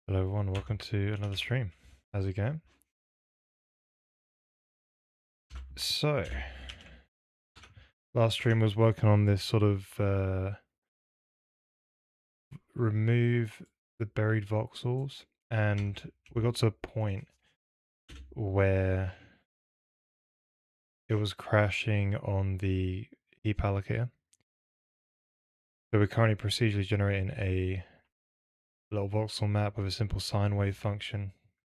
Hello everyone, welcome to another stream. How's it going? So, last stream was working on this sort of remove the buried voxels, and we got to a point where it was crashing on the heap allocator. So we're currently procedurally generating a little voxel map with a simple sine wave function.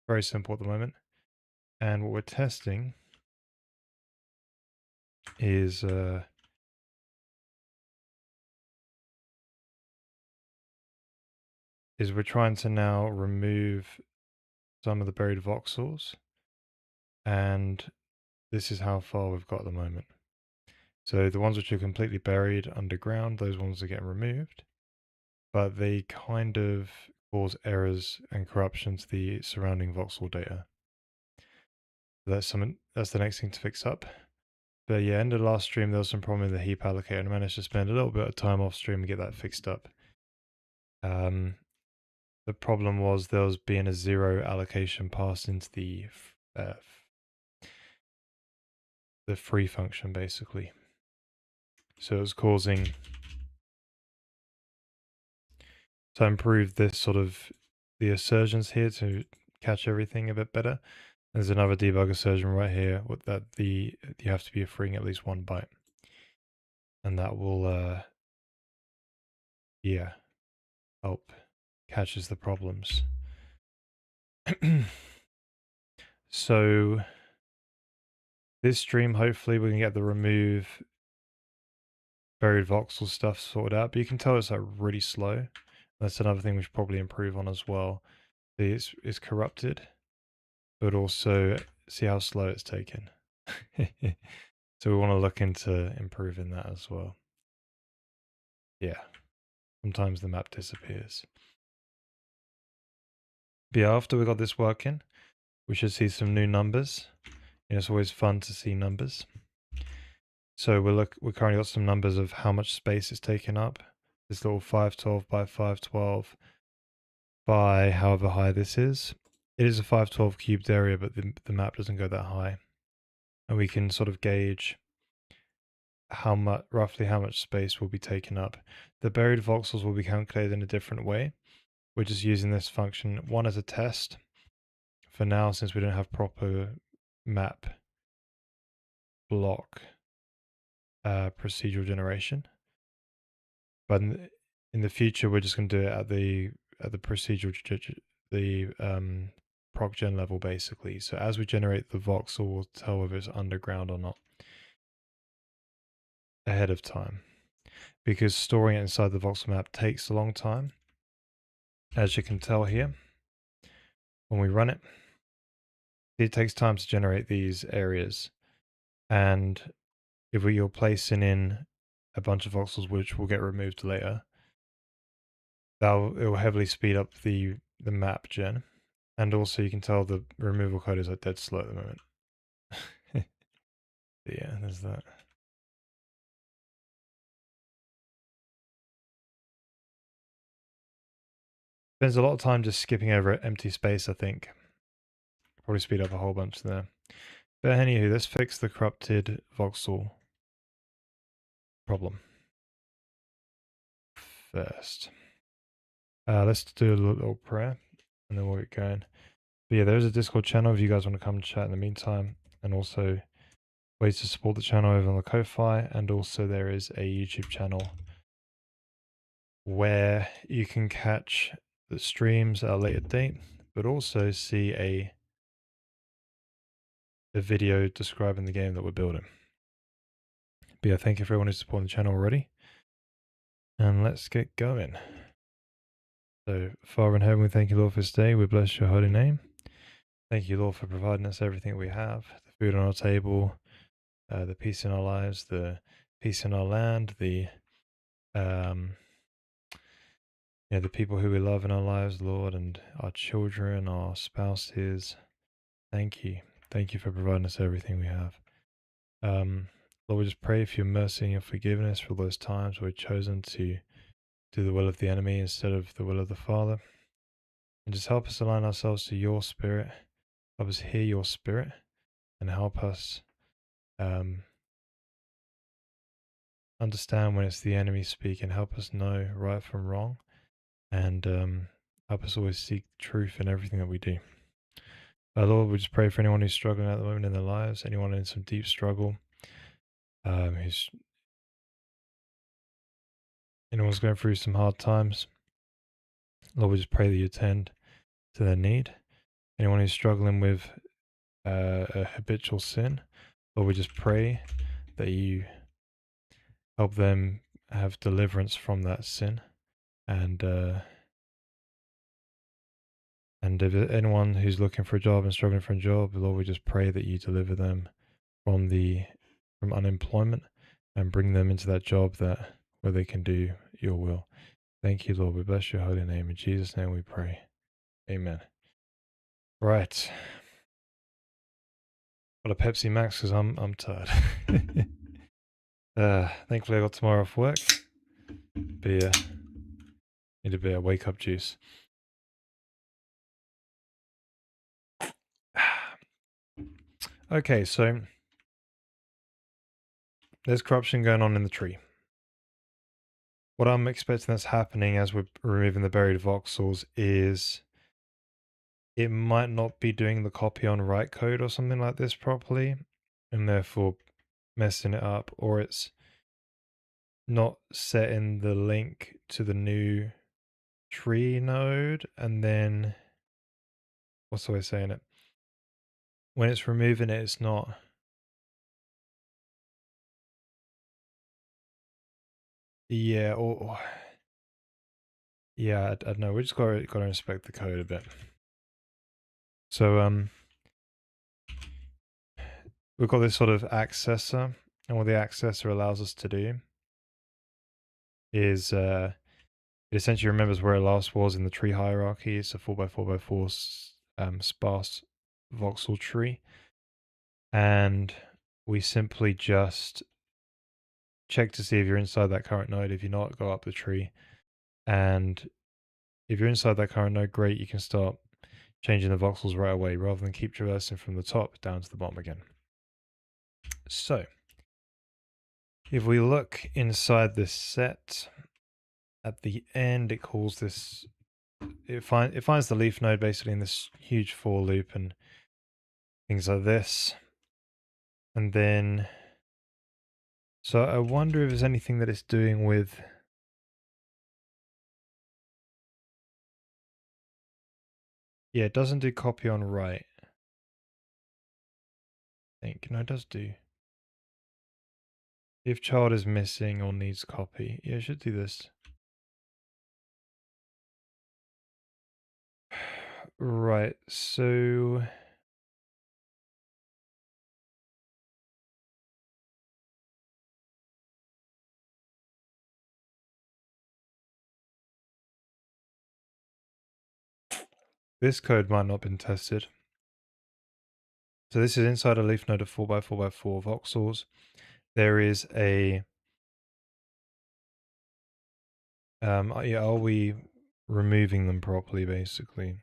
Very simple at the moment. And what we're testing is we're trying to now remove some of the buried voxels, and this is how far we've got at the moment. So the ones which are completely buried underground, those ones are getting removed, but they kind of cause errors and corruption to the surrounding voxel data. That's the next thing to fix up. But yeah, end of last stream, there was some problem in the heap allocator, and I managed to spend a little bit of time off stream and get that fixed up. The problem was there was being a 0 allocation passed into the free function, basically. So it was causing, to improve this sort of, the assertions here to catch everything a bit better. There's another debug assertion right here with that you have to be freeing at least 1 byte. And that will, yeah, help catches the problems. So this stream, hopefully we can get the remove buried voxel stuff sorted out, but you can tell it's like really slow. That's another thing we should probably improve on as well. It's corrupted, but also see how slow it's taken. So we want to look into improving that as well. Yeah, sometimes the map disappears. But yeah, after we got this working, we should see some new numbers. It's always fun to see numbers. So we currently got some numbers of how much space it's taken up. This little 512 by 512 by however high this is. It is a 512 cubed area, but the map doesn't go that high. And we can sort of gauge roughly how much space will be taken up. The buried voxels will be calculated in a different way. We're just using this function, one as a test for now, since we don't have proper map block procedural generation. But in the future, we're just going to do it at the procedural proc gen level, basically. So as we generate the voxel, we'll tell whether it's underground or not ahead of time, because storing it inside the voxel map takes a long time. As you can tell here, when we run it, it takes time to generate these areas. And if you're placing in a bunch of voxels which will get removed later, it will heavily speed up the map gen. And also you can tell the removal code is like dead slow at the moment. Yeah, there's that. Spends a lot of time just skipping over empty space, I think. Probably speed up a whole bunch there. But anywho, let's fix the corrupted voxel problem first. Let's do a little prayer and then we'll get going. But yeah, there's a Discord channel if you guys want to come and chat in the meantime, and also ways to support the channel over on the Ko-Fi, and also there is a YouTube channel where you can catch the streams at a later date, but also see a video describing the game that we're building. But yeah, thank you for everyone who's supporting the channel already. And let's get going. So, Father in heaven, we thank you, Lord, for this day. We bless your holy name. Thank you, Lord, for providing us everything we have, the food on our table, the peace in our lives, the peace in our land, the people who we love in our lives, Lord, and our children, our spouses. Thank you. Thank you for providing us everything we have. Lord, we just pray for your mercy and your forgiveness for those times we've chosen to do the will of the enemy instead of the will of the Father. And just help us align ourselves to your spirit. Help us hear your spirit and help us understand when it's the enemy speaking. Help us know right from wrong and help us always seek truth in everything that we do. Lord, we just pray for anyone who's struggling at the moment in their lives, anyone in some deep struggle, who's anyone's going through some hard times. Lord, we just pray that you attend to their need. Anyone who's struggling with a habitual sin, Lord, we just pray that you help them have deliverance from that sin. And if anyone who's looking for a job and struggling for a job, Lord, we just pray that you deliver them from unemployment and bring them into that job where they can do your will. Thank you, Lord. We bless your holy name. In Jesus' name we pray. Amen. Right. Got a Pepsi Max because I'm tired. Thankfully I got tomorrow off work. Beer. Need a bit of wake up juice. Okay, so there's corruption going on in the tree. What I'm expecting that's happening as we're removing the buried voxels is it might not be doing the copy on write code or something like this properly, and therefore messing it up, or it's not setting the link to the new tree node, and then what's the way of saying it? When it's removing it, it's not. Yeah, or yeah, I don't know. We just gotta inspect the code a bit. So we've got this sort of accessor, and what the accessor allows us to do is it essentially remembers where it last was in the tree hierarchy. It's a 4x4x4 sparse voxel tree, and we simply just check to see if you're inside that current node. If you're not, go up the tree, and if you're inside that current node, great, you can start changing the voxels right away rather than keep traversing from the top down to the bottom again. So if we look inside this set, at the end it calls this, it finds the leaf node basically in this huge for loop and things like this. And then, so I wonder if there's anything that it's doing with, yeah, it doesn't do copy on write. I think, no, it does do. If child is missing or needs copy, yeah, it should do this. Right, so this code might not have been tested. So this is inside a leaf node of 4x4x4 voxels. There is a, yeah, are we removing them properly, basically?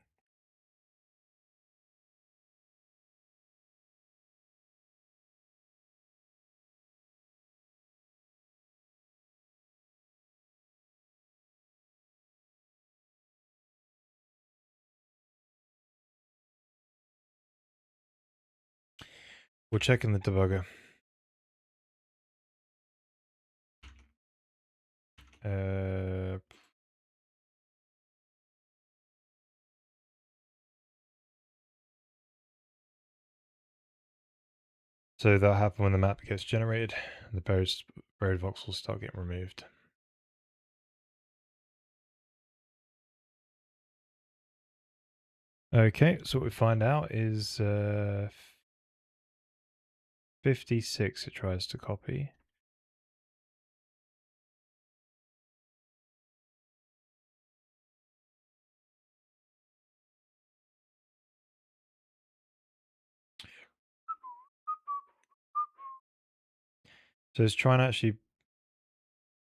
We're checking the debugger. So that'll happen when the map gets generated, and the buried voxels start getting removed. Okay, so what we find out is 56 it tries to copy. So it's trying to actually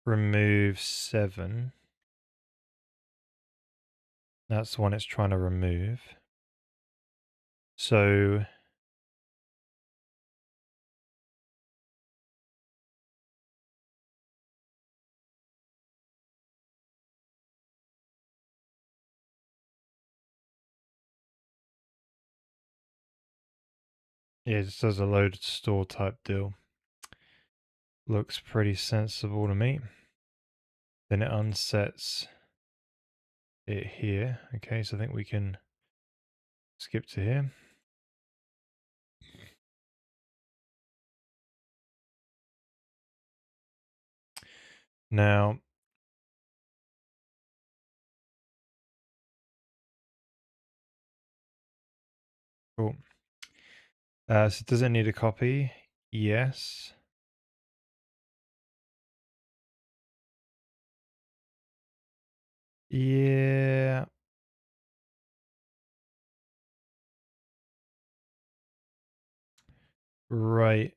remove 7. That's the one it's trying to remove. So yeah, it just does a load store type deal. Looks pretty sensible to me. Then it unsets it here. Okay, so I think we can skip to here. Now, cool. So does it need a copy? Yes. Yeah. Right.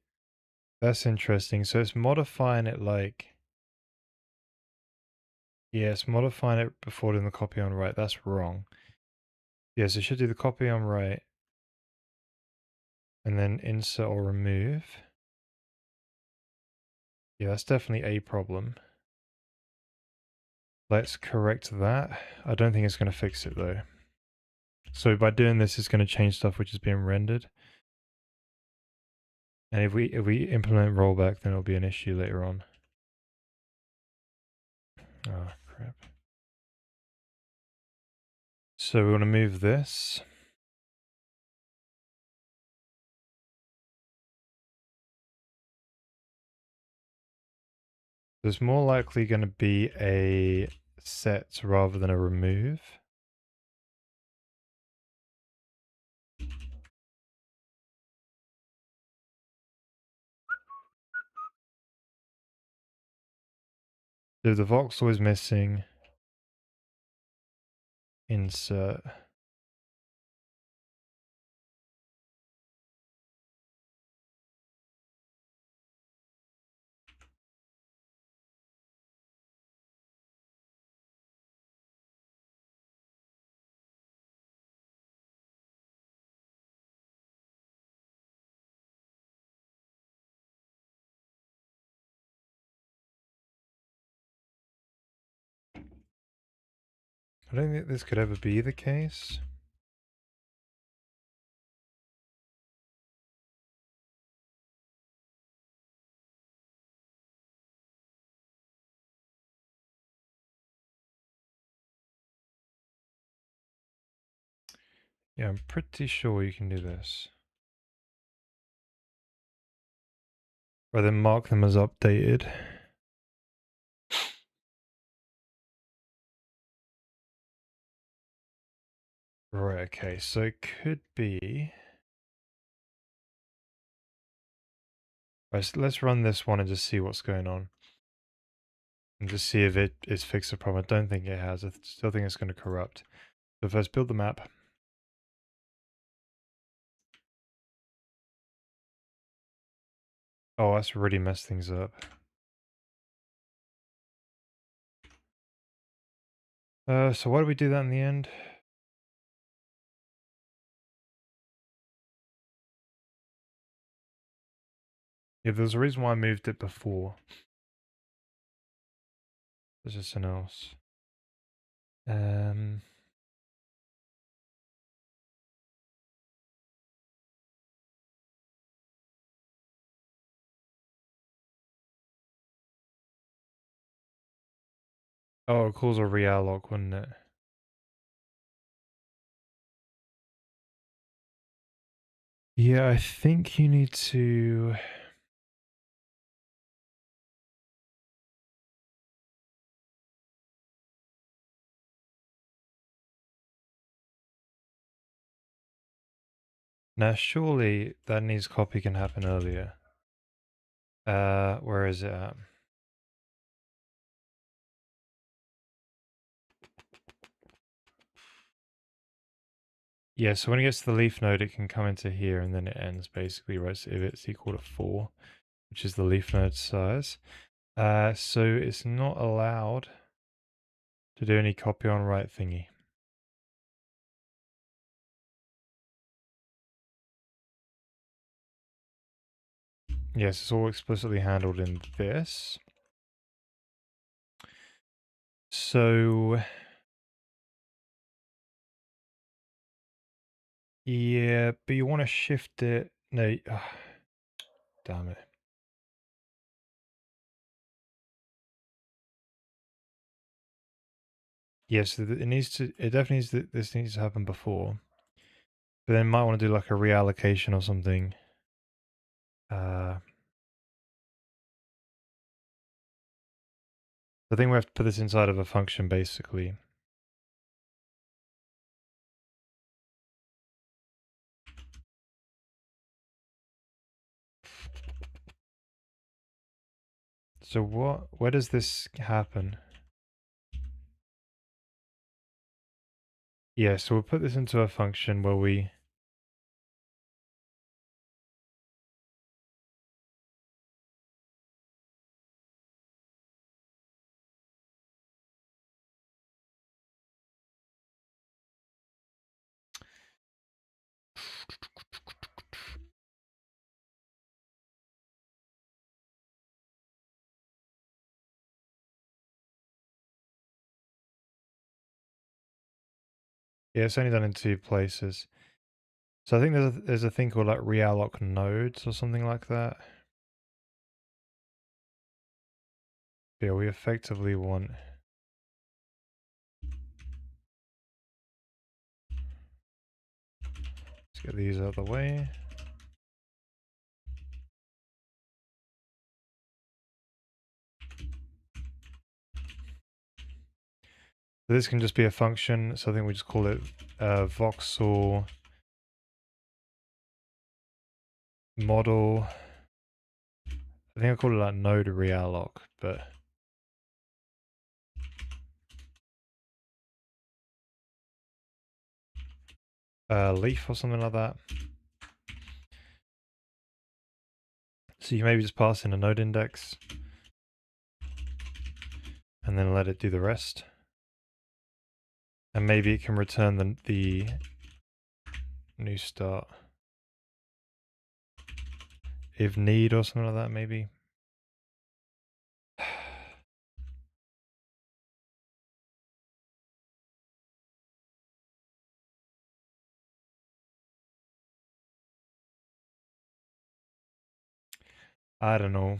That's interesting. So it's modifying it like, yeah, it's modifying it before doing the copy on write. That's wrong. Yeah, so it should do the copy on write and then insert or remove. Yeah, that's definitely a problem. Let's correct that. I don't think it's going to fix it though. So by doing this, it's going to change stuff which is being rendered. And if we implement rollback, then it'll be an issue later on. Oh, crap. So we want to move this. There's more likely going to be a set rather than a remove. So the voxel is missing. Insert. I don't think this could ever be the case. Yeah, I'm pretty sure you can do this. Or then mark them as updated. Right, okay, so it could be... Right, so let's run this one and just see what's going on. And just see if it is fixed the problem. I don't think it has. I still think it's going to corrupt. So first build the map. Oh, that's really messed things up. So why do we do that in the end? Yeah, there's a reason why I moved it before. There's just something else. Oh, it calls a realloc, wouldn't it? Yeah, I think you need to... Now, surely that needs copy can happen earlier. Where is it at? Yeah, so when it gets to the leaf node, it can come into here and then it ends basically, right? So if it's equal to 4, which is the leaf node size. So it's not allowed to do any copy on write thingy. Yes, it's all explicitly handled in this. So, yeah, but you want to shift it. No, damn it. Yes, it needs to. It definitely needs to. This needs to happen before. But then might want to do like a reallocation or something. I think we have to put this inside of a function basically. So where does this happen? Yeah, so we'll put this into a function where we yeah, it's only done in 2 places. So I think there's a thing called like realloc nodes or something like that. Yeah, we effectively want. Let's get these out of the way. So this can just be a function. So I think we just call it voxel model. I think I call it like node realloc, but leaf or something like that. So you maybe just pass in a node index and then let it do the rest. And maybe it can return the new start if need or something like that, maybe. I don't know.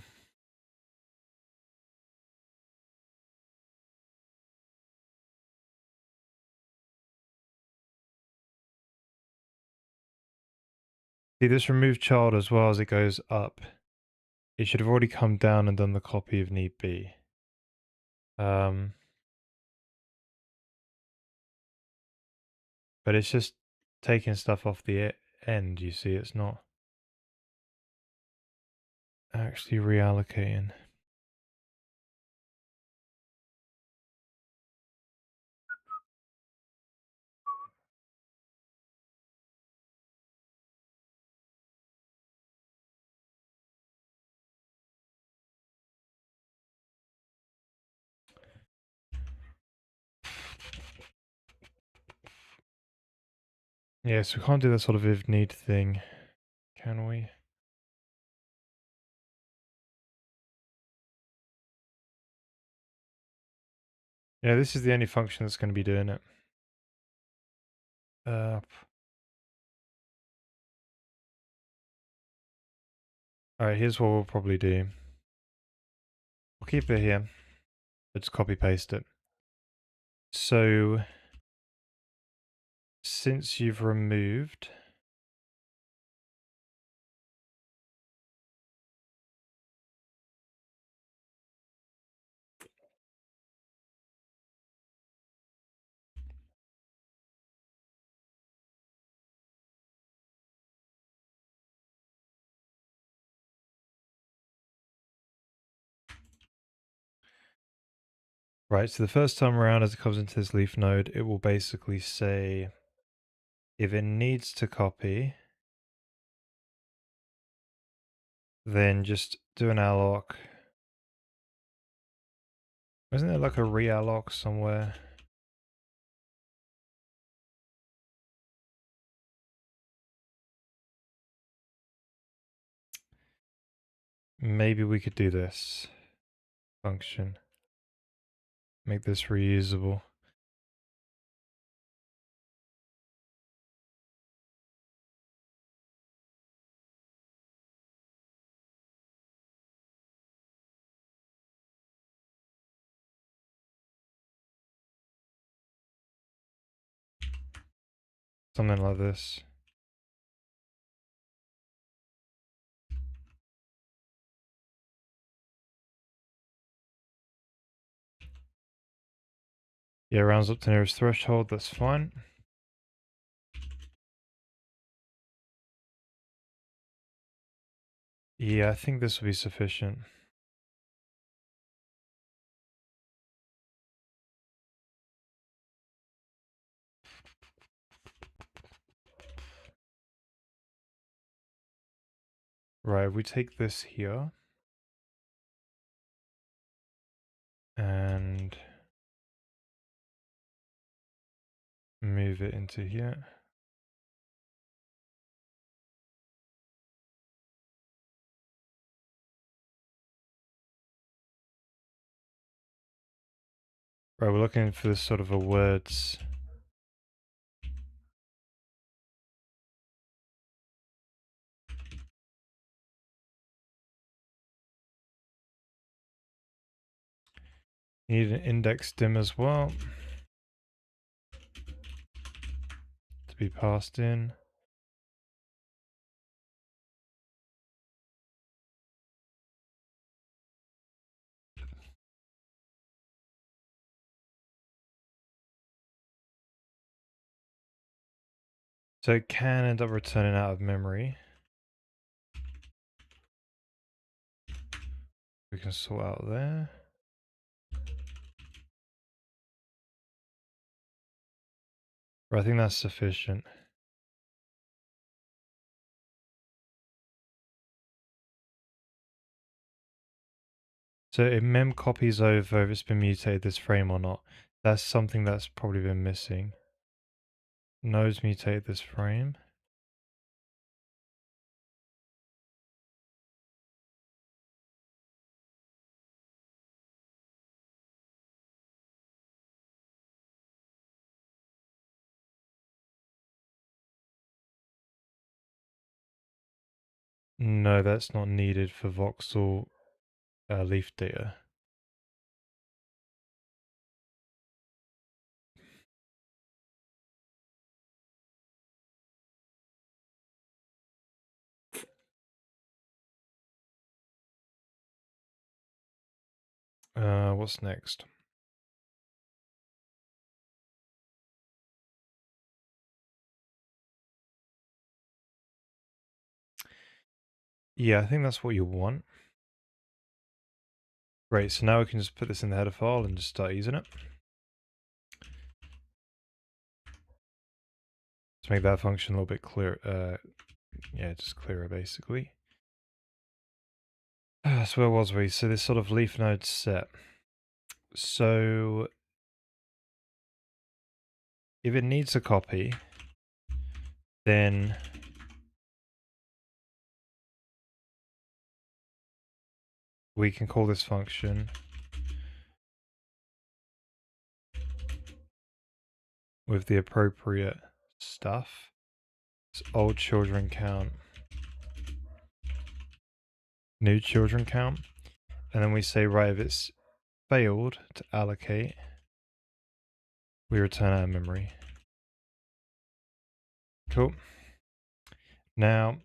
See, this remove child as well as it goes up. It should have already come down and done the copy if need be. But it's just taking stuff off the end, you see, it's not actually reallocating. Yeah, so we can't do that sort of if need thing, can we? Yeah, this is the only function that's going to be doing it. Alright, here's what we'll probably do. We'll keep it here. Let's copy paste it. So, since you've removed right, so the first time around as it comes into this leaf node, it will basically say if it needs to copy, then just do an alloc. Isn't there like a realloc somewhere? maybe we could do this function. Make this reusable. Something like this. Yeah, rounds up to nearest threshold, that's fine. Yeah, I think this will be sufficient. Right, we take this here and move it into here. Right, we're looking for this sort of a words. Need an index dim as well to be passed in. So it can end up returning out of memory. We can sort out there. Right, I think that's sufficient. So it mem copies over if it's been mutated this frame or not. That's something that's probably been missing. Nodes mutate this frame. No, that's not needed for voxel leaf data. What's next? Yeah, I think that's what you want. Great, so now we can just put this in the header file and just start using it. To make that function a little bit clearer, yeah, just clearer basically. So where was we? So this sort of leaf node set. So if it needs a copy, then we can call this function with the appropriate stuff. It's old children count, new children count, and then we say, right, if it's failed to allocate, we return out of memory. Cool. Now,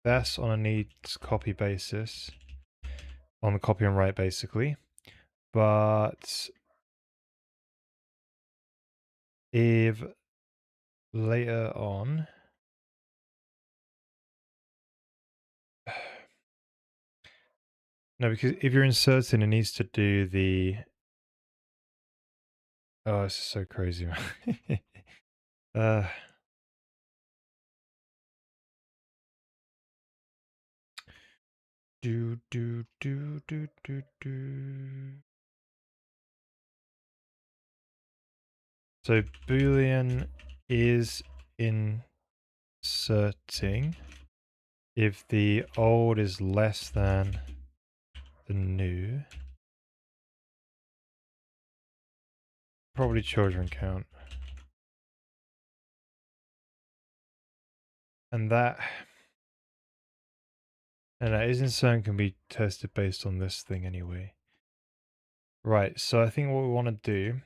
that's on a needs copy basis, on the copy and write basically, but if later on, no, because if you're inserting, it needs to do the, oh, this is so crazy, man. Do, do, do, do, do, do. So Boolean is inserting if the old is less than the new. Probably children count. And that is insane, can be tested based on this thing anyway. Right, so I think what we want to do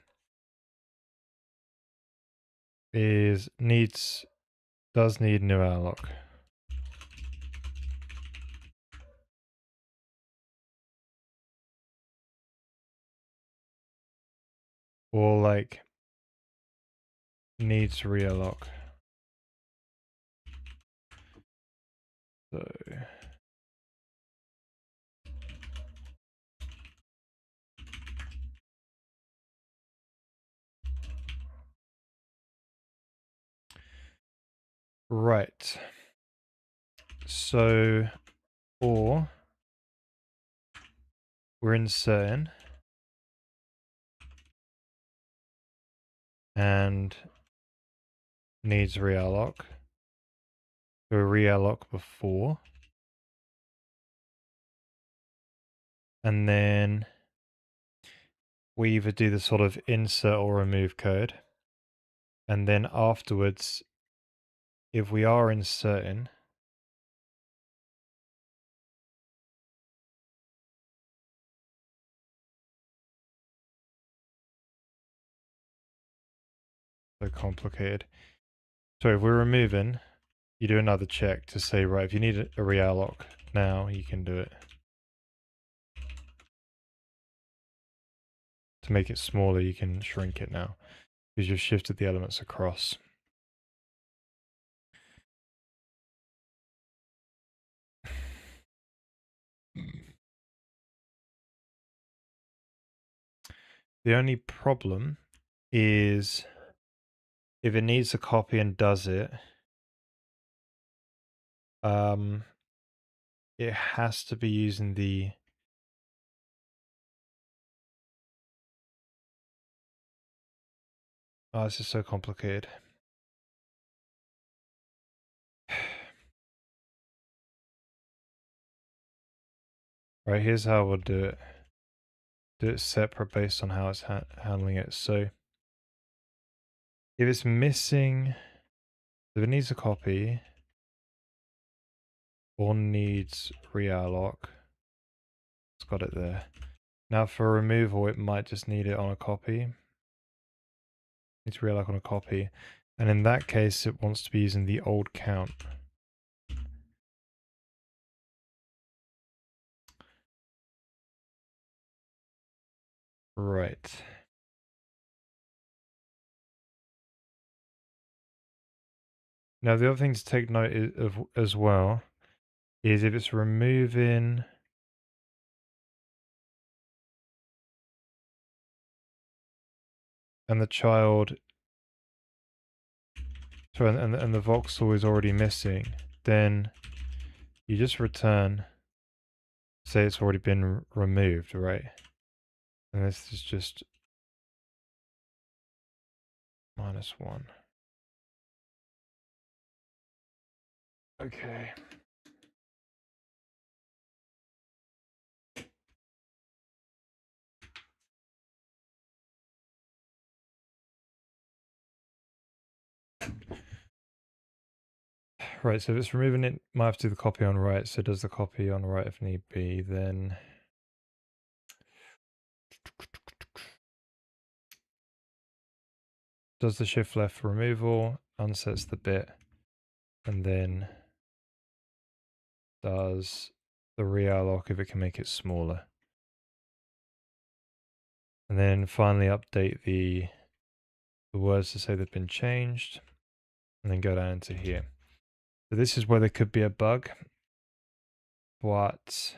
is does need new alloc. Or like needs realloc. So right. So or we're inserting and needs realloc. So realloc before. And then we either do the sort of insert or remove code. And then afterwards, if we are inserting, so complicated. So if we're removing, you do another check to say, right, if you need a realloc now, you can do it. To make it smaller, you can shrink it now, because you've shifted the elements across. The only problem is if it needs a copy and does it, it has to be using the oh, this is so complicated. Right, here's how we'll do it. Do it separate based on how it's handling it. So if it's missing, if it needs a copy or needs realloc, it's got it there. Now for removal, it might just need it on a copy. Needs realloc on a copy. And in that case, it wants to be using the old count. Right. Now the other thing to take note of as well is if it's removing and the child, sorry, and the voxel is already missing, then you just return, say it's already been removed, right? And this is just -1. Okay. Right, so if it's removing it, might have to do the copy on write, so does the copy on write if need be, then does the shift left removal, unsets the bit, and then does the realloc if it can make it smaller. And then finally update the words to say they've been changed, and then go down into here. So this is where there could be a bug, but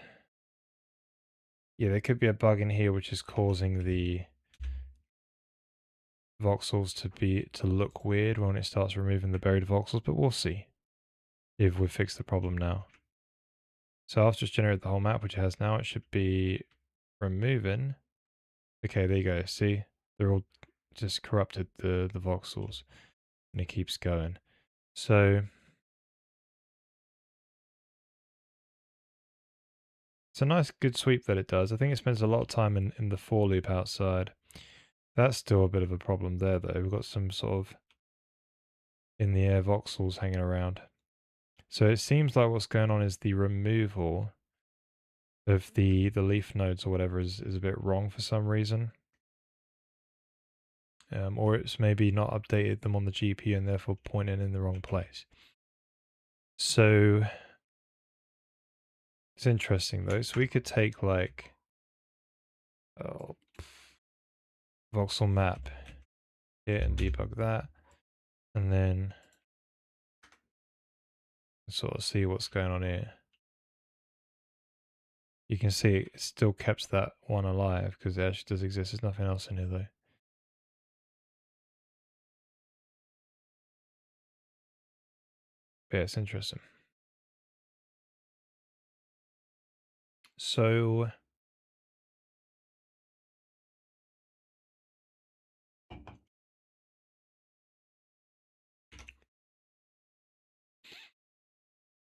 yeah, there could be a bug in here which is causing the voxels to look weird when it starts removing the buried voxels, but we'll see if we fix the problem now. So I've just generated the whole map, which it has now. It should be removing. Okay, there you go. See, they're all just corrupted the voxels, and it keeps going. So It's a nice, good sweep that it does. I think it spends a lot of time in the for loop outside. That's still a bit of a problem there, though. We've got some sort of in the air voxels hanging around. So it seems like what's going on is the removal of the leaf nodes or whatever is a bit wrong for some reason. Or it's maybe not updated them on the GPU and therefore pointing in the wrong place. So it's interesting though. So we could take like voxel map here and debug that, and then sort of see what's going on here. You can see it still kept that one alive because it actually does exist. There's nothing else in here though. Yeah, it's interesting. So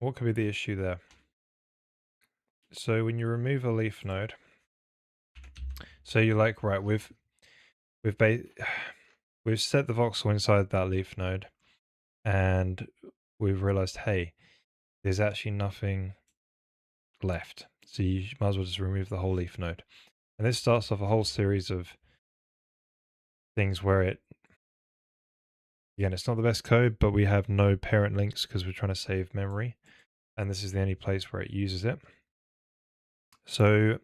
what could be the issue there? So when you remove a leaf node, so you're like, right, we've set the voxel inside that leaf node, and we've realized, hey, there's actually nothing left. So you might as well just remove the whole leaf node. And this starts off a whole series of things where again, it's not the best code, but we have no parent links because we're trying to save memory. And this is the only place where it uses it. So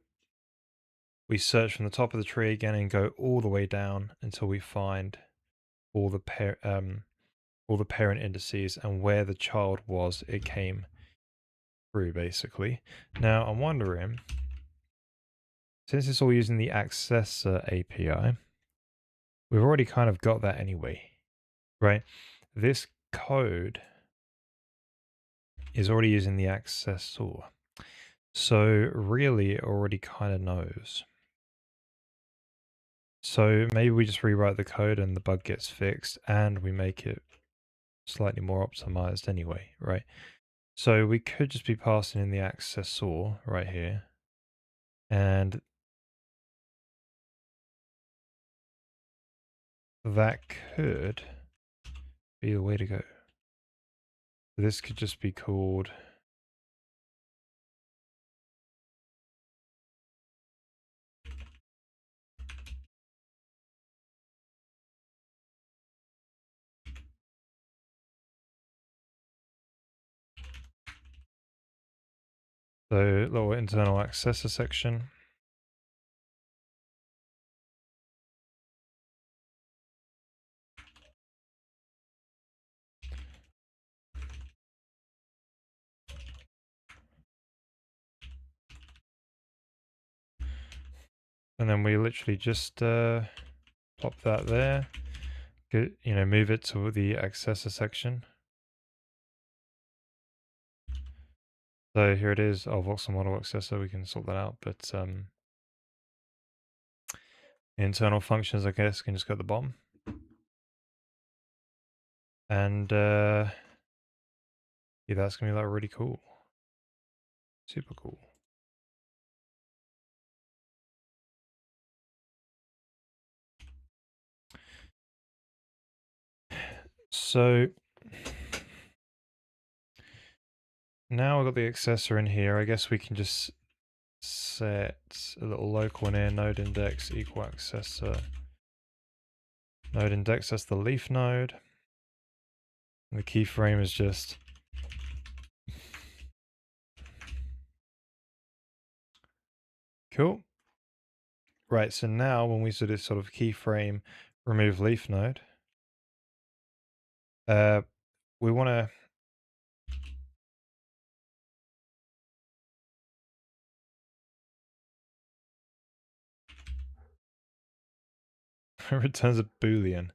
we search from the top of the tree again and go all the way down until we find all the parent indices and where the child was it came through, basically. Now I'm wondering, since it's all using the accessor API, we've already kind of got that anyway, right? This code is already using the accessor. So really it already kind of knows. So maybe we just rewrite the code and the bug gets fixed and we make it slightly more optimized anyway, right? So we could just be passing in the accessor right here. And that could be the way to go. This could just be called the little internal accessor section. And then we literally just plop that there, move it to the accessor section. So here it is, our voxel model accessor, we can sort that out, but internal functions, I guess, can just go at the bottom. And yeah, that's gonna be like really cool. Super cool. So now I've got the accessor in here. I guess we can just set a little local in here, node index equal accessor. Node index, that's the leaf node. And the keyframe is just cool. Right, so now when we do this sort of keyframe remove leaf node, we want to returns a boolean.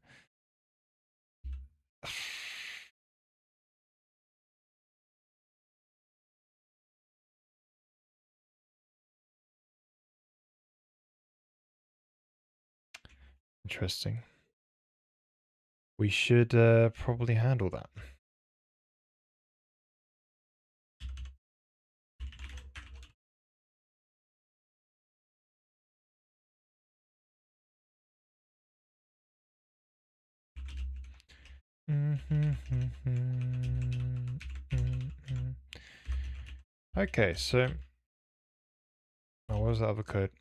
Interesting. We should probably handle that. Okay, so what was the other code?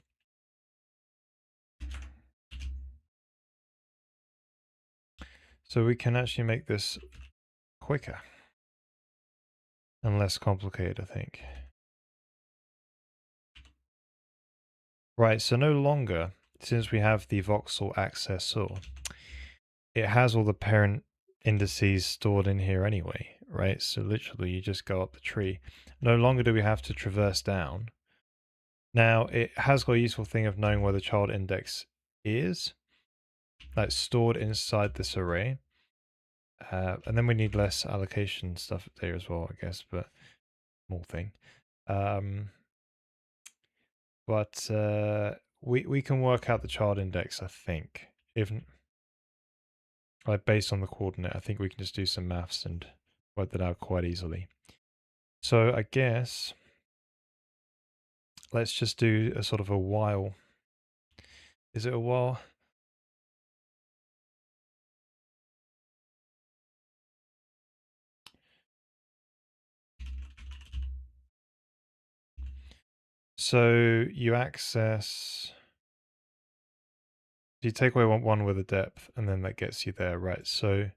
So we can actually make this quicker and less complicated, I think. Right, so no longer, since we have the voxel accessor, it has all the parent indices stored in here anyway, right? So literally you just go up the tree. No longer do we have to traverse down. Now it has got a useful thing of knowing where the child index is, that's stored inside this array. And then we need less allocation stuff there as well, I guess, but small thing. But we can work out the child index, I think. If like based on the coordinate, I think we can just do some maths and work that out quite easily. So I guess let's just do a sort of a while. Is it a while? So you access, you take away one with a depth, and then that gets you there, right? So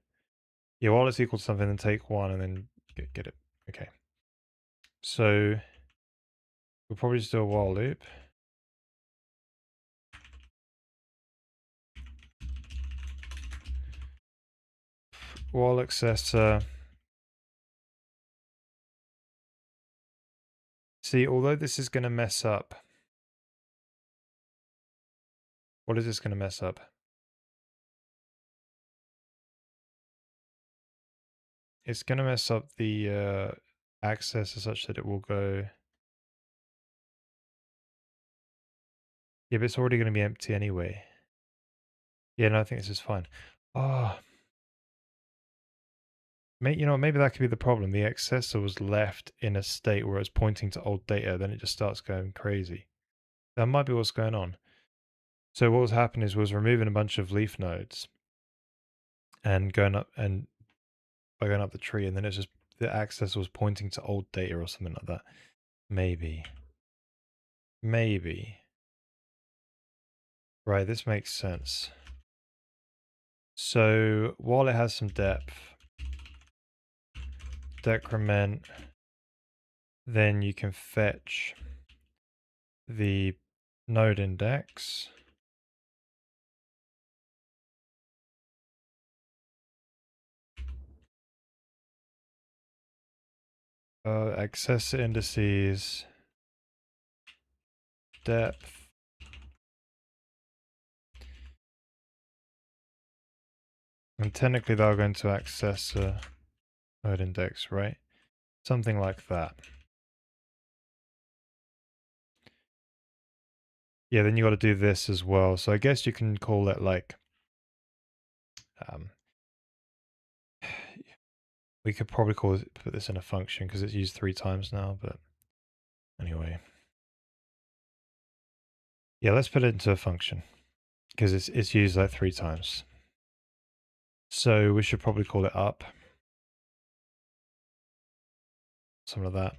yeah, while it's equal to something, then take one and then get it. Okay. So we'll probably just do a while loop. While accessor. See, although this is going to mess up. What is this going to mess up? It's going to mess up the access such that it will go. Yeah, but it's already going to be empty anyway. Yeah, no, I think this is fine. Oh, you know, maybe that could be the problem. The accessor was left in a state where it's pointing to old data, then it just starts going crazy. That might be what's going on. So what was happening is was removing a bunch of leaf nodes and going up and by going up the tree, and then it's just the accessor was pointing to old data or something like that. Maybe. Maybe. Right, this makes sense. So while it has some depth, decrement, then you can fetch the node index. Accessor indices, depth. And technically they're going to access a node index, right? Something like that. Yeah, then you got to do this as well. So I guess you can call it like, we could probably put this in a function because it's used 3 times now, but anyway. Yeah, let's put it into a function because it's used like 3 times. So we should probably call it up. Something like that.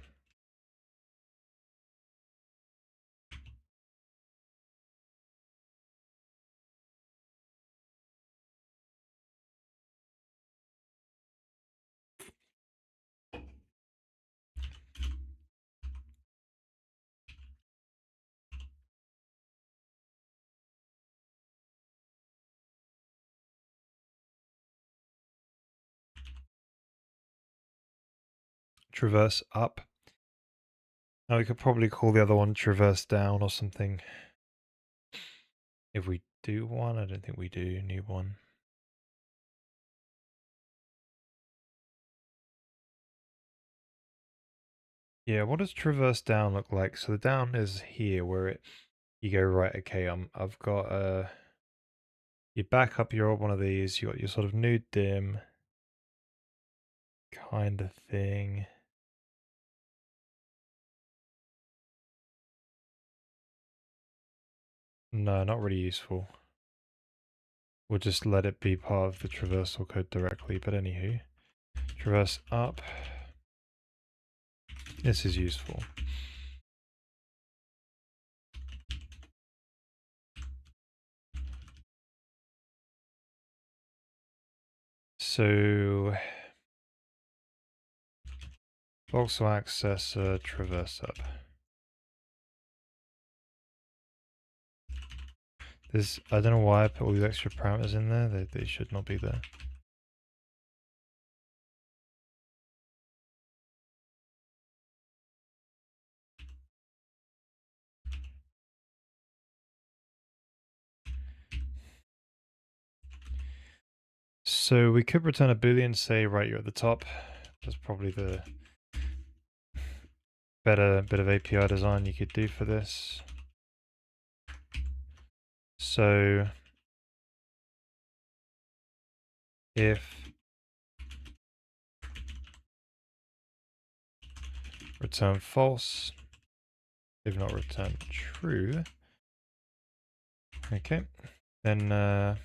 Traverse up. Now we could probably call the other one traverse down or something. If we do one, I don't think we do. New one. Yeah, what does traverse down look like? So the down is here where you go, right, okay, I've got you back up your old one of these, you got your sort of new dim kind of thing. No, not really useful. we'll just let it be part of the traversal code directly. But anywho, traverse up. This is useful. So voxel accessor traverse up. This, I don't know why I put all these extra parameters in there. They should not be there. So we could return a boolean, say right here at the top. That's probably the better bit of API design you could do for this. So if return false, if not return true, okay, then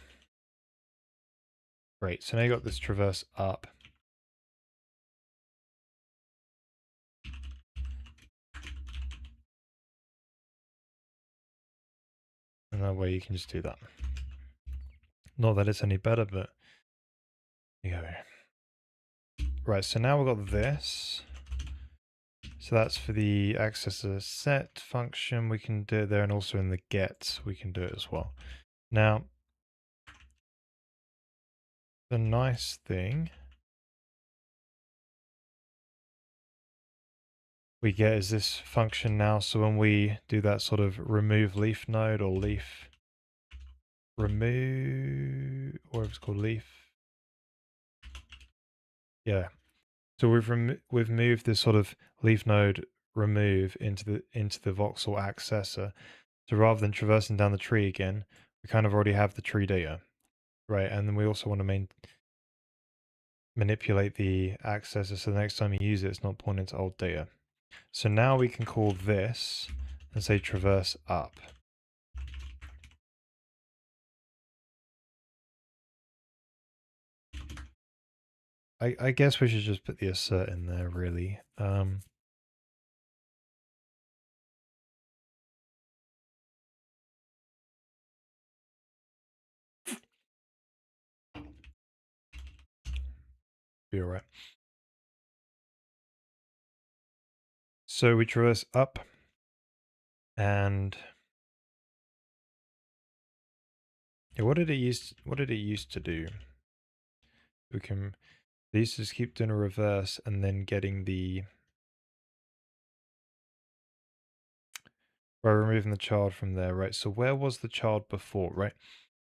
great. So now you got this traverse up. And that way you can just do that. Not that it's any better, but there you go. Right, so now we've got this. So that's for the accessor set function. We can do it there, and also in the get, we can do it as well. Now, the nice thing we get is this function now. So when we do that sort of remove leaf node or leaf remove, or it's called leaf. Yeah. So we've moved this sort of leaf node remove into the voxel accessor. So rather than traversing down the tree again, we kind of already have the tree data, right? And then we also want to manipulate the accessor so the next time you use it, it's not pointing to old data. So now we can call this and say traverse up. I guess we should just put the assert in there, really. Be alright. So we traverse up, and yeah, what did it used to do? We can these just keep doing a reverse and then getting the by removing the child from there, right? So where was the child before, right?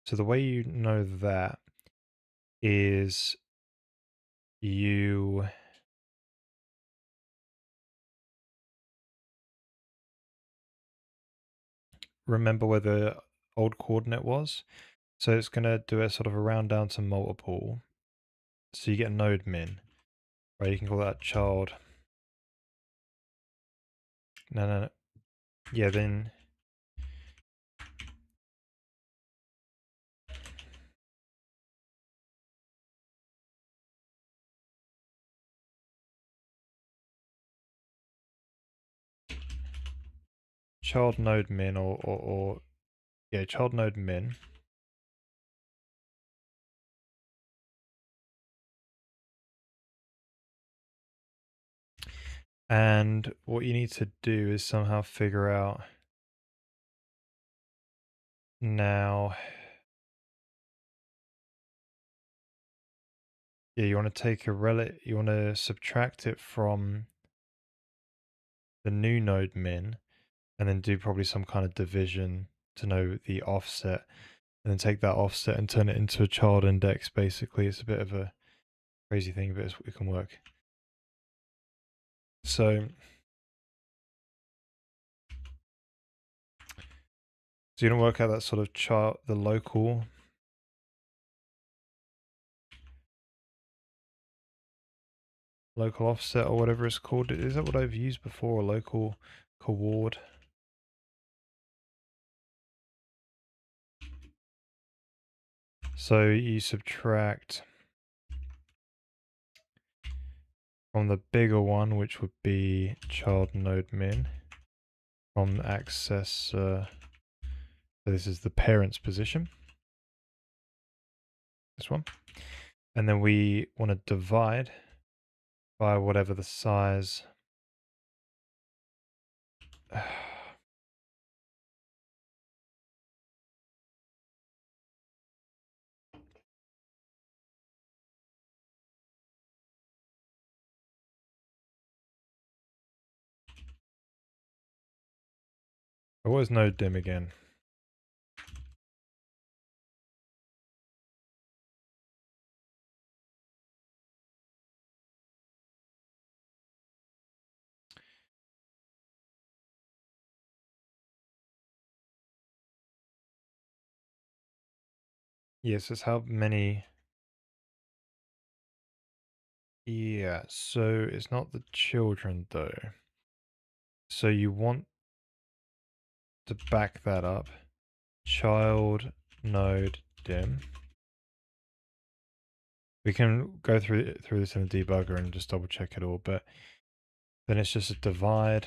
So the way you know that is you remember where the old coordinate was. So it's going to do a sort of a round down to multiple. So you get node min, right? You can call that child. No. Yeah, then child node min or yeah, child node min. And what you need to do is somehow figure out now. Yeah, you want to take you want to subtract it from the new node min, and then do probably some kind of division to know the offset, and then take that offset and turn it into a child index. Basically, it's a bit of a crazy thing, but it can work. So you're gonna work out that sort of chart, the local offset or whatever it's called. Is that what I've used before? A local coord. So you subtract from the bigger one, which would be child node min, from access, so this is the parent's position, this one. And then we want to divide by whatever the size. What was node dim again? Yes, it's how many. Yeah, so it's not the children though. So you want to back that up. Child node dim. We can go through this in the debugger and just double check it all, but then it's just a divide.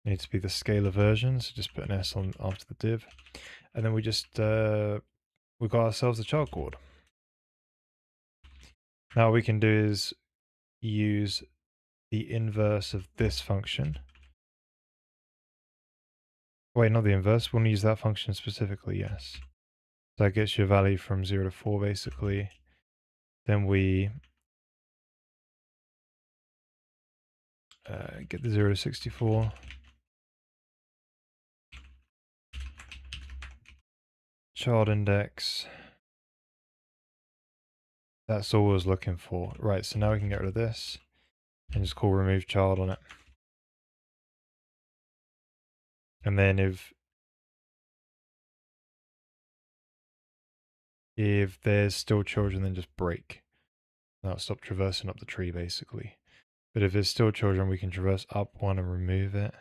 Needs to be the scalar version, so just put an S on after the div. And then we just, we've got ourselves a child chord. Now what we can do is use the inverse of this function. Wait, not the inverse, we want to use that function specifically, yes. So that gets you a value from 0 to 4 basically. Then we get the 0 to 64. Child index. That's all I was looking for. Right, so now we can get rid of this and just call remove child on it. And then if there's still children, then just break. That'll stop traversing up the tree basically. But if there's still children, we can traverse up one and remove it.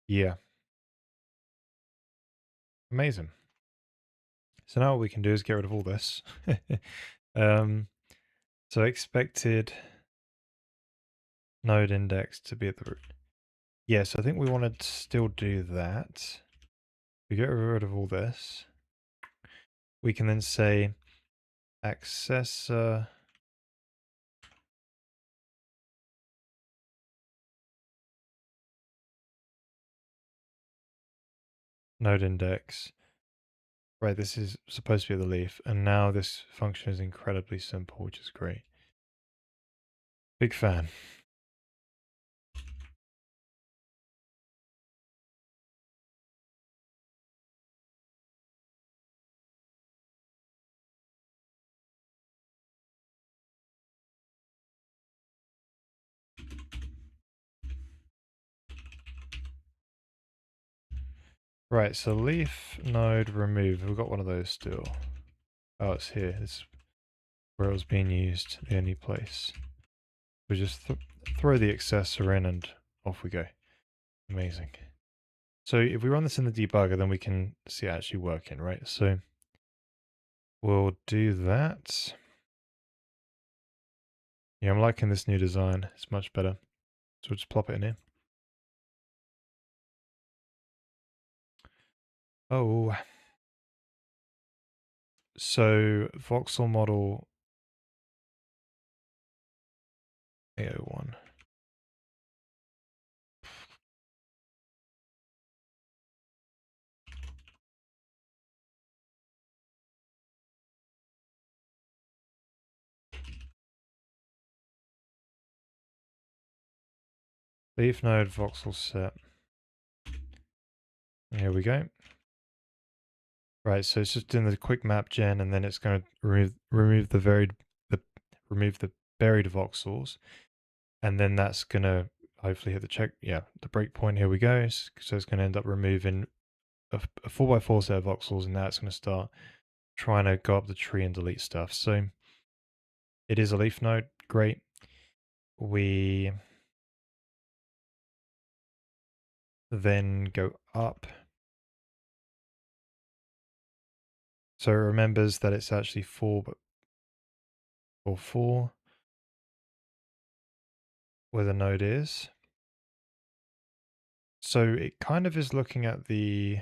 Yeah. Amazing. So now what we can do is get rid of all this. So expected node index to be at the root. Yes, I think we want to still do that. We get rid of all this. We can then say accessor node index. Right, this is supposed to be the leaf, and now this function is incredibly simple, which is great. Big fan. Right, so leaf node remove. We've got one of those still. Oh, it's here. It's where it was being used, the only place. We just throw the accessor in and off we go. Amazing. So if we run this in the debugger, then we can see it actually working, right? So we'll do that. Yeah, I'm liking this new design. It's much better. So we'll just plop it in here. Oh. So voxel model 801. Leaf node voxel set. Here we go. Right, so it's just doing the quick map gen, and then it's going to remove the buried voxels, and then that's going to hopefully hit the breakpoint. Here we go. So it's going to end up removing a 4x4 set of voxels, and now it's going to start trying to go up the tree and delete stuff. So it is a leaf node. Great. We then go up. So it remembers that it's actually 4, but or 4 where the node is. So it kind of is looking at the...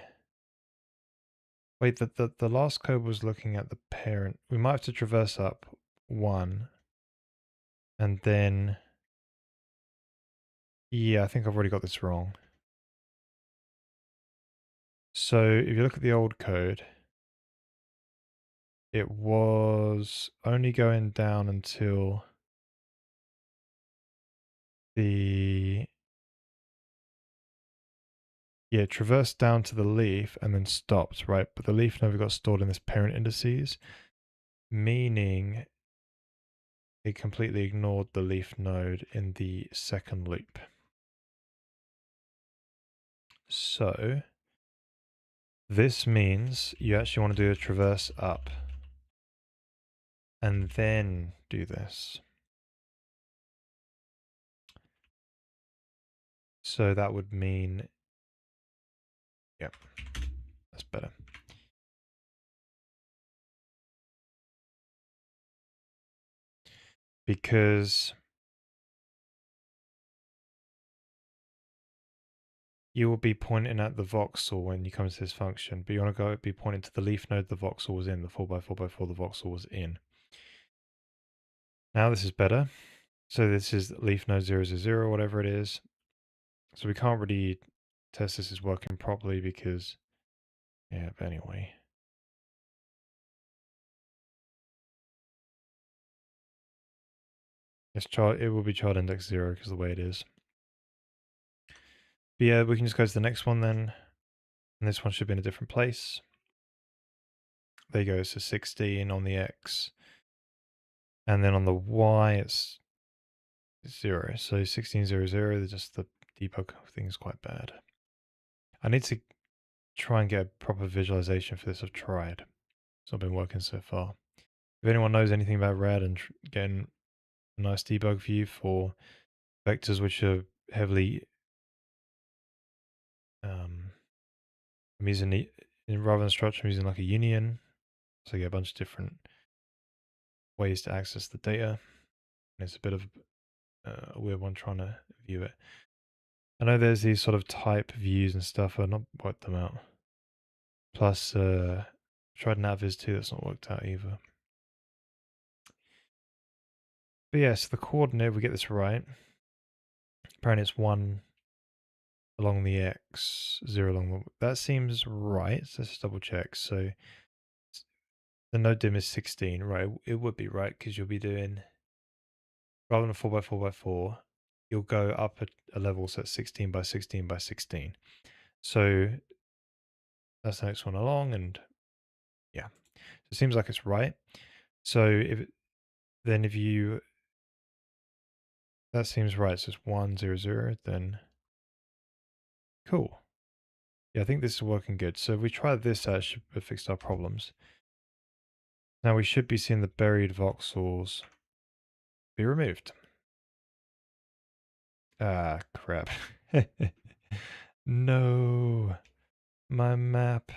Wait, the last code was looking at the parent. We might have to traverse up 1. And then... Yeah, I think I've already got this wrong. So if you look at the old code, it was only going down until the... Yeah, it traversed down to the leaf and then stopped, right? But the leaf never got stored in this parent indices, meaning it completely ignored the leaf node in the second loop. So this means you actually want to do a traverse up and then do this. So that would mean, yeah, that's better. Because you will be pointing at the voxel when you come to this function, but you want to be pointing to the leaf node the voxel was in, the 4x4x4 the voxel was in. Now this is better. So this is leaf node 0, whatever it is. So we can't really test this is working properly because, yeah, but anyway. It will be child index 0 because of the way it is. But yeah, we can just go to the next one then. And this one should be in a different place. There you go, so 16 on the X. And then on the Y, it's 0. So 1600, just the debug thing is quite bad. I need to try and get a proper visualization for this. I've tried. It's not been working so far. If anyone knows anything about RAD and getting a nice debug view for vectors which are heavily I'm using rather than structure, I'm using like a union. So I get a bunch of different ways to access the data. And it's a bit of a weird one trying to view it. I know there's these sort of type views and stuff. I've not worked them out. Plus, tried NavViz too. That's not worked out either. But yes, the coordinate, we get this right. Apparently it's 1 along the X, 0 along the... That seems right. So let's double check. So the node dim is 16. Right, it would be right because you'll be doing... Rather than 4x4x4, you'll go up a level, so it's 16 by 16 by 16. So that's the next one along, and yeah. So it seems like it's right. So if you... That seems right, so it's 1, 0, 0, then cool. Yeah, I think this is working good. So if we try this, that should have fixed our problems. Now we should be seeing the buried voxels be removed. Ah, crap. No, my map.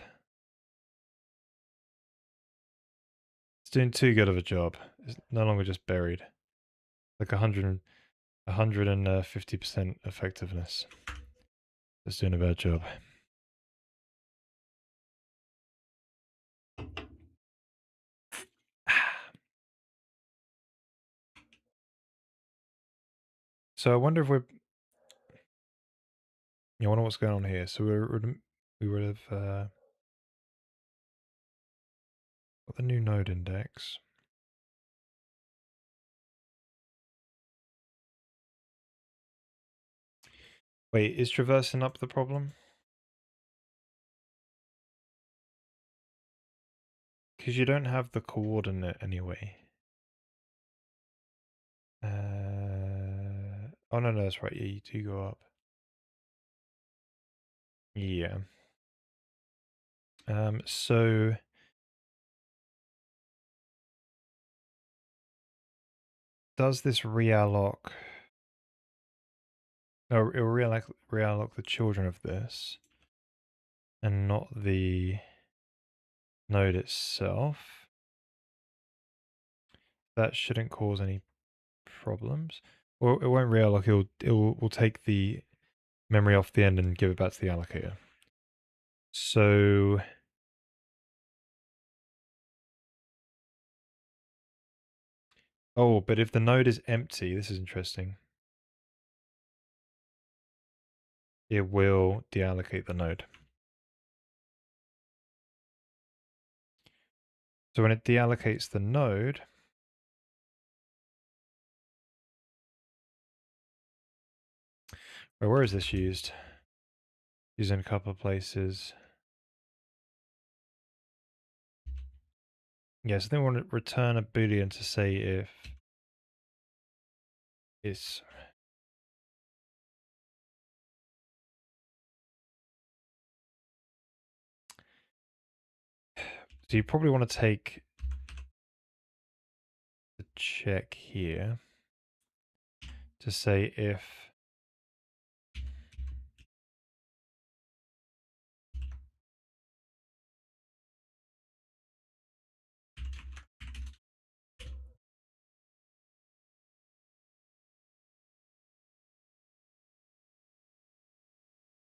It's doing too good of a job. It's no longer just buried. Like 150% effectiveness. It's doing a bad job. So I wonder if I wonder what's going on here. So we would have got the new node index. Wait, is traversing up the problem? Because you don't have the coordinate anyway. Oh no, that's right. Yeah, you do go up. Yeah. So does this realloc No, it will realloc the children of this, and not the node itself. That shouldn't cause any problems. Or it won't realloc. Will take the memory off the end and give it back to the allocator. So oh, but if the node is empty, this is interesting. It will deallocate the node. So when it deallocates the node, where is this used? Used in a couple of places. Yes, I think we want to return a boolean to say if it's so you probably want to take the check here to say if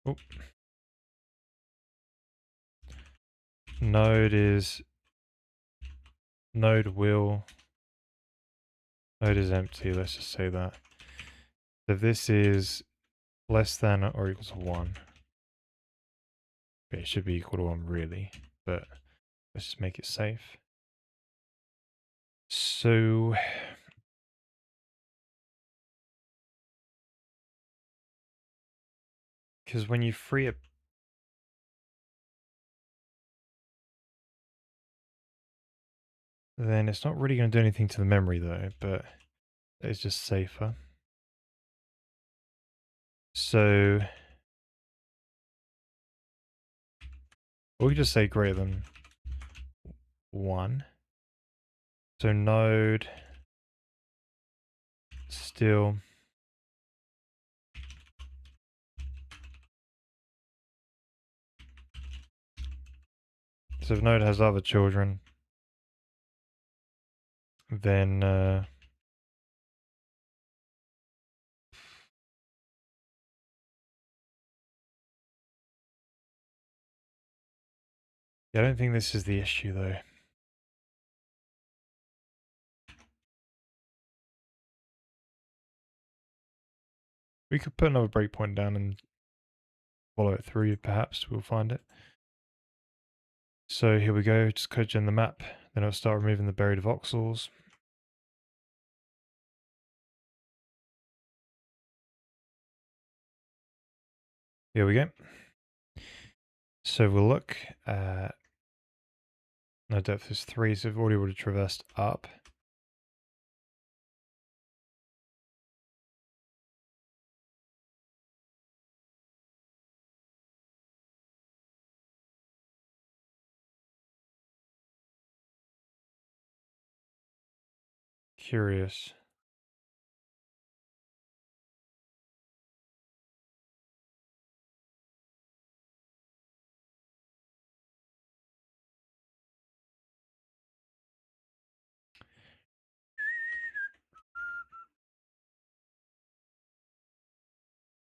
oh, node is empty, let's just say that. So this is less than or equal to 1. Okay, it should be equal to 1 really, but let's just make it safe. So because when you free it, then it's not really going to do anything to the memory though, but it's just safer. So we could just say greater than 1. So node still so if node has other children, then yeah, I don't think this is the issue though. We could put another breakpoint down and follow it through, perhaps we'll find it. So here we go, just code gen the map, then I'll start removing the buried voxels. Here we go. So we'll look at, no, depth is 3, so we've already traversed up. Curious.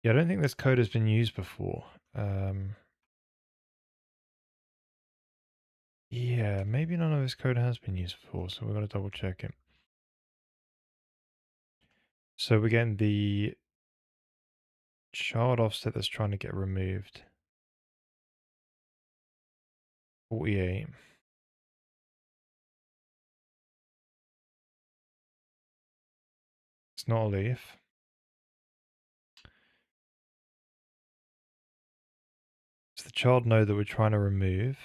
Yeah, I don't think this code has been used before. Yeah, maybe none of this code has been used before, so we've got to double check it. So we're getting the child offset that's trying to get removed. 48. It's not a leaf. It's the child node that we're trying to remove.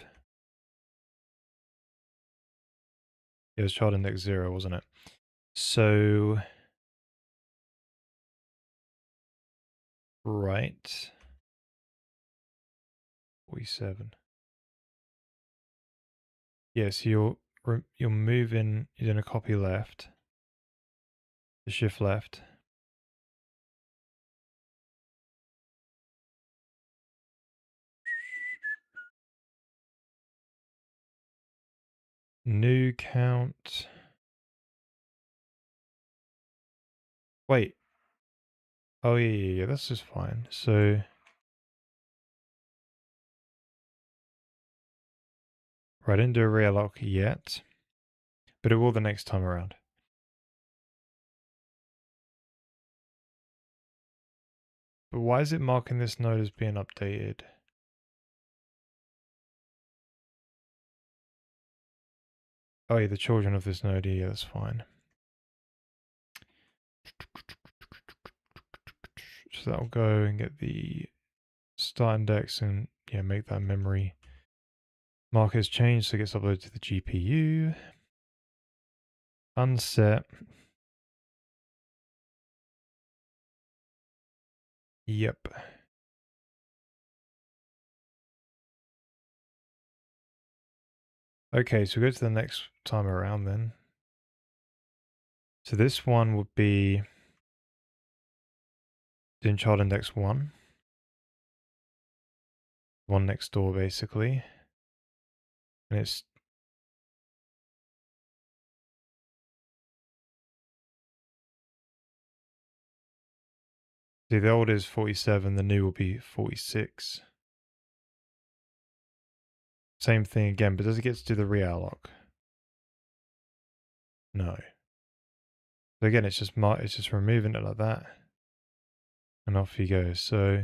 It was child index 0, wasn't it? So, right. 47. Yes, you're moving, you're doing a copy left, the shift left. New count. Wait. Oh, yeah, that's just fine. So, right, I didn't do a relock yet, but it will the next time around. But why is it marking this node as being updated? Oh, yeah, the children of this node. Yeah, that's fine. So that'll go and get the start index and, yeah, make that memory markers change so it gets uploaded to the GPU. Unset. Yep. Okay, so we go to the next time around then. So this one would be in child index 1. One next door, basically. And it's... See, the old is 47, the new will be 46. Same thing again, but does it get to do the realloc? No. So again, it's just removing it like that. And off you go. So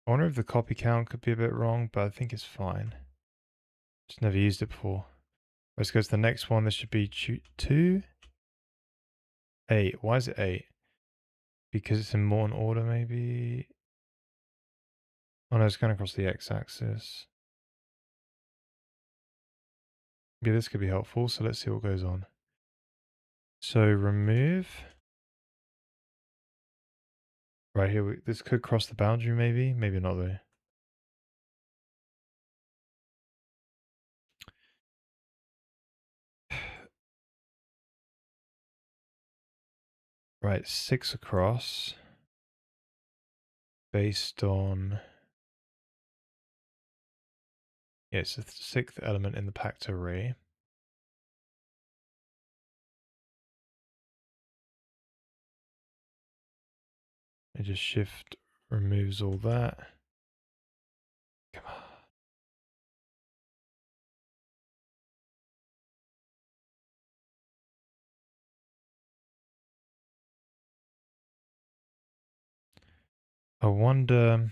I wonder if the copy count could be a bit wrong, but I think it's fine. Just never used it before. Let's go to the next one. This should be 2, 8. Why is it 8? Because it's in more in order, maybe? Oh no, it's going across the x-axis. Yeah, this could be helpful, so let's see what goes on. So remove. Right here, this could cross the boundary maybe. Maybe not though. Right, 6 across. Based on... Yeah, it's the 6th element in the packed array. It just shift removes all that. Come on. I wonder...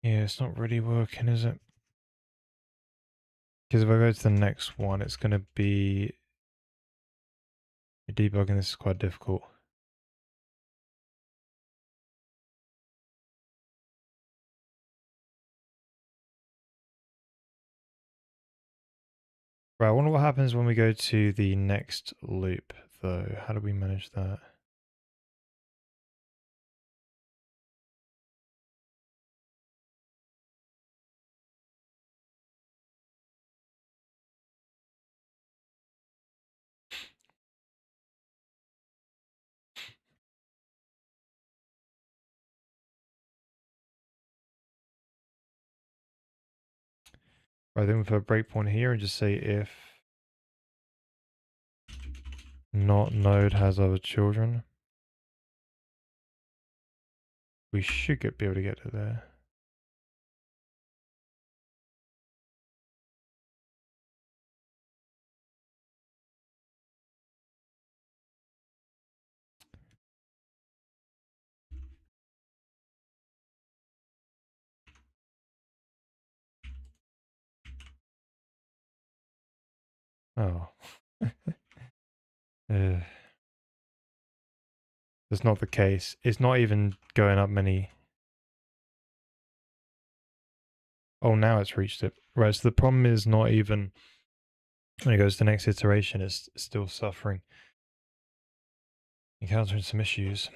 Yeah, it's not really working, is it? Because if I go to the next one, it's going to be... Debugging this is quite difficult. Right, I wonder what happens when we go to the next loop, though. How do we manage that? Right, then we put a breakpoint here and just say if not node has other children. We should be able to get to there. Oh. That's not the case. It's not even going up many. Oh, now it's reached it. Right, so the problem is not even when it goes to the next iteration, it's still suffering. Encountering some issues.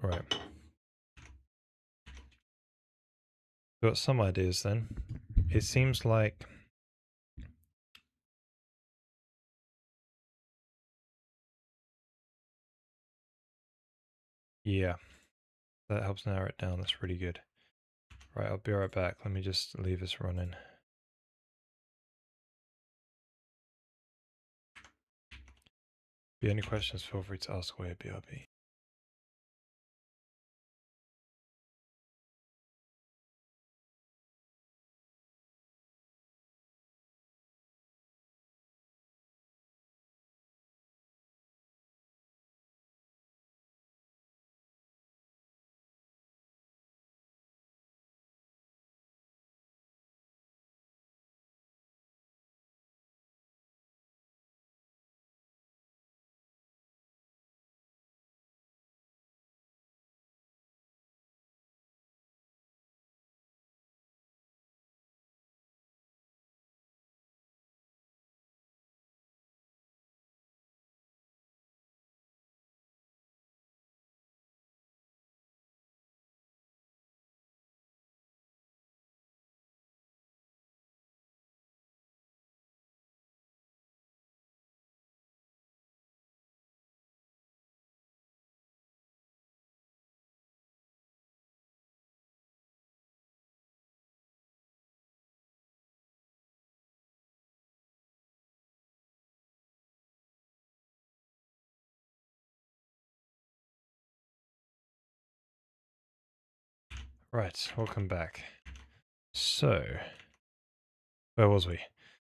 Right. Got some ideas then. it seems like yeah, that helps narrow it down. That's really good. Right, I'll be right back. Let me just leave this running. If you have any questions, feel free to ask away at BRB. Right, welcome back. So, where was we?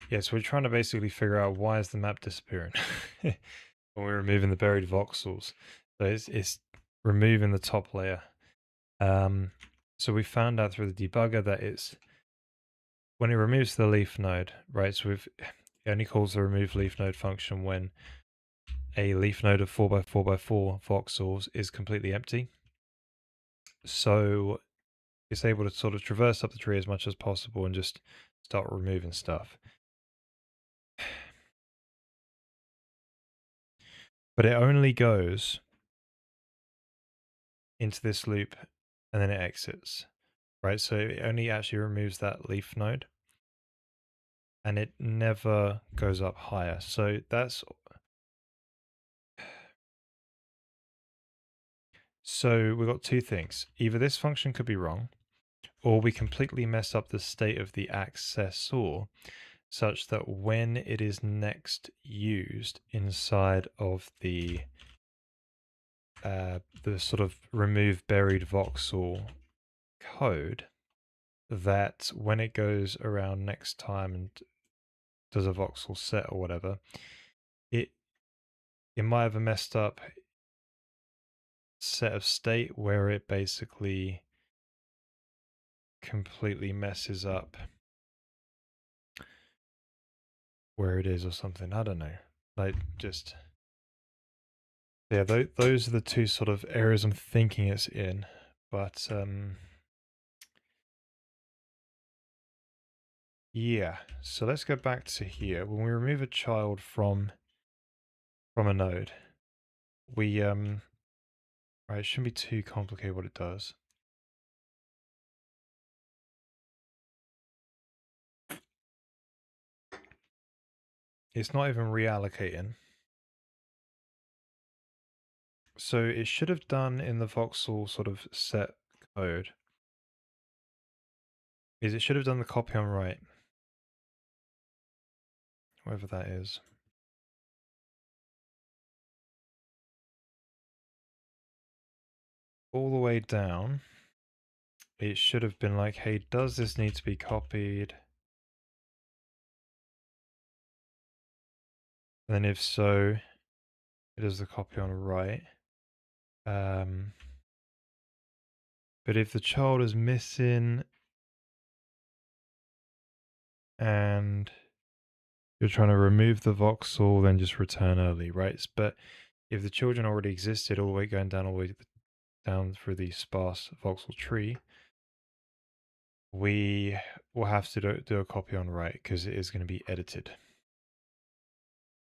Yeah, so we're trying to basically figure out why is the map disappearing when we're removing the buried voxels. So it's removing the top layer. So we found out through the debugger that it's when it removes the leaf node, right? So it only calls the remove leaf node function when a leaf node of 4x4x4 voxels is completely empty. So it's able to sort of traverse up the tree as much as possible and just start removing stuff. But it only goes into this loop and then it exits, right? So it only actually removes that leaf node and it never goes up higher. So that's so we've got two things. Either this function could be wrong, or we completely mess up the state of the accessor such that when it is next used inside of the sort of remove buried voxel code, that when it goes around next time and does a voxel set or whatever, it might have a messed up set of state where it basically completely messes up where it is or something. I don't know. Like just yeah, those are the two sort of areas I'm thinking it's in. But yeah. So let's go back to here. When we remove a child from a node, we right, it shouldn't be too complicated what it does. It's not even reallocating. So it should have done in the voxel sort of set code is it should have done the copy on write, whatever that is. All the way down, it should have been like, hey, does this need to be copied? And then if so, it does the copy on write. But if the child is missing and you're trying to remove the voxel, then just return early, right? But if the children already existed all the way going down all the way down through the sparse voxel tree, we will have to do a copy on write because it is going to be edited.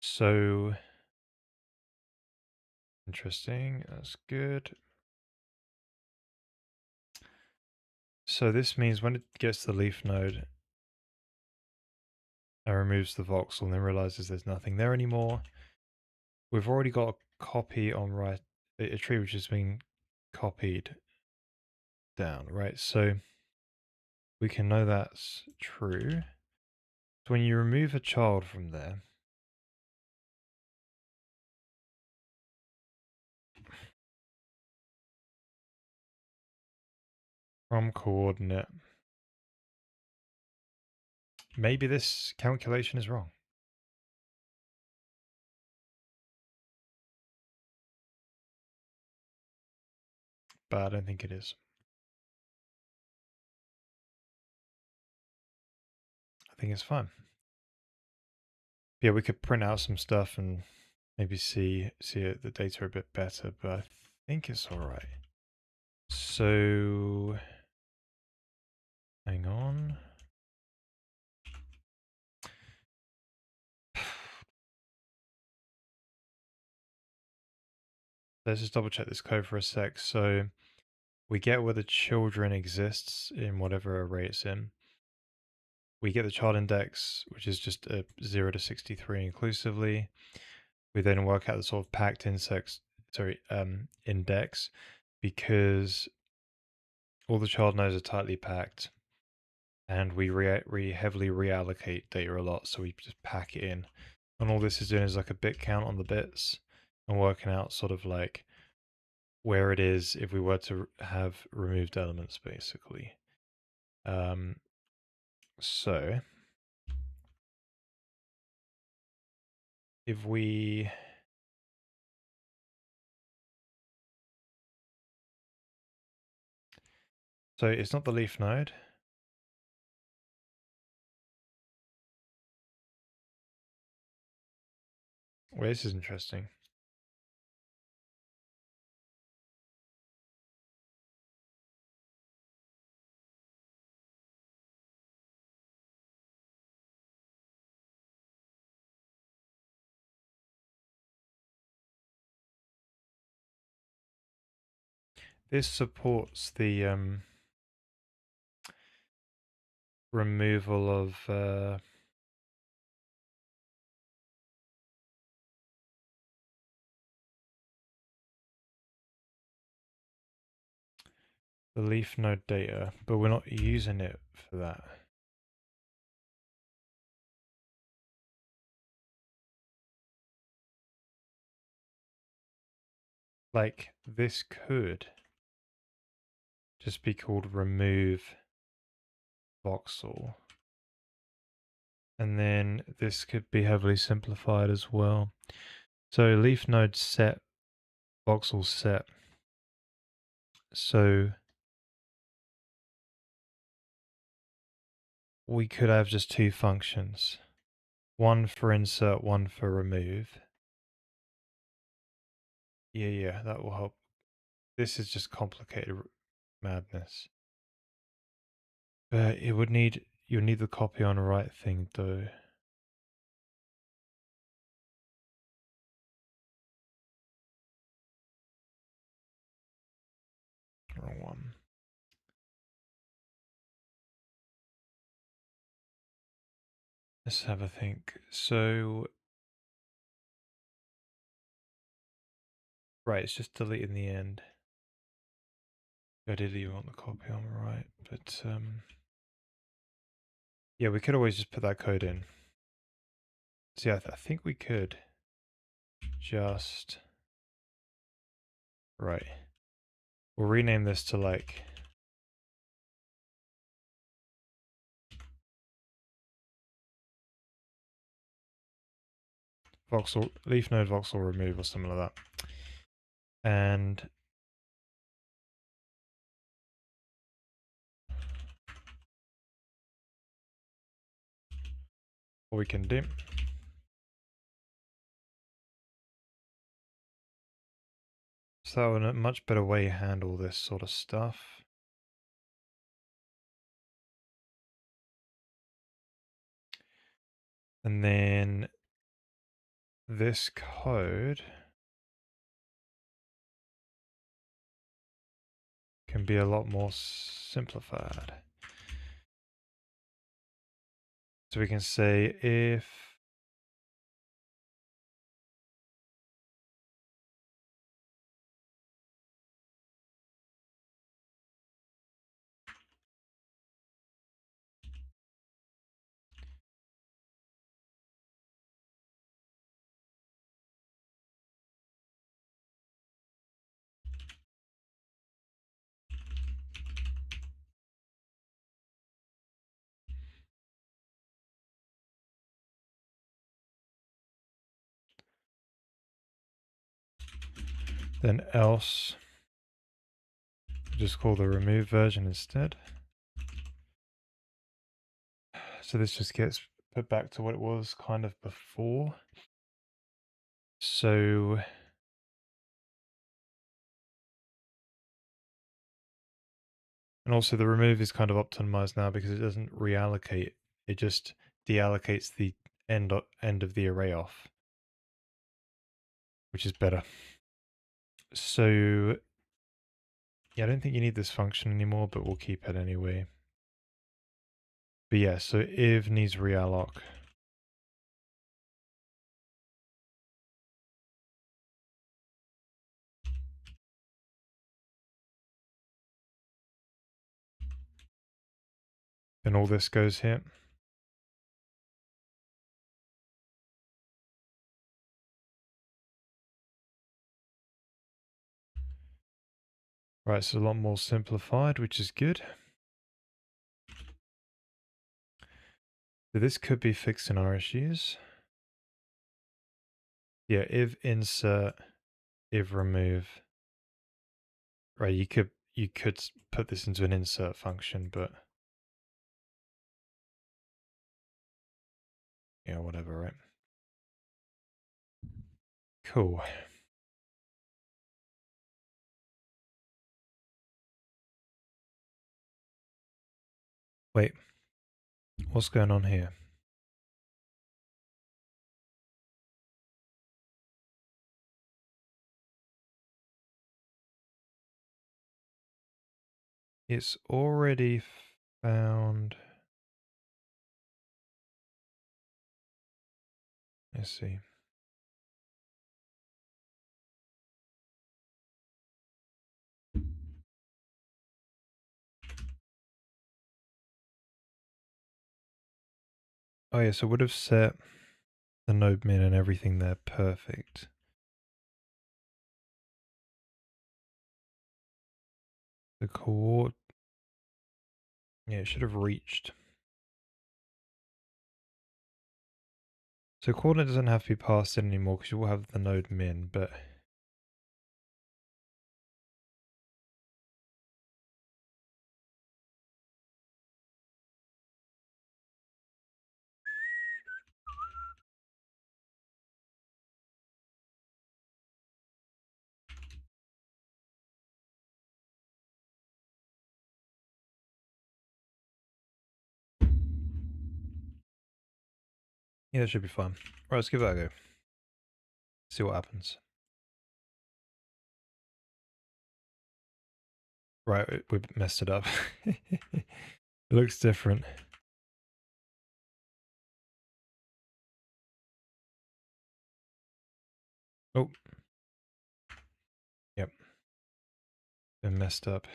So interesting, that's good. So this means when it gets to the leaf node, and removes the voxel and then realizes there's nothing there anymore. We've already got a copy on right, a tree which has been copied down, right? So we can know that's true. So when you remove a child from there, from coordinate, maybe this calculation is wrong, but I don't think it is. I think it's fine. Yeah, we could print out some stuff and maybe see the data a bit better, but I think it's all right. So hang on. Let's just double check this code for a sec. So we get where the children exists in whatever array it's in. We get the child index, which is just a 0 to 63 inclusively. We then work out the sort of packed index, index, because all the child nodes are tightly packed, and we heavily reallocate data a lot, so we just pack it in. And all this is doing is like a bit count on the bits and working out sort of like where it is if we were to have removed elements, basically. So if we so it's not the leaf node. Well, this is interesting. This supports the removal of the leaf node data, but we're not using it for that. Like, this could just be called remove voxel. And then this could be heavily simplified as well. So leaf node set, voxel set. So we could have just two functions. One for insert, one for remove. Yeah, that will help. This is just complicated madness. But it would need, you'll need the copy on right thing though. Wrong one. Let's have a think. So, right, it's just deleting the end. Ideally you want the copy on the right, but yeah, we could always just put that code in. So yeah, I think we could just, right. We'll rename this to like voxel, leaf node voxel remove or something like that. And what we can do, so that would a much better way handle this sort of stuff. And then this code can be a lot more simplified. So we can say if then else, just call the remove version instead. So this just gets put back to what it was kind of before. So and also the remove is kind of optimized now because it doesn't reallocate, it just deallocates the end of the array off, which is better. So yeah, I don't think you need this function anymore, but we'll keep it anyway. But yeah, so if needs realloc. Then all this goes here. Right, so a lot more simplified, which is good. So this could be fixed in RSUs. Yeah, if insert, if remove. Right, you could put this into an insert function, but yeah, whatever, right? Cool. Wait, what's going on here? It's already found. Let's see. Oh yeah, so it would have set the node min and everything there perfect. The coord. Yeah, it should have reached. So coordinate doesn't have to be passed in anymore because you will have the node min, but yeah, it should be fine. Right, let's give that a go. See what happens. Right, we messed it up. It looks different. Oh. Yep. Been messed up.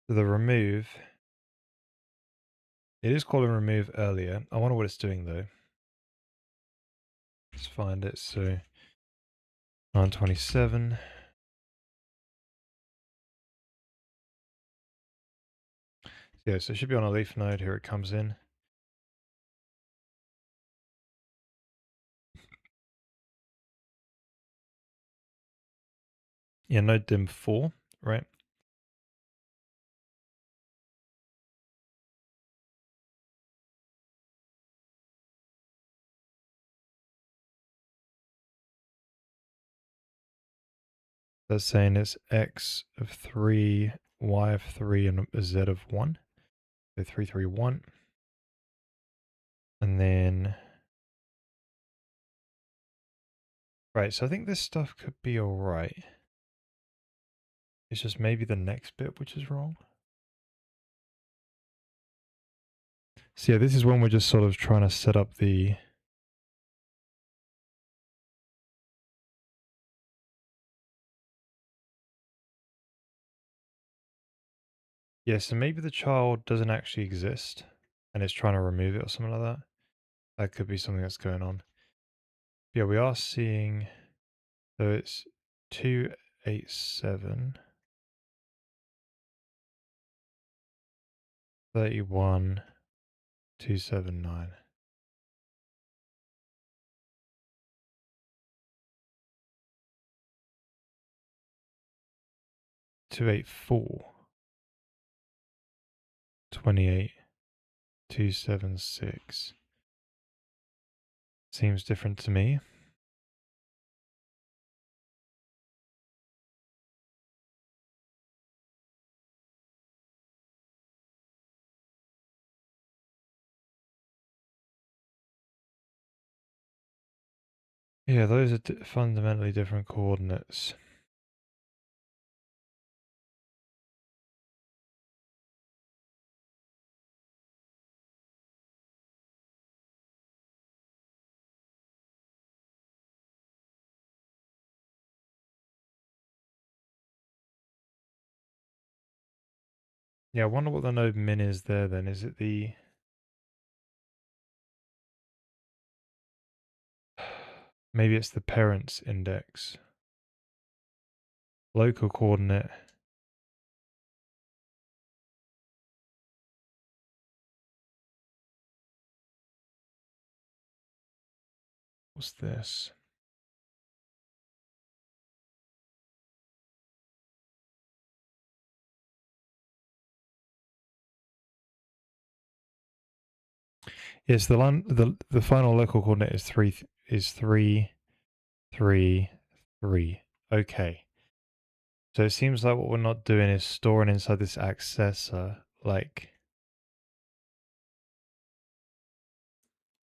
So the remove. It is calling remove earlier. I wonder what it's doing though. Let's find it. So 927. Yeah, so it should be on a leaf node. Here it comes in. Yeah, node dim 4, right? That's saying it's x of 3, y of 3, and a z of 1. So 3, 3, 1. And then... Right, so I think this stuff could be alright. It's just maybe the next bit which is wrong. So yeah, this is when we're just sort of trying to set up the... Yeah, so maybe the child doesn't actually exist and it's trying to remove it or something like that. That could be something that's going on. Yeah, we are seeing... So it's 287, 31, 279. 284, 28, 276. Seems different to me. Yeah, those are fundamentally different coordinates. Yeah, I wonder what the node min is there then. Is it the... Maybe it's the parent's index. Local coordinate. What's this? Yes, the final local coordinate is 3 3 3. Okay. So it seems like what we're not doing is storing inside this accessor, like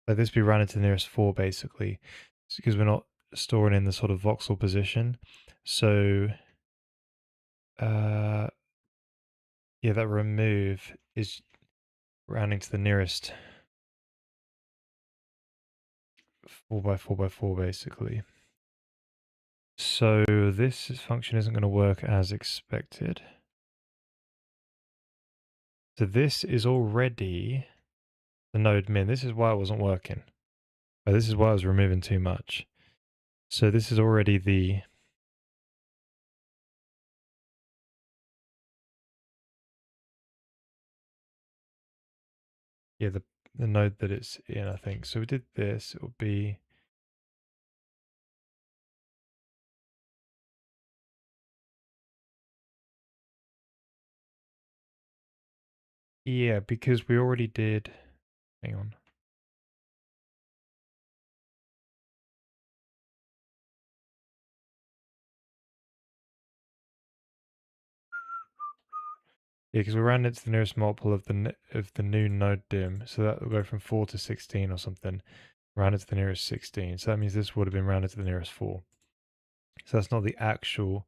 this be rounded to the nearest 4 basically. It's because we're not storing in the sort of voxel position. So yeah, that remove is rounding to the nearest 4 by 4 by 4 basically. So this function isn't going to work as expected. So this is already the node min. This is why it wasn't working. Oh, this is why I was removing too much. So this is already the... Yeah, the node that it's in, I think. So we did this, it would be... Yeah, because we already did... Hang on. Yeah, because we ran it to the nearest multiple of the new node dim. So that will go from 4 to 16 or something. Rounded to the nearest 16. So that means this would have been rounded to the nearest 4. So that's not the actual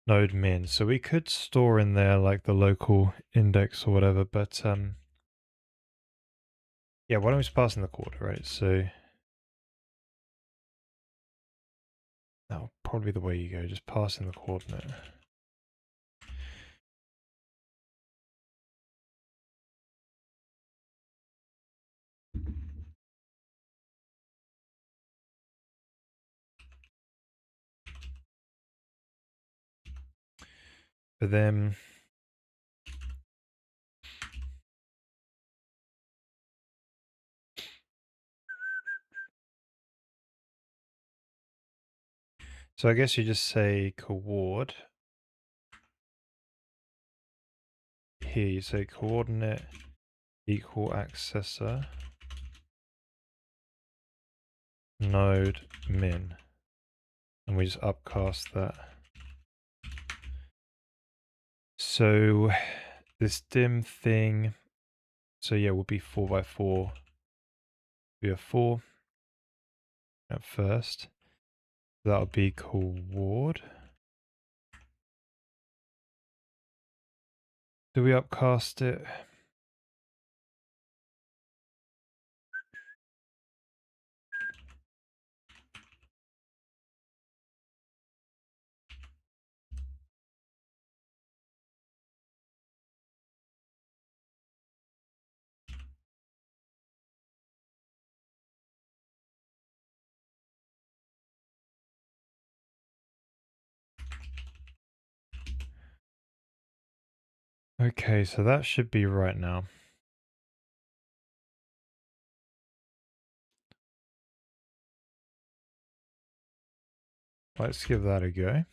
node min. So we could store in there like the local index or whatever, but yeah, why don't we just pass in the quarter, right? So that'll probably be the way you go, just pass in the coordinate. But then so I guess you just say coord. Here you say coordinate equal accessor node min. And we just upcast that. So this dim thing, so yeah, will be 4 by 4. Be a 4 at first. That'll be coord. Do we upcast it? Okay, so that should be right now. Let's give that a go.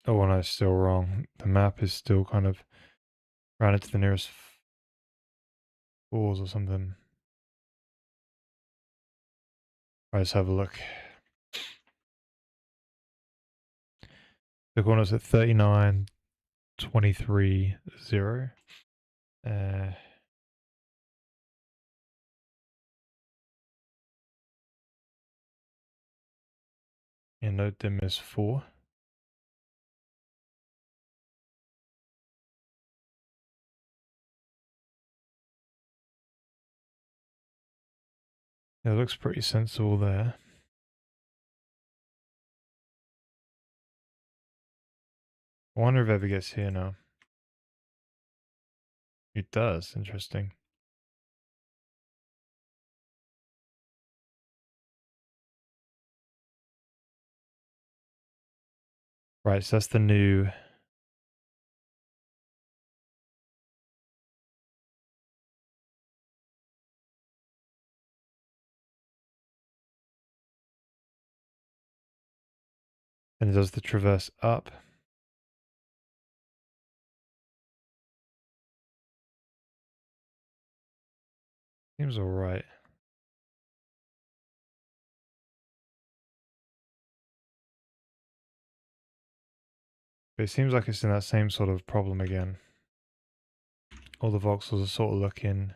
Oh, no, it's still wrong. The map is still kind of rounded to the nearest fours or something. Right, let's have a look. The corner's at 39, 23, 0. Yeah, no dim is 4. It looks pretty sensible there. I wonder if it ever gets here now. It does, interesting. Right, so that's the new... And it does the traverse up. Seems alright. But it seems like it's in that same sort of problem again. All the voxels are sort of looking...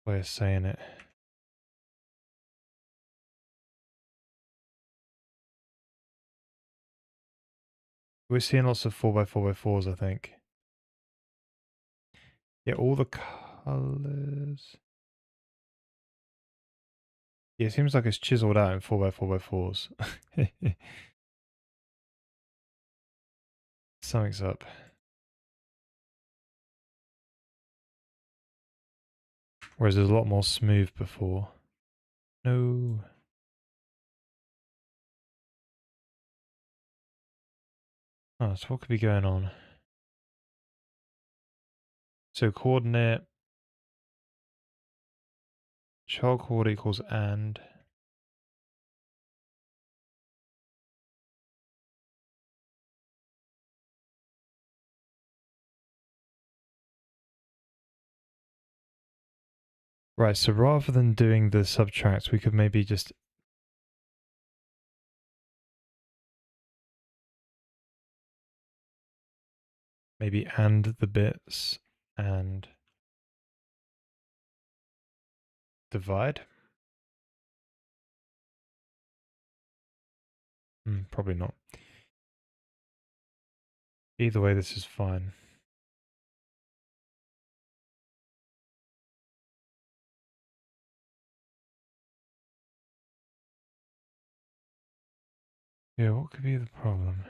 way of saying it. We're seeing lots of 4x4x4s, I think. Yeah, all the colours... Yeah, it seems like it's chiseled out in 4x4x4s. Something's up. Whereas there's a lot more smooth before. No. Oh, so what could be going on? So coordinate child coord equals and. Right, so rather than doing the subtract, we could maybe just and the bits and divide. Probably not. Either way, this is fine. Yeah, what could be the problem?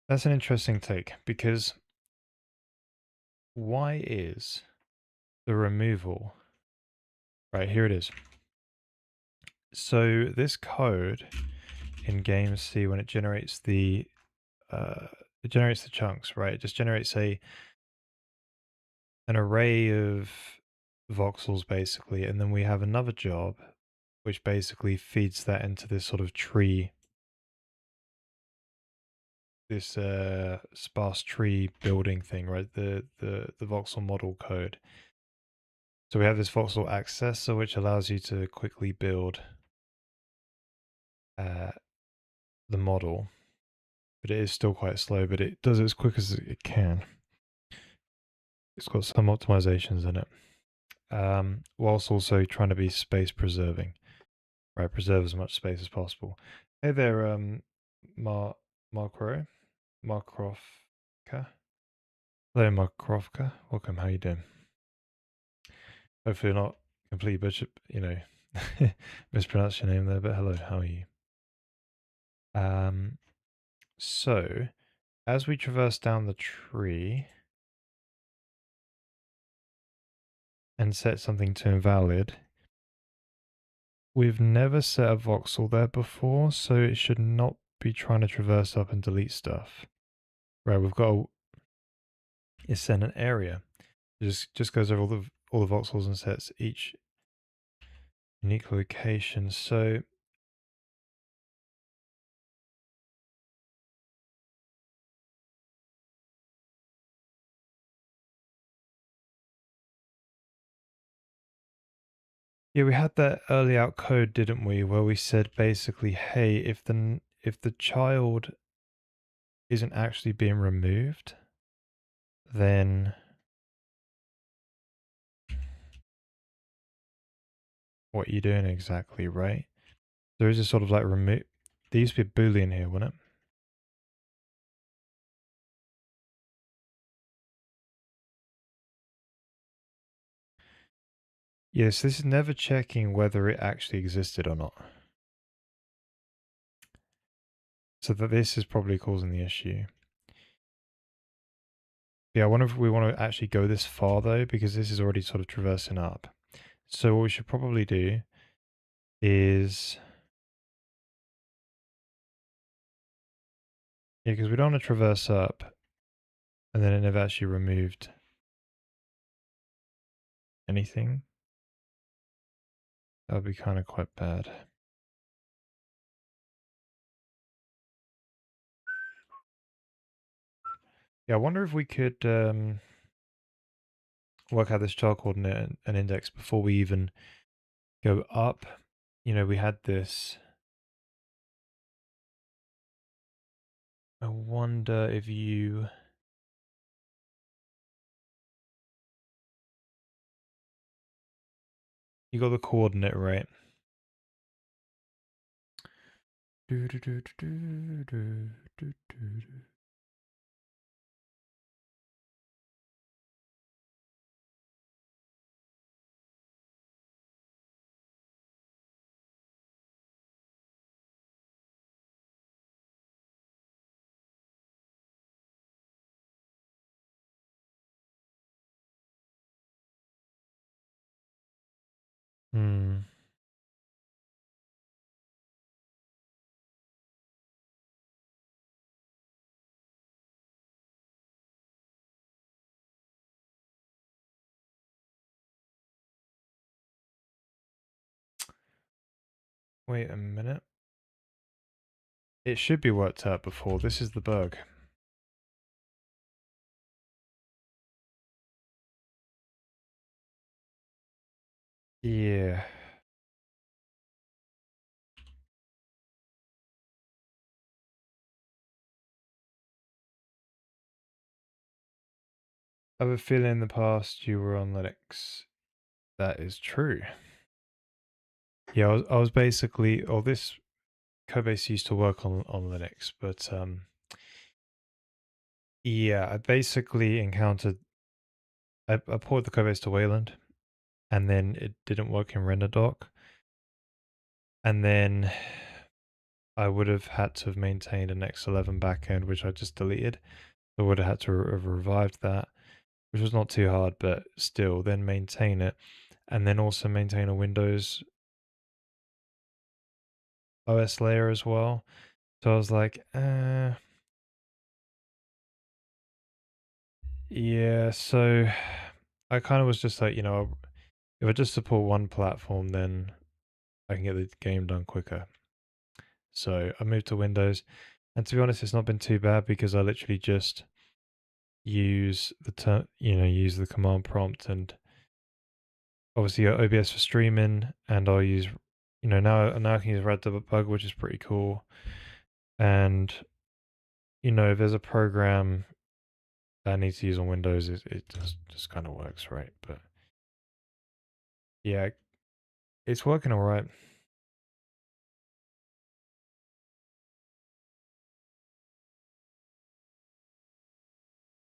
That's an interesting take, because why is the removal... Right, here it is. So this code in game C, when it generates the chunks, right? It just generates an array of voxels basically, and then we have another job which basically feeds that into this sort of tree, this sparse tree building thing, right? The voxel model code. So we have this voxel accessor which allows you to quickly build the model, but it is still quite slow, but it does it as quick as it can. It's got some optimizations in it, whilst also trying to be space preserving. Right, preserve as much space as possible. Hey there, Mar Markro, Markrovka. Hello, Markrovka. Welcome. How you doing? Hopefully not completely mispronounced your name there, but hello. How are you? Um, so as we traverse down the tree and set something to invalid, we've never set a voxel there before, so it should not be trying to traverse up and delete stuff. Right, we've got it's set an area. It just goes over all the voxels and sets each unique location. So yeah, we had that early out code, didn't we, where we said basically, hey, if the child isn't actually being removed, then what are you doing exactly, right? There is a sort of like remove. There used to be a boolean here, wasn't it? Yes, this is never checking whether it actually existed or not. So that this is probably causing the issue. Yeah, I wonder if we want to actually go this far though, because this is already sort of traversing up. So what we should probably do is, yeah, because we don't want to traverse up and then it never actually removed anything. That would be kind of quite bad. Yeah, I wonder if we could work out this child coordinate and index before we even go up. You know, we had this. I wonder if you got the coordinate right. Hmm. Wait a minute. It should be worked out before. This is the bug. Yeah. I have a feeling in the past you were on Linux. That is true. Yeah, I was basically, oh, this codebase used to work on Linux, but yeah, I basically encountered, I ported the codebase to Wayland, and then it didn't work in RenderDoc, and then I would have had to have maintained an X11 backend, which I just deleted. I would have had to have revived that, which was not too hard, but still, then maintain it, and then also maintain a Windows OS layer as well. So I was like, yeah. So I kind of was just like, if I just support one platform, then I can get the game done quicker. So I moved to Windows, and to be honest, it's not been too bad because I literally just use use the command prompt, and obviously got OBS for streaming, and I'll use, now I can use Red Debug, which is pretty cool. And if there's a program that I need to use on Windows, it just kind of works, right? But yeah, it's working all right.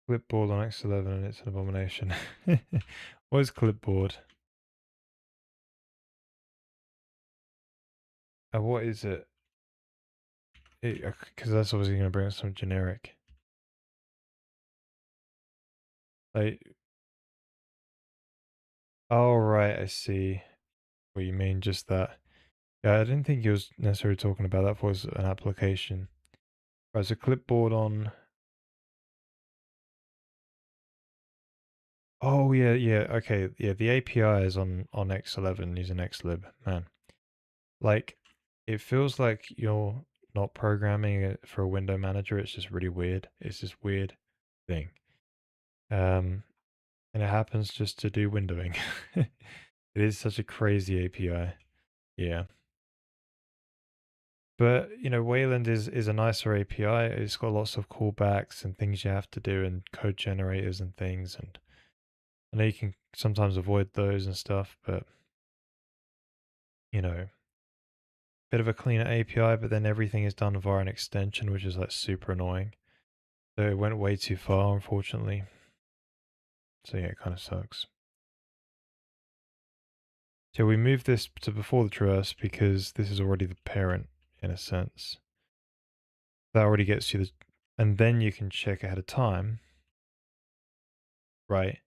Clipboard on X11 and it's an abomination. What is clipboard? What is it? Because that's obviously going to bring us some generic. Like, oh, right, I see what you mean, just that. Yeah, I didn't think he was necessarily talking about that was an application. Right, so clipboard on. Oh, yeah, yeah, okay, yeah, the API is on X11 using Xlib, man. Like, it feels like you're not programming it for a window manager. It's just really weird. It's this weird thing. Um, and it happens just to do windowing. It is such a crazy API. Yeah. But, Wayland is a nicer API. It's got lots of callbacks and things you have to do and code generators and things. And I know you can sometimes avoid those and stuff, but, you know, bit of a cleaner API, but then everything is done via an extension, which is like super annoying. So it went way too far, unfortunately. So yeah, it kind of sucks. So we moved this to before the traverse because this is already the parent in a sense. That already gets you the, and then you can check ahead of time, right?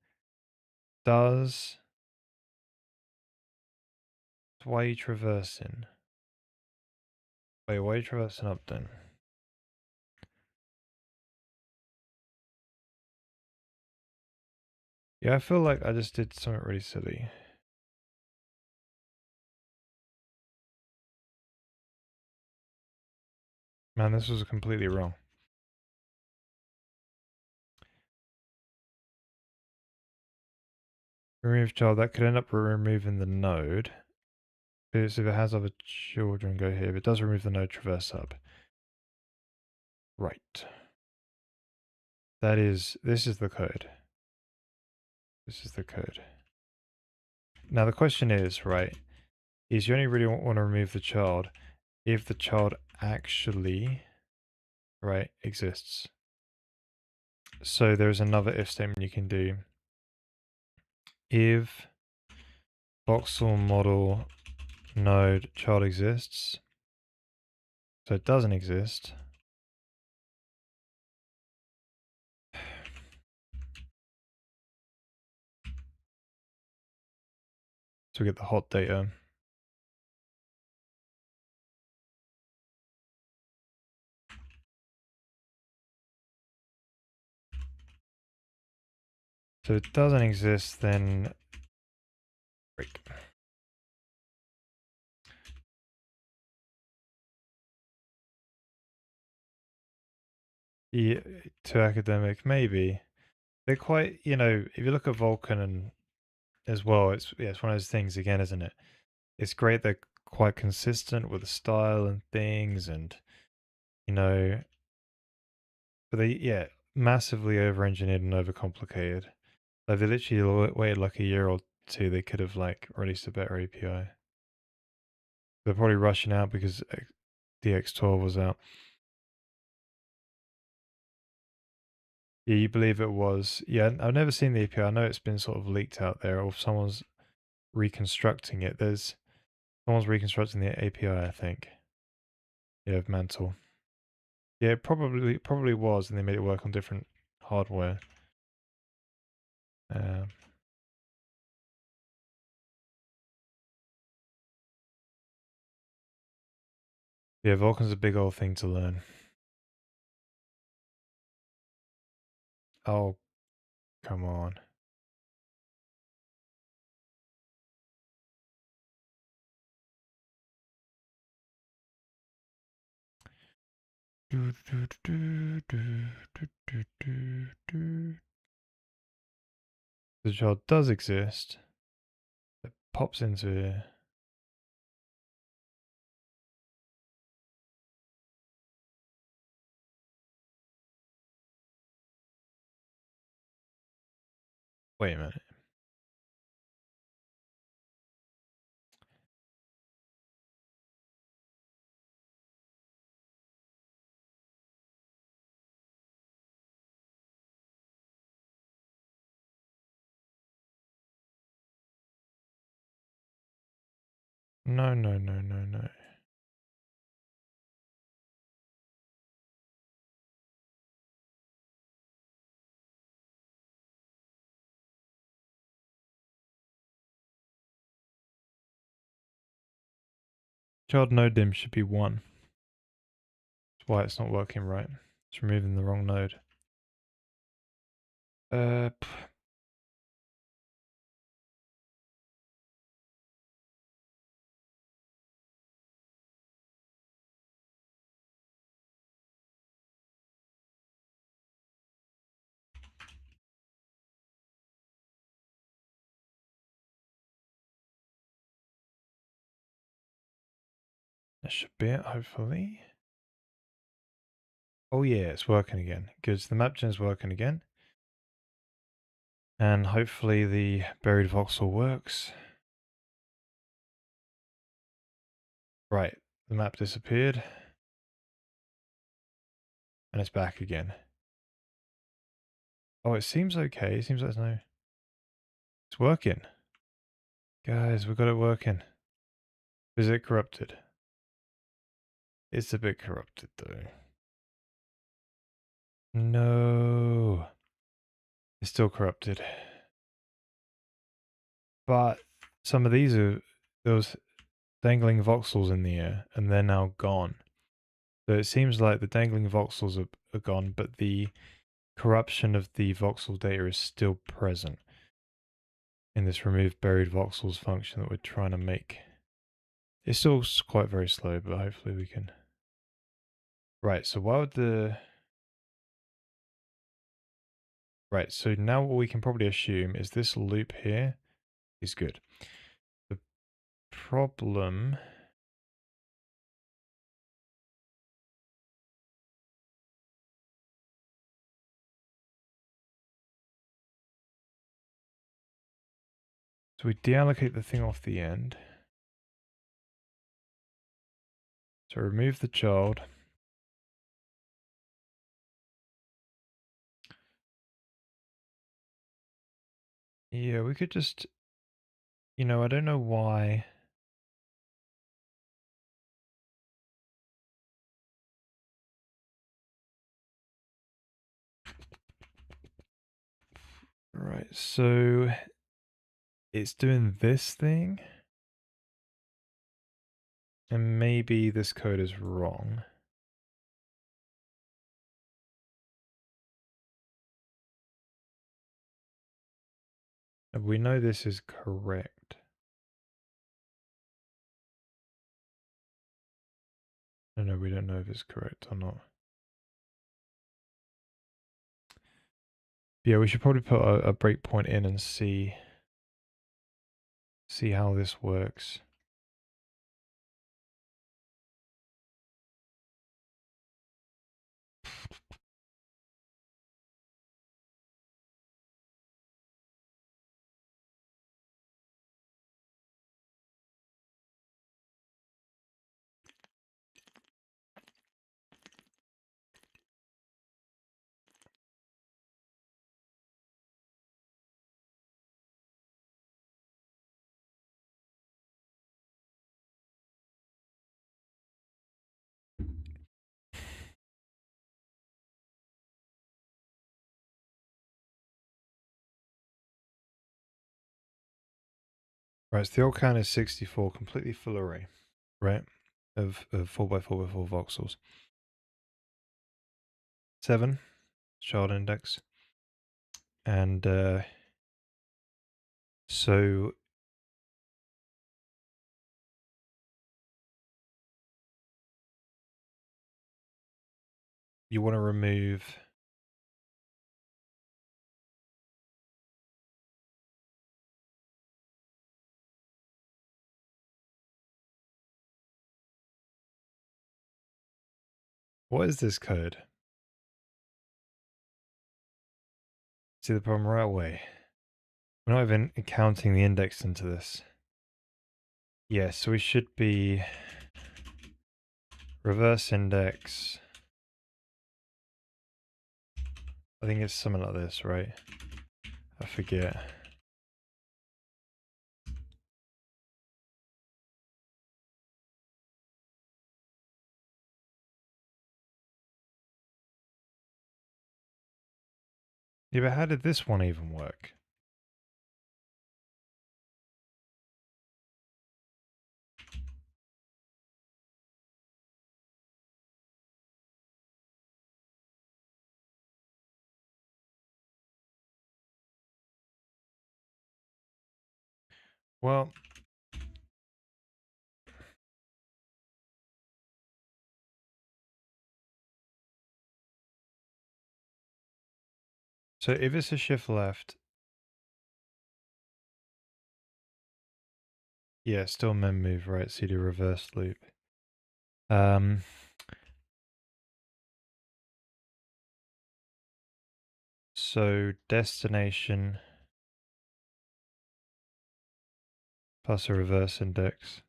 Does, why are you traversing? Wait, why are you traversing up then? Yeah, I feel like I just did something really silly. Man, this was completely wrong. Remove child, that could end up removing the node. Because if it has other children, go here. If it does remove the node, traverse up. Right. This is the code. This is the code. Now the question is, right, is you only really want to remove the child if the child actually, right, exists. So there's another if statement you can do. If voxel model node child exists, so it doesn't exist, so we get the hot data. So it doesn't exist, then break. Yeah, to academic, maybe. They're quite, if you look at Vulkan and as well, it's one of those things again, isn't it? It's great they're quite consistent with the style and things and, you know, but they, massively over-engineered and overcomplicated. Like they literally waited like a year or two, they could have like released a better API. They're probably rushing out because DX12 was out. Yeah, you believe it was. Yeah, I've never seen the API. I know it's been sort of leaked out there, or if someone's reconstructing it. Someone's reconstructing the API, I think. Yeah, of Mantle. Yeah, it probably was, and they made it work on different hardware. Um, yeah, Vulkan's a big old thing to learn. Oh, come on. The child does exist. It pops into here. Wait a minute. no, no, no, no, no. Child node dim should be 1. That's why it's not working right. It's removing the wrong node. That should be it, hopefully. Oh yeah, it's working again. Good, the map gen is working again. And hopefully the buried voxel works. Right, the map disappeared. And it's back again. Oh, it seems okay. It seems like there's no... It's working. Guys, we got it working. Is it corrupted? It's a bit corrupted though. No. It's still corrupted. But some of these are those dangling voxels in the air and they're now gone. So it seems like the dangling voxels are gone, but the corruption of the voxel data is still present in this remove buried voxels function that we're trying to make. It's still quite very slow, but hopefully we can... Right, so why would the... Right, so now what we can probably assume is this loop here is good. The problem... So we deallocate the thing off the end. So remove the child. Yeah, we could just... You know, I don't know why... Right, so... It's doing this thing. And maybe this code is wrong. We know this is correct. No, we don't know if it's correct or not. Yeah, we should probably put a breakpoint in and see how this works. Right, so the old count is 64, completely full array, right? Of 4x4x4 voxels. 7, child index. And so you want to remove... What is this code? See the problem right away. We're not even counting the index into this. Yeah, so we should be reverse index. I think it's something like this, right? I forget. Yeah, but how did this one even work? Well, so if it's a shift left, yeah, still mem move, right? So you do reverse loop. Um, so destination plus a reverse index.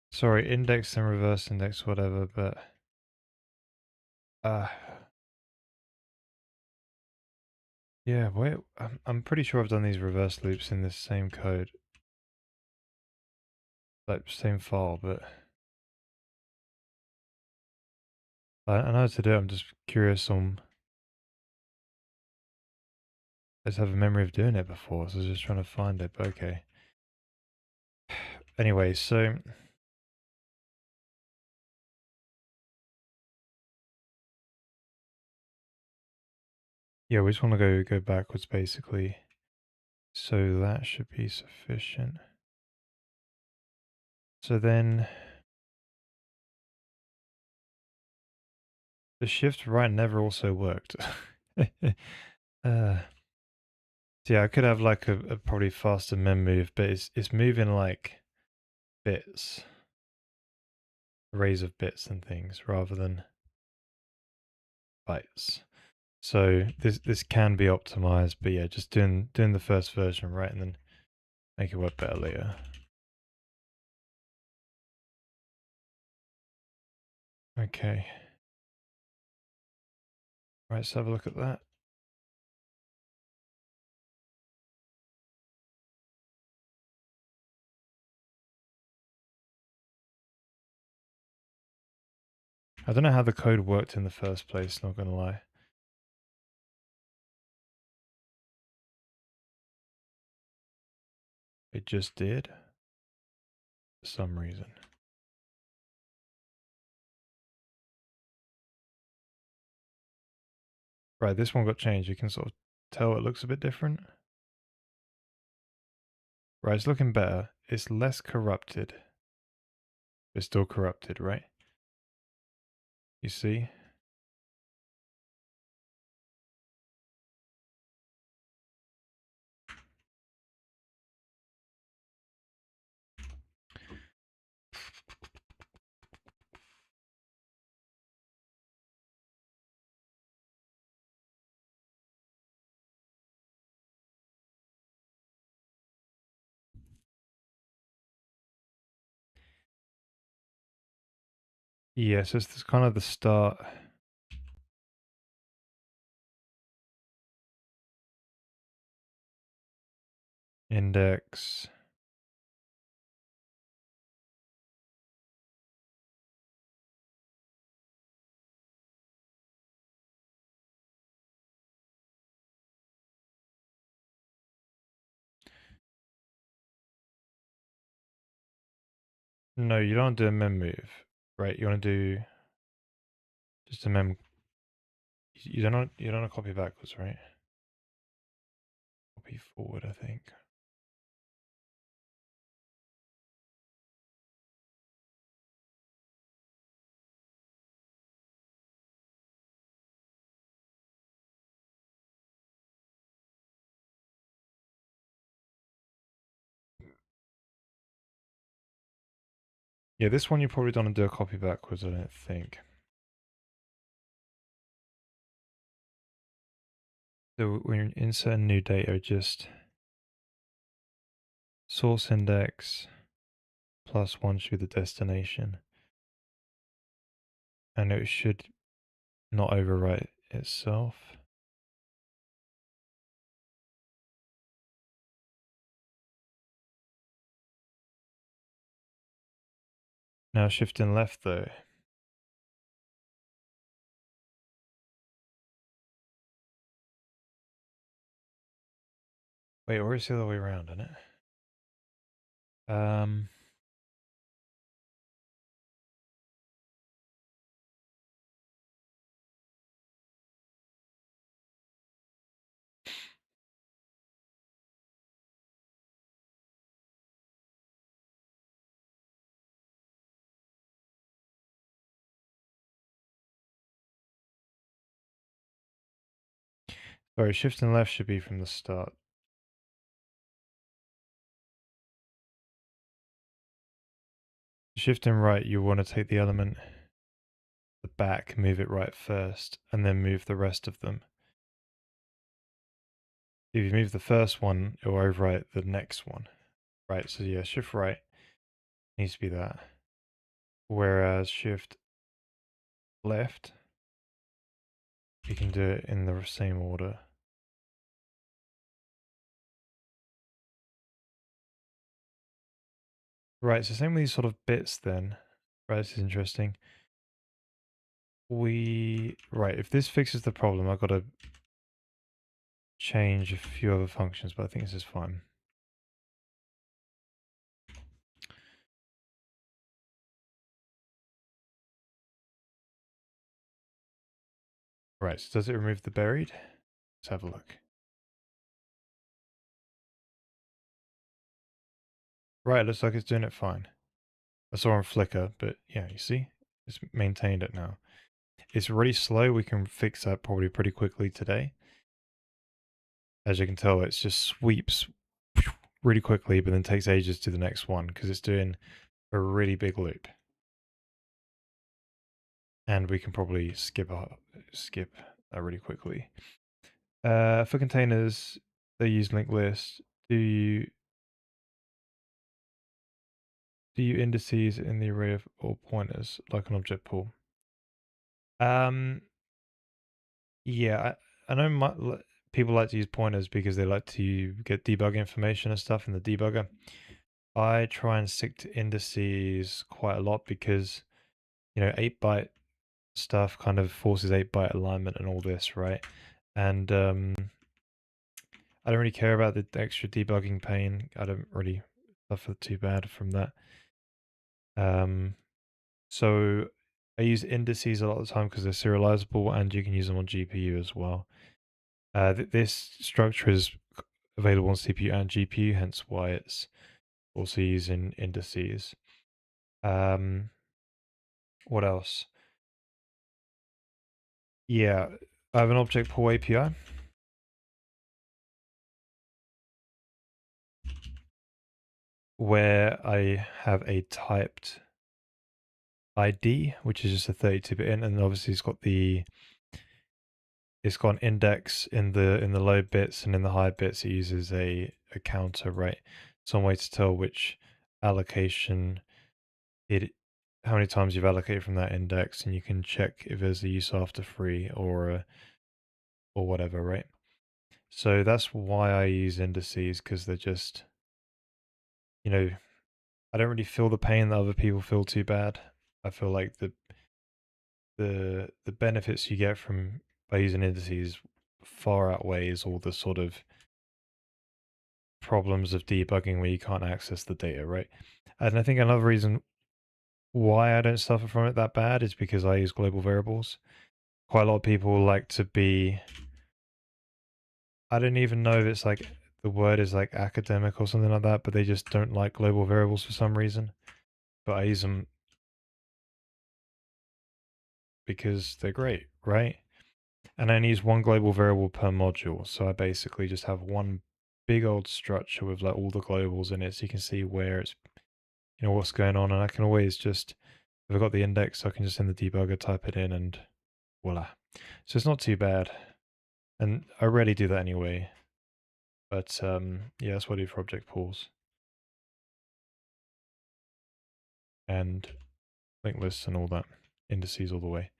Sorry, index and reverse index, whatever, but uh yeah, wait, I'm pretty sure I've done these reverse loops in this same code, like same file, but I know how to do it. I'm just curious on. I just have a memory of doing it before, so I was just trying to find it. But okay. Anyway, so yeah, we just want to go backwards basically. So that should be sufficient. So then the shift right never also worked. uh, so yeah, I could have like a probably faster mem move, but it's moving like bits, arrays of bits and things rather than bytes. So this can be optimized, but yeah, just doing the first version right and then make it work better later. Okay. Right, let's have a look at that. I don't know how the code worked in the first place, not gonna lie. It just did, for some reason. Right, this one got changed. You can sort of tell it looks a bit different. Right, it's looking better. It's less corrupted. It's still corrupted, right? You see? Yes, it's this kind of the start. Index. No, you don't do a mem move, right? You want to do just a mem. You don't copy backwards, right? Copy forward, I think. Yeah, this one you probably don't do a copy backwards, I don't think. So when you insert new data, just source index plus one should be the destination. And it should not overwrite itself. Now shift and left though. Wait, or is it the other way around, isn't it? Sorry, shift and left should be from the start. Shift and right, you want to take the element, the back, move it right first, and then move the rest of them. If you move the first one, it will overwrite the next one. Right, so yeah, shift right needs to be that. Whereas shift left, you can do it in the same order. Right, so same with these sort of bits then. Right, this is interesting. Right, if this fixes the problem, I've got to change a few other functions, but I think this is fine. Right, so does it remove the buried? Let's have a look. Right, looks like it's doing it fine. I saw on Flickr, but yeah, you see? It's maintained it now. It's really slow. We can fix that probably pretty quickly today. As you can tell, it just sweeps really quickly, but then takes ages to the next one because it's doing a really big loop. And we can probably skip that really quickly. For containers, they use linked list. Do you indices in the array of all pointers like an object pool? Yeah, I know people like to use pointers because they like to get debug information and stuff in the debugger. I try and stick to indices quite a lot because, 8-byte stuff kind of forces 8-byte alignment and all this, right? And I don't really care about the extra debugging pain. I don't really suffer too bad from that. So I use indices a lot of the time because they're serializable and you can use them on GPU as well. This structure is available on CPU and GPU, hence why it's also using indices. What else? Yeah, I have an object pool API where I have a typed ID, which is just a 32-bit int, and obviously it's got an index in the low bits, and in the high bits it uses a counter, right? Some way to tell which allocation how many times you've allocated from that index, and you can check if there's a use after free or whatever, right? So that's why I use indices, because they're just, I don't really feel the pain that other people feel too bad. I feel like the benefits you get from by using indices far outweighs all the sort of problems of debugging where you can't access the data, right? And I think another reason why I don't suffer from it that bad is because I use global variables. Quite a lot of people like to be, I don't even know if it's like the word is like academic or something like that, but they just don't like global variables for some reason. But I use them because they're great, right? And I only use one global variable per module. So I basically just have one big old structure with like all the globals in it, so you can see where it's, what's going on. And I can always just, if I've got the index, I can just in the debugger type it in and voila. So it's not too bad. And I rarely do that anyway. But yeah, that's what I do for object pools. And linked lists and all that. Indices all the way.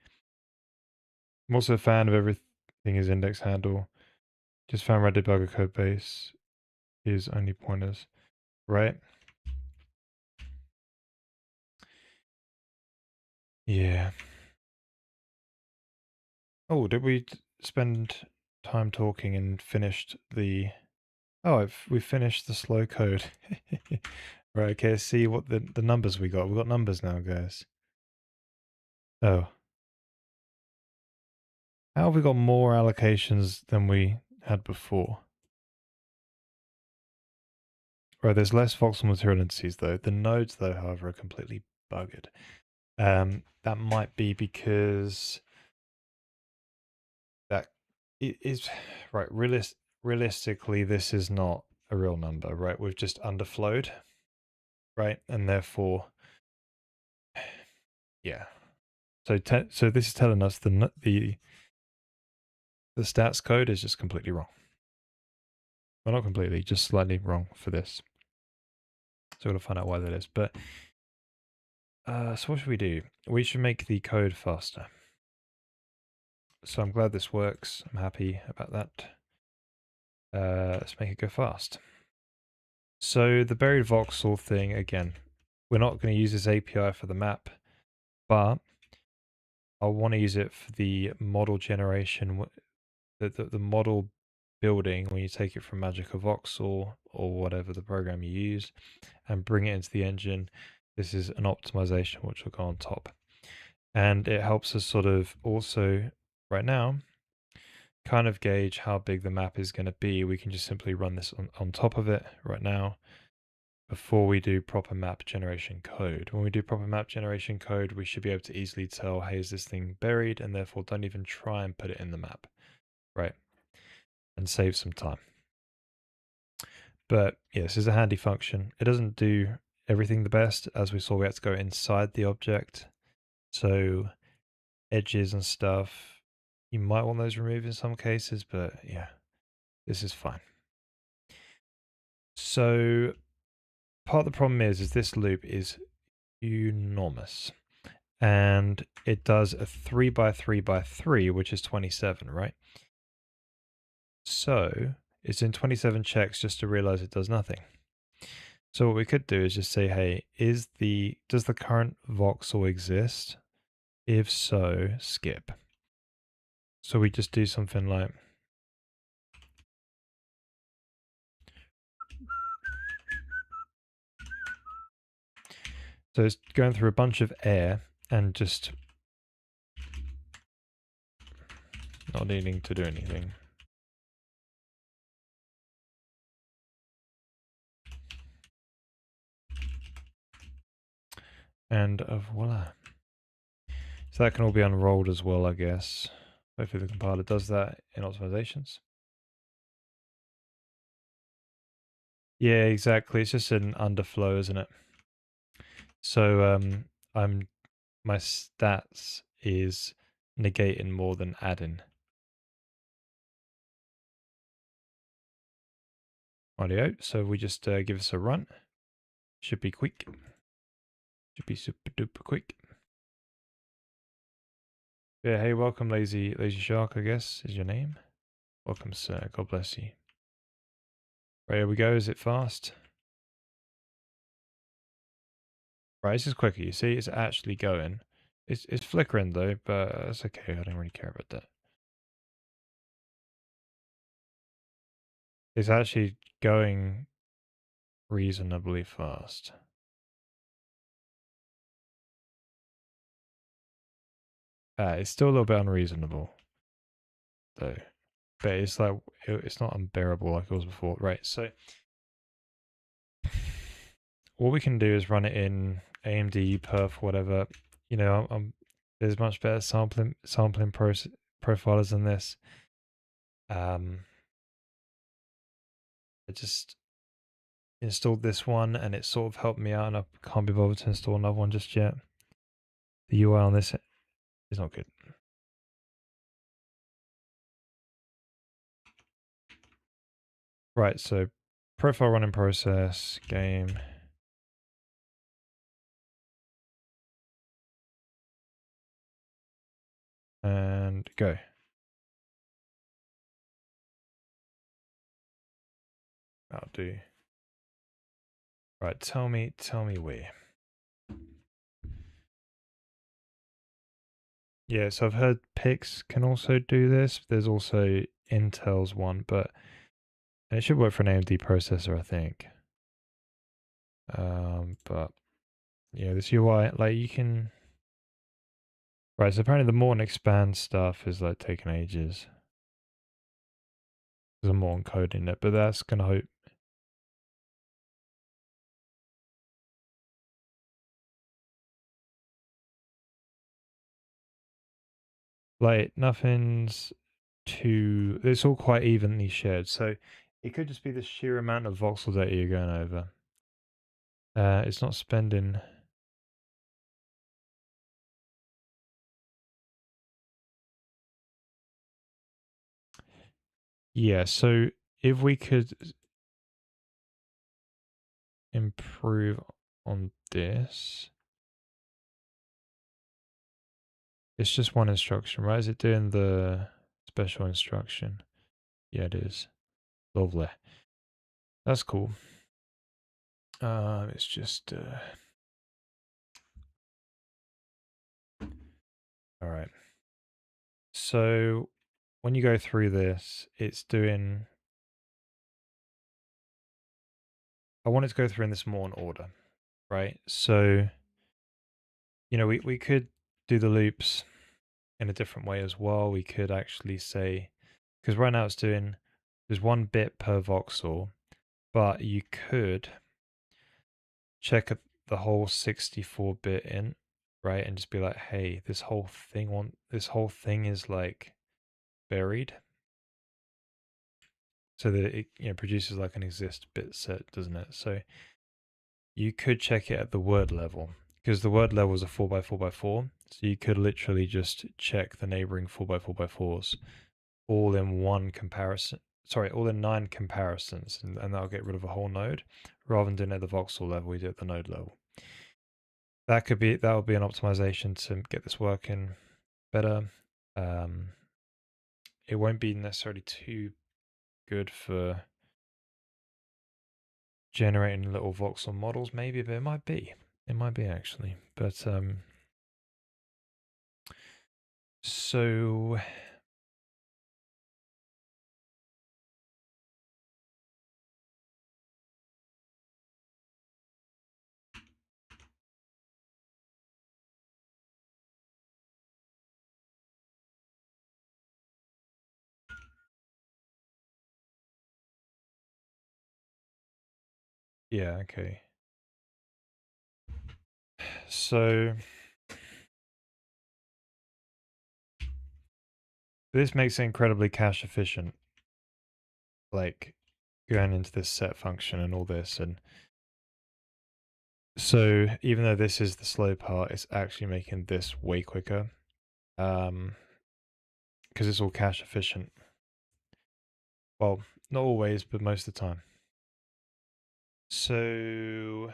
I'm also a fan of everything is index handle. Just found my debugger code base is only pointers, right? Yeah. Oh, did we spend time talking and finished the... Oh, we finished the slow code. Right, okay, see what the numbers we got. We got numbers now, guys. Oh. How have we got more allocations than we had before? Right, there's less voxel material indices though. The nodes though, however, are completely buggered. That might be because that it is right. Realistically, this is not a real number, right? We've just underflowed, right? And therefore, yeah. So this is telling us the stats code is just completely wrong. Well, not completely, just slightly wrong for this. So we'll find out why that is. But so what should we do? We should make the code faster. So I'm glad this works. I'm happy about that. Let's make it go fast. So the buried voxel thing, again, we're not going to use this API for the map, but I want to use it for the model generation, the model building when you take it from Magica Voxel or whatever the program you use and bring it into the engine. This is an optimization which will go on top. And it helps us sort of also, right now, kind of gauge how big the map is going to be. We can just simply run this on top of it right now before we do proper map generation code. When we do proper map generation code, we should be able to easily tell, hey, is this thing buried? And therefore don't even try and put it in the map, right? And save some time. But yeah, this is a handy function. It doesn't do everything the best. As we saw, we had to go inside the object. So edges and stuff, you might want those removed in some cases, but yeah, this is fine. So part of the problem is this loop is enormous. And it does a 3 by 3 by 3, which is 27, right? So it's in 27 checks just to realize it does nothing. So what we could do is just say, hey, does the current voxel exist? If so, skip. So we just do something like, so it's going through a bunch of air and just not needing to do anything. And voila. So that can all be unrolled as well, I guess. Hopefully the compiler does that in optimizations. Yeah, exactly. It's just an underflow, isn't it? So my stats is negating more than adding. Audio. So we just give us a run. Should be quick. Should be super duper quick. Yeah, hey, welcome, Lazy Shark, I guess is your name. Welcome, sir. God bless you. Right, here we go. Is it fast? Right, this is quicker. You see, it's actually going. It's flickering though, but that's okay. I don't really care about that. It's actually going reasonably fast. It's still a little bit unreasonable, though. But it's like, it's not unbearable like it was before. Right, so what we can do is run it in AMD, perf, whatever. You know, there's much better sampling profilers than this. I just installed this one and it sort of helped me out, and I can't be bothered to install another one just yet. The UI on this is not good. Right, so profile running process, game. And go. That'll do. Right, tell me where. Yeah, so I've heard PICs can also do this. There's also Intel's one, but it should work for an AMD processor, I think. But yeah, this UI, like you can. Right, so apparently the Morton expand stuff is like taking ages. There's a Morton code in it, but that's gonna hope. Like nothing's too. It's all quite evenly shared, so it could just be the sheer amount of voxel data you're going over. It's not spending. Yeah, so if we could improve on this, it's just one instruction, right? Is it doing the special instruction? Yeah, it is. Lovely. That's cool. It's just all right. So when you go through this, it's doing. I want it to go through in this more in order, right? So we could do the loops in a different way as well. We could actually say, because right now it's doing there's 1 bit per voxel, but you could check the whole 64-bit in, right, and just be like, hey, this whole thing is like buried, so that it produces like an exist bit set, doesn't it? So you could check it at the word level because the word level is a 4x4x4, so you could literally just check the neighboring 4x4x4s all in one comparison. Sorry, all in 9 comparisons, and that'll get rid of a whole node. Rather than doing it at the voxel level, we do it at the node level. That would be an optimization to get this working better. It won't be necessarily too good for generating little voxel models, maybe, but it might be. It might be actually. But so yeah, okay. So this makes it incredibly cache efficient, like going into this set function and all this. And so even though this is the slow part, it's actually making this way quicker. Because it's all cache efficient. Well, not always, but most of the time. So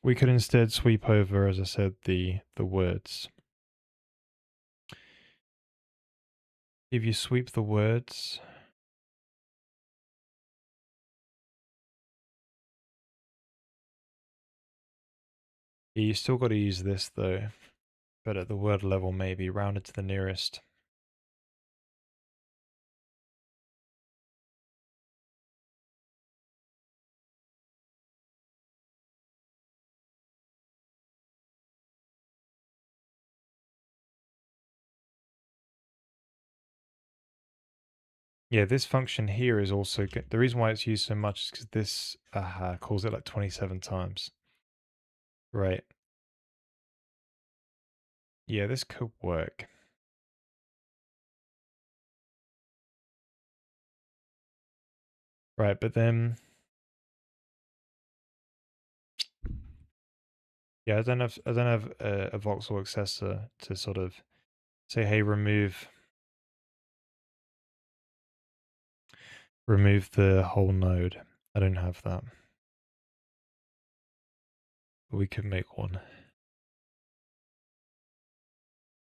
we could instead sweep over, as I said, the words. If you sweep the words, you still got to use this though, but at the word level maybe rounded to the nearest. Yeah, this function here is also good. The reason why it's used so much is because this calls it like 27 times. Right. Yeah, this could work. Right, but then yeah, I don't have a voxel accessor to sort of say, hey, remove the whole node. I don't have that. But we could make one.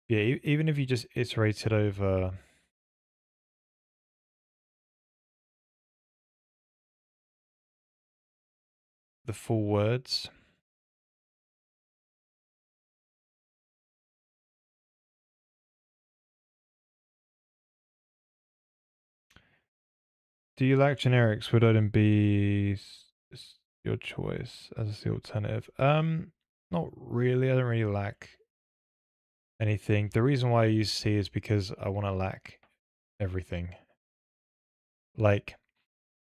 Yeah, even if you just iterated over the full words. Do you like generics? Would Odin be your choice as the alternative? Not really. I don't really lack anything. The reason why I use C is because I want to lack everything. Like,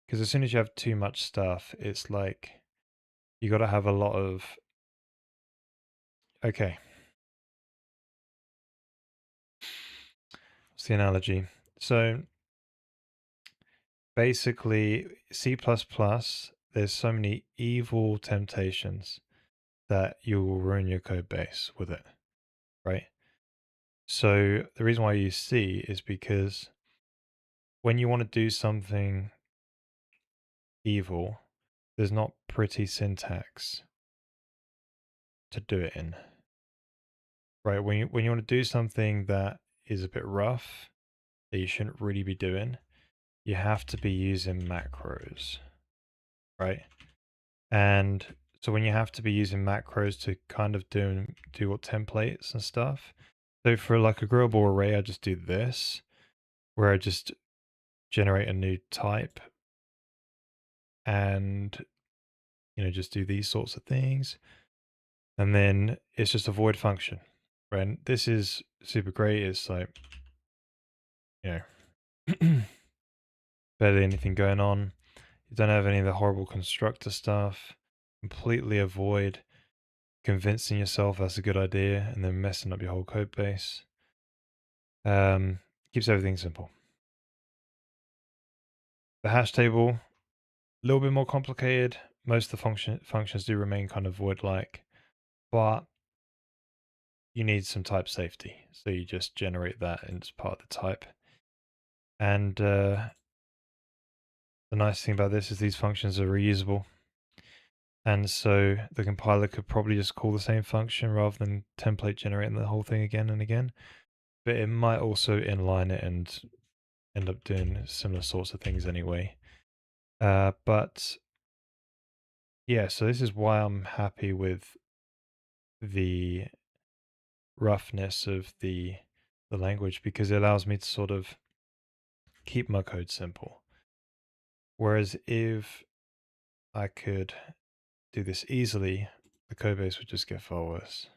because as soon as you have too much stuff, it's like you got to have a lot of. Okay, what's the analogy? So basically, C++, there's so many evil temptations that you will ruin your code base with it, right? So the reason why I use C is because when you want to do something evil, there's not pretty syntax to do it in, right? When you want to do something that is a bit rough, that you shouldn't really be doing, you have to be using macros, right? And so when you have to be using macros to kind of do what templates and stuff. So for like a growable array, I just do this, where I just generate a new type and just do these sorts of things. And then it's just a void function, right? And this is super great. It's like, you know, barely anything going on. You don't have any of the horrible constructor stuff. Completely avoid convincing yourself that's a good idea and then messing up your whole code base. Keeps everything simple. The hash table, a little bit more complicated. Most of the functions do remain kind of void-like, but you need some type safety. So you just generate that and it's part of the type. And the nice thing about this is these functions are reusable. And so the compiler could probably just call the same function rather than template generating the whole thing again and again. But it might also inline it and end up doing similar sorts of things anyway. But yeah, so this is why I'm happy with the roughness of the language, because it allows me to sort of keep my code simple. Whereas if I could do this easily, the code base would just get far worse.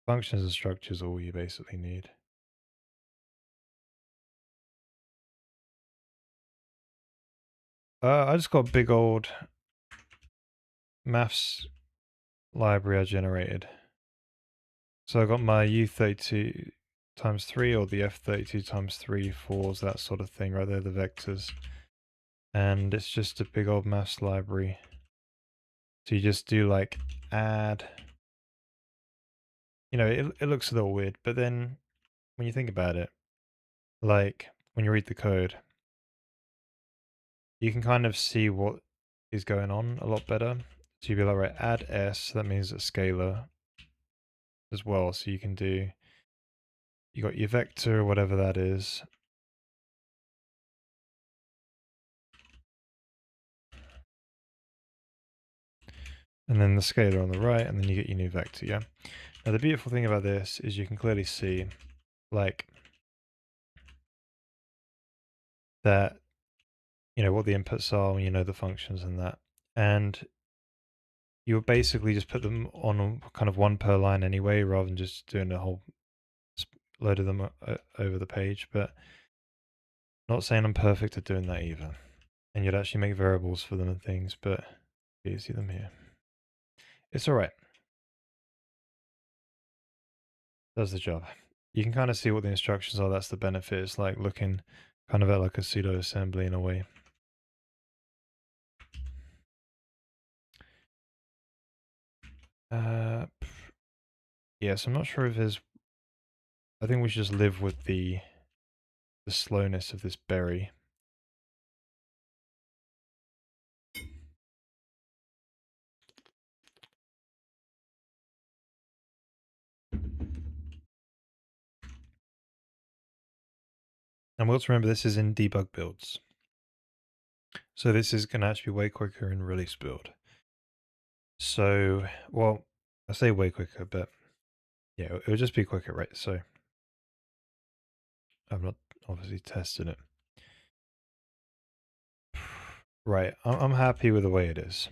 Functions and structures are all you basically need. I just got a big old maths library I generated. So I got my U32 times 3 or the F32 times 3, 4s, that sort of thing right there, the vectors. And it's just a big old maths library. So you just do like add. It looks a little weird, but then when you think about it, like when you read the code, you can kind of see what is going on a lot better. So you'd be like, right, add S, that means a scalar as well. So you can do, you got your vector, whatever that is. And then the scalar on the right, and then you get your new vector, yeah? Now the beautiful thing about this is you can clearly see, like, that, what the inputs are, when you know the functions and that. And you'll basically just put them on kind of one per line anyway, rather than just doing a whole load of them over the page. But not saying I'm perfect at doing that either. And you'd actually make variables for them and things, but you see them here. It's all right. Does the job. You can kind of see what the instructions are. That's the benefit. It's like looking kind of at like a pseudo assembly in a way. Yes, I'm not sure if there's. I think we should just live with the slowness of this berry. And we'll also remember this is in debug builds. So this is going to actually be way quicker in release build. So, well, I say way quicker, but yeah, it'll just be quicker, right? So I've not obviously tested it. Right, I'm happy with the way it is.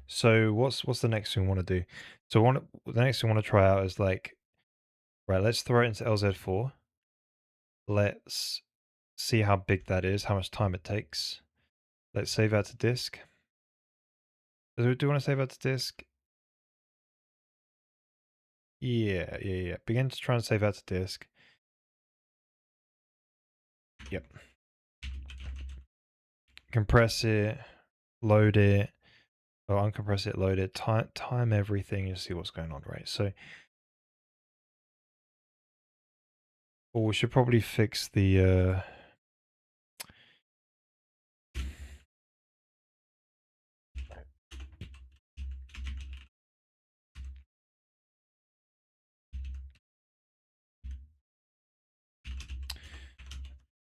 So what's the next thing we want to do? So the next thing I want to try out is like, right, let's throw it into LZ4. Let's see how big that is, how much time it takes. Let's save out to disk. Do we want to save out to disk? Yeah. Begin to try and save out to disk. Yep. Compress it, load it, or uncompress it, load it, time everything and see what's going on, right? So, well, we should probably fix the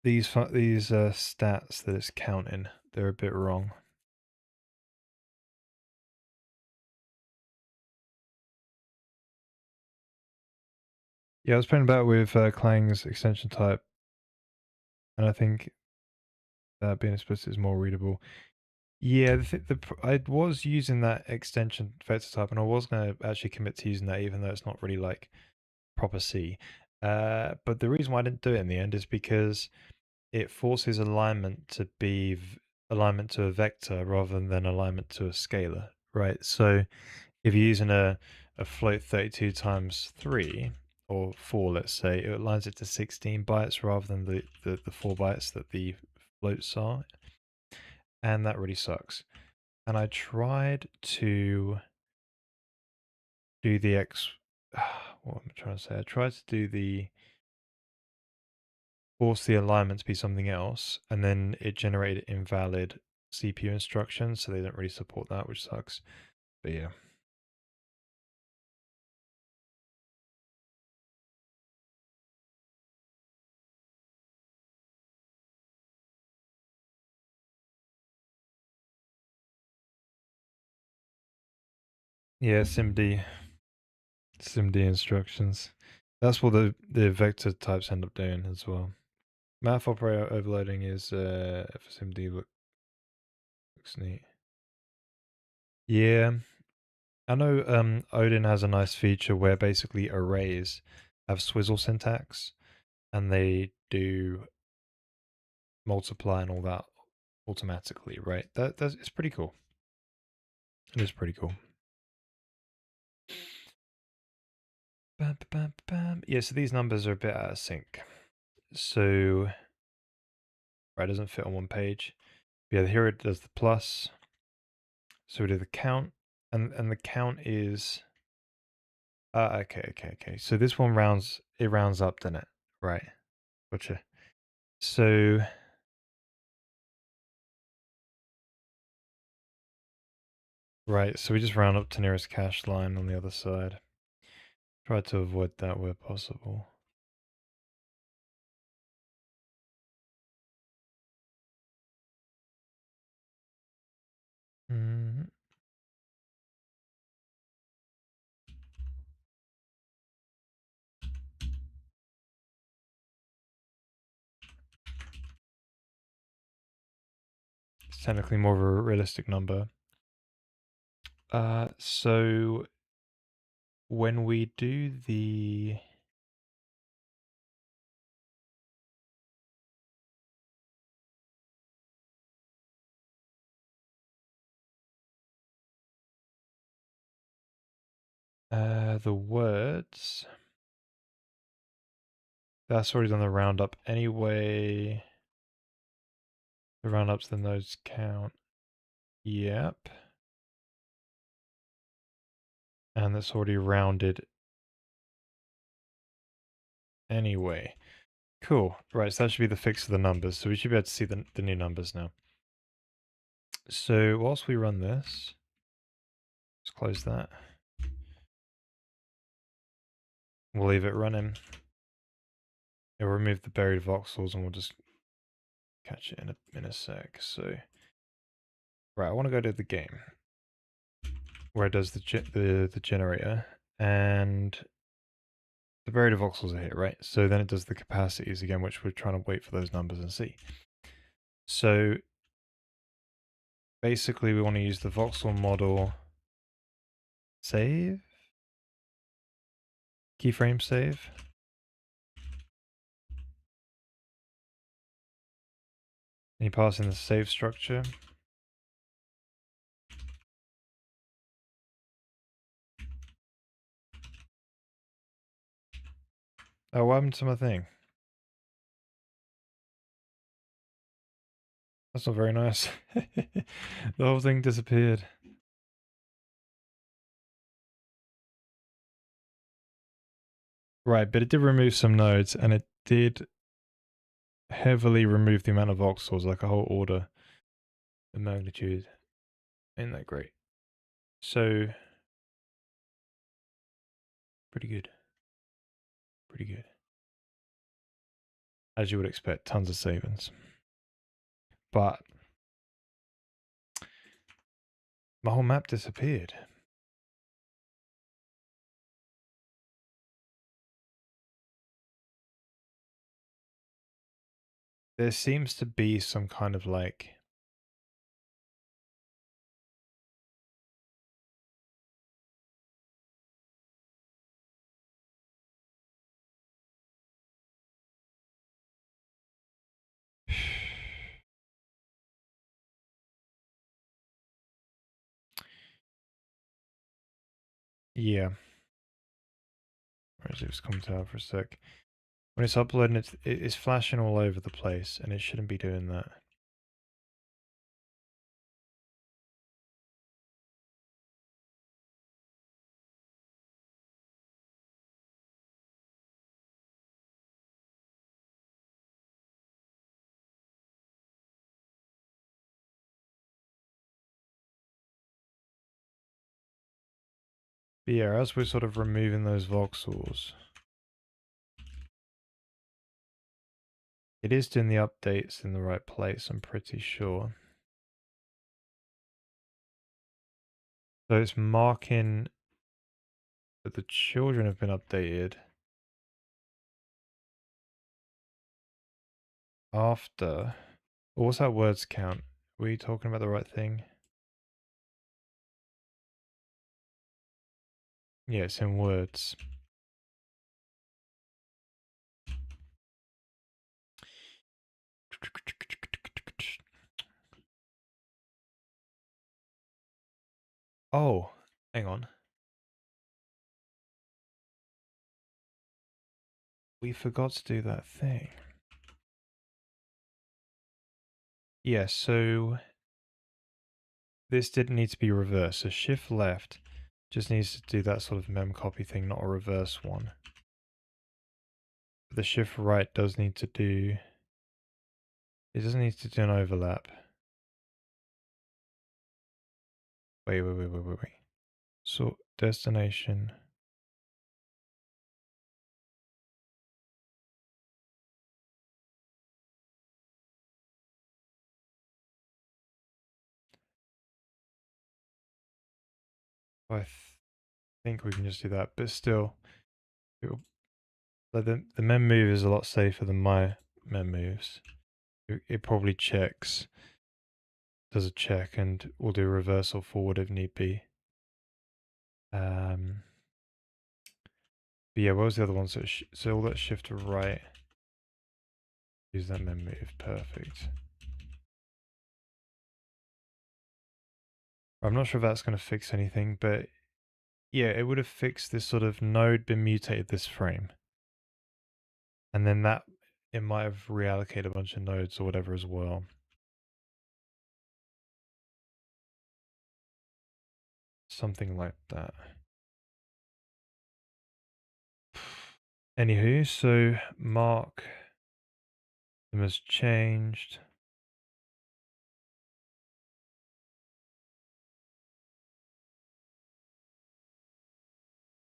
these stats that it's counting. They're a bit wrong. Yeah, I was playing about with Clang's extension type, and I think that being explicit is more readable. Yeah, I was using that extension vector type, and I was going to actually commit to using that, even though it's not really like proper C. But the reason why I didn't do it in the end is because it forces alignment to be alignment to a vector rather than alignment to a scalar, right? So if you're using a float 32 times 3 or 4, let's say, it aligns it to 16 bytes rather than the 4 bytes that the floats are. And that really sucks. And I tried to do the what am I trying to say? I tried to do the force the alignment to be something else, and then it generated invalid CPU instructions, so they don't really support that, which sucks. But yeah. Yeah, SIMD instructions. That's what the vector types end up doing as well. Math operator overloading is for SIMD looks neat. Yeah, I know Odin has a nice feature where basically arrays have swizzle syntax and they do multiply and all that automatically, right? That's it's pretty cool. It is pretty cool. Bam, bam, bam. Yeah, so these numbers are a bit out of sync. So, right, it doesn't fit on one page. Yeah, here it does the plus. So we do the count, and the count is okay. So this one rounds up, doesn't it? Right. Gotcha. So right, so we just round up to nearest cache line on the other side. Try to avoid that where possible. Mm. It's technically more of a realistic number. So when we do the words, that's already done the roundup anyway. The roundups, the nodes count. Yep. And that's already rounded anyway. Cool. Right, so that should be the fix of the numbers. So we should be able to see the new numbers now. So whilst we run this, let's close that. We'll leave it running. It'll remove the buried voxels and we'll just catch it in a sec. So, right, I want to go to the game where it does the generator, and the buried voxels are here, right? So then it does the capacities again, which we're trying to wait for those numbers and see. So basically we want to use the voxel model save, keyframe save. And you pass in the save structure. Oh, what happened to my thing? That's not very nice. The whole thing disappeared. Right, but it did remove some nodes, and it did heavily remove the amount of voxels, like a whole order of magnitude. Ain't that great? So, pretty good. Pretty good. As you would expect, tons of savings. But my whole map disappeared. There seems to be some kind of like yeah. Whereas it's come out for a sec. When it's uploading, it's flashing all over the place, and it shouldn't be doing that. But yeah, as we're sort of removing those voxels, it is doing the updates in the right place, I'm pretty sure. So it's marking that the children have been updated after. Or what's that words count? Were you talking about the right thing? Yeah, it's in words. Oh, hang on. We forgot to do that thing. Yeah, so this didn't need to be reversed. So shift left just needs to do that sort of mem copy thing, not a reverse one. But the shift right does need to do, it doesn't need to do an overlap. Wait. So destination. I think we can just do that, but still, like the mem move is a lot safer than my mem moves. It probably checks, does a check, and will do a reversal forward if need be. But yeah, what was the other one? So all that shift to right. Use that mem move, perfect. I'm not sure if that's going to fix anything, but yeah, it would have fixed this sort of node been mutated this frame. And then that, it might have reallocated a bunch of nodes or whatever as well. Something like that. Anywho, so mark them as changed.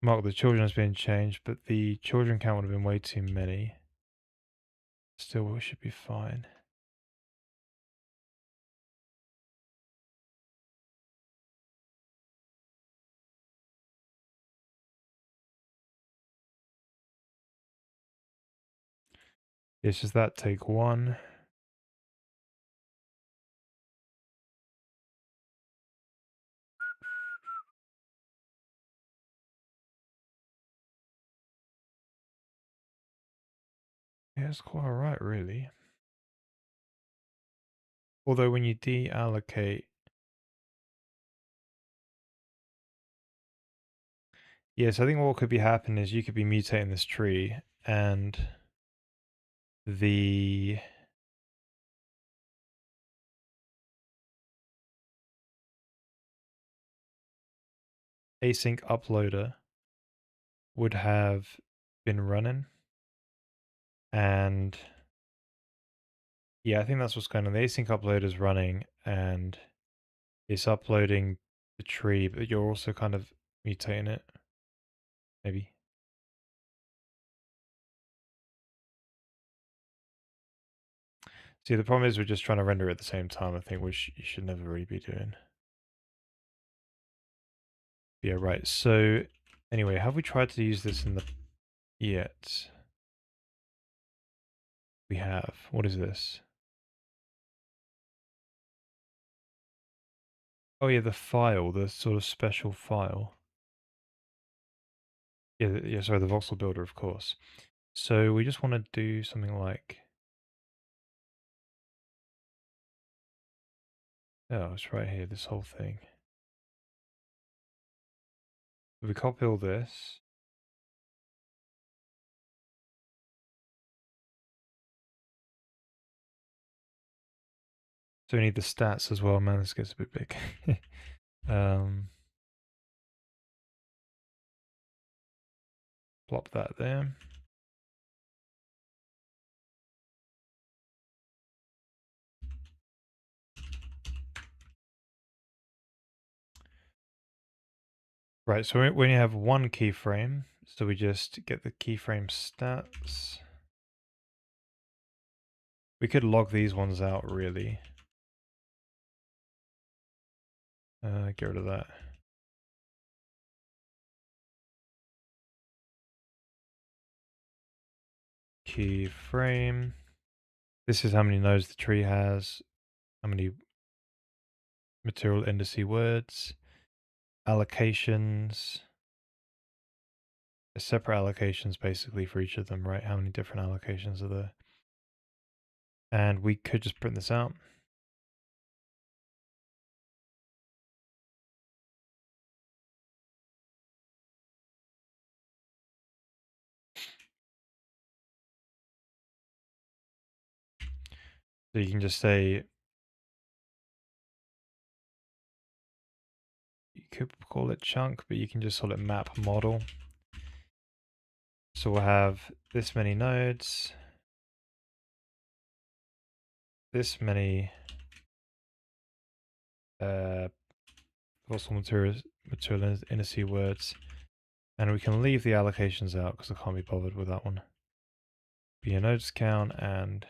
Mark the children as being changed, but the children count would have been way too many. still we should be fine. It's just that take one. Yeah, it's quite alright, really. Although when you deallocate, yes, I think what could be happening is you could be mutating this tree and the async uploader would have been running, and yeah, I think that's what's going on. The async uploader is running and it's uploading the tree, but you're also kind of mutating it, maybe. See, the problem is we're just trying to render at the same time, I think, which you should never really be doing. Yeah, right. So anyway, have we tried to use this in the yet? We have. What is this? Oh yeah, the file, the sort of special file. Yeah, sorry, the voxel builder, of course. So we just want to do something like, oh, it's right here, this whole thing. We copy all this. So we need the stats as well. Man, this gets a bit big. Plop that there. Right, so we only have one keyframe, so we just get the keyframe stats. We could log these ones out, really. Get rid of that. Keyframe. This is how many nodes the tree has, how many material indice words, allocations. Separate allocations basically for each of them, right? How many different allocations are there? And we could just print this out. So you can just say, you could call it chunk, but you can just call it map model. So we'll have this many nodes, this many also material indice words, and we can leave the allocations out because I can't be bothered with that one. Be a nodes count and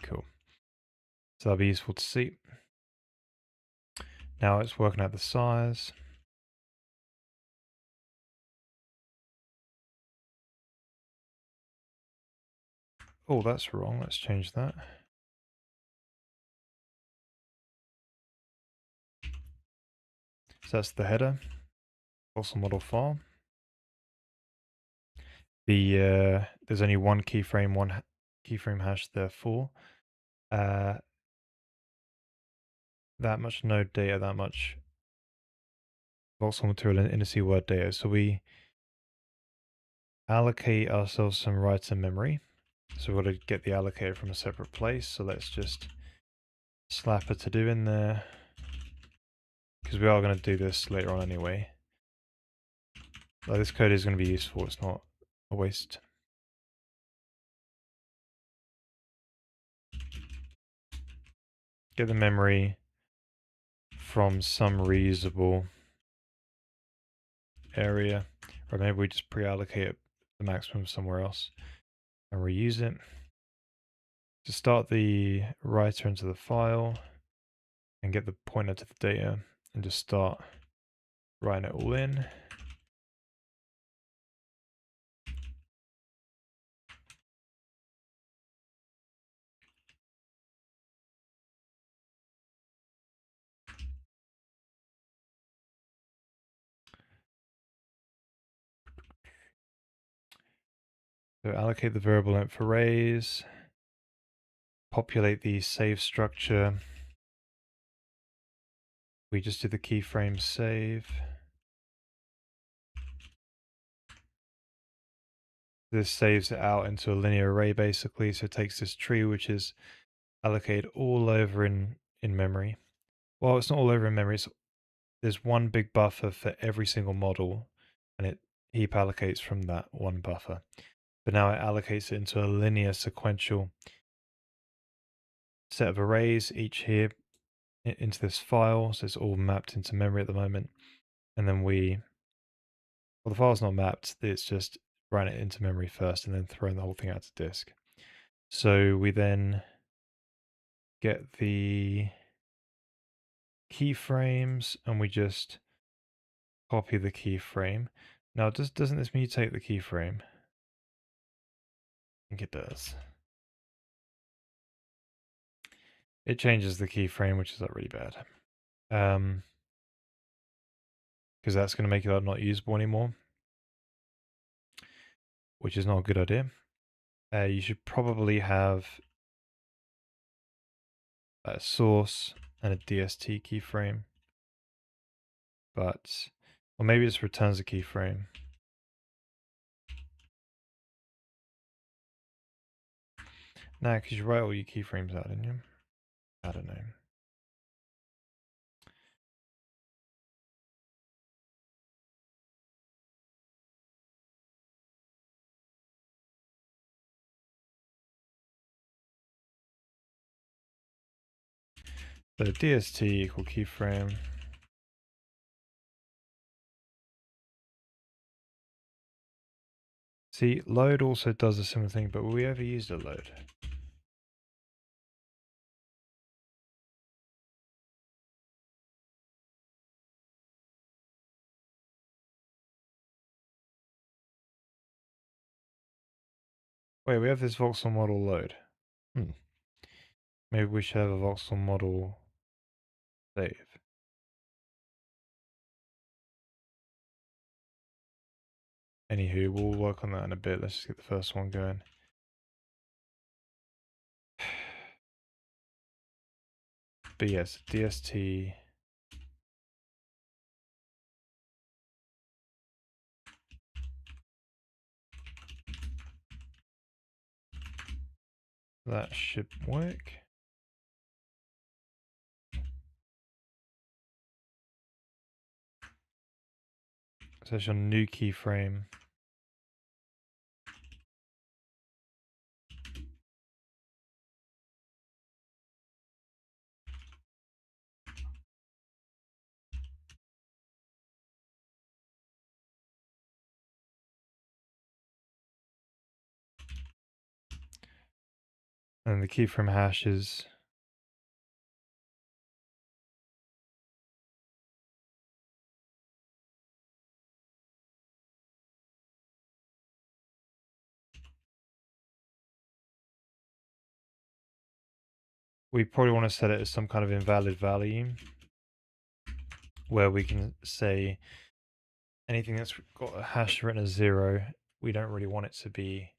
cool. So that'll be useful to see. Now it's working out the size. Oh, that's wrong. Let's change that. So that's the header. Also model file. There's only one keyframe hash, therefore that much node data, that much voxel material and indice word data. So we allocate ourselves some writer memory. So we've got to get the allocator from a separate place. So let's just slap a to-do in there, because we are going to do this later on anyway. Like, this code is going to be useful, it's not a waste. Get the memory from some reusable area, or maybe we just pre-allocate the maximum somewhere else and reuse it. To start the writer into the file and get the pointer to the data and just start writing it all in. So allocate the variable length arrays, populate the save structure. We just did the keyframe save. This saves it out into a linear array basically, so it takes this tree which is allocated all over in memory. Well, it's not all over in memory, there's one big buffer for every single model, and it heap allocates from that one buffer. But now it allocates it into a linear sequential set of arrays, each here into this file, so it's all mapped into memory at the moment. And then well, the file's not mapped, it's just run it into memory first and then throwing the whole thing out to disk. So we then get the keyframes and we just copy the keyframe. Now, doesn't this mutate the keyframe? I think it does. It changes the keyframe, which is not really bad. Because that's going to make it not usable anymore, which is not a good idea. You should probably have a source and a DST keyframe, or maybe it just returns a keyframe. Nah, because you write all your keyframes out, didn't you? I don't know. So DST equal keyframe. See, load also does a similar thing, but will we ever use the load? Wait, we have this voxel model load. Maybe we should have a voxel model save. Anywho, we'll work on that in a bit. Let's just get the first one going. But yes, DST. That should work. So it's your new keyframe. And the keyframe hash is we probably want to set it as some kind of invalid value where we can say anything that's got a hash written as 0, we don't really want it to be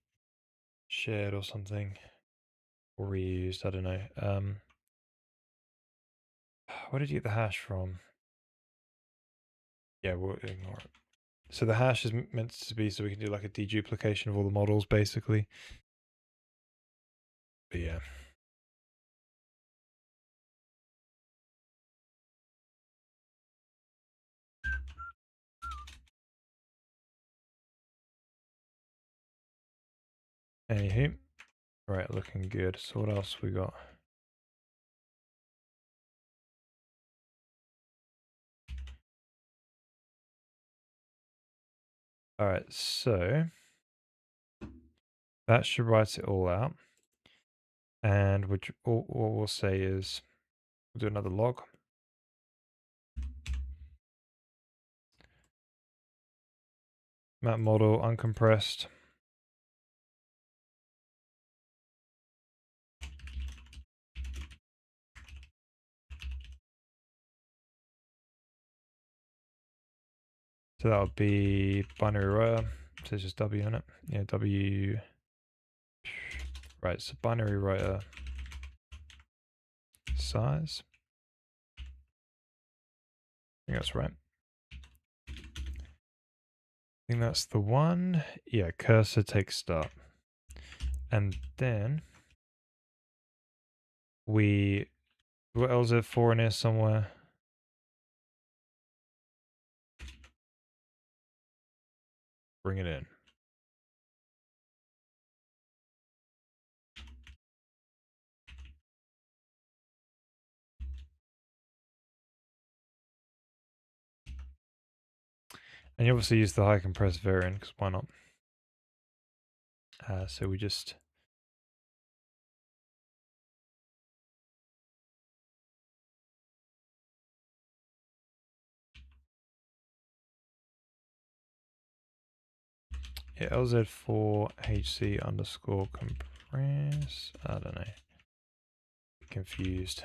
shared or something or reused. I don't know. Where did you get the hash from? Yeah, we'll ignore it. So the hash is meant to be so we can do like a deduplication of all the models basically. But yeah. Anywho, right, looking good. So what else we got? All right, so That should write it all out. And what we'll say is, we'll do another log. Map model uncompressed. So that would be binary writer. So it's just W in it. Yeah, W. Right, so binary writer size. I think that's right. I think that's the one. Yeah, cursor takes start. And then we, what else is there for in here somewhere? Bring it in. And you obviously use the high compressed variant, because why not? So we just yeah, LZ4HC underscore compress. I don't know. Confused.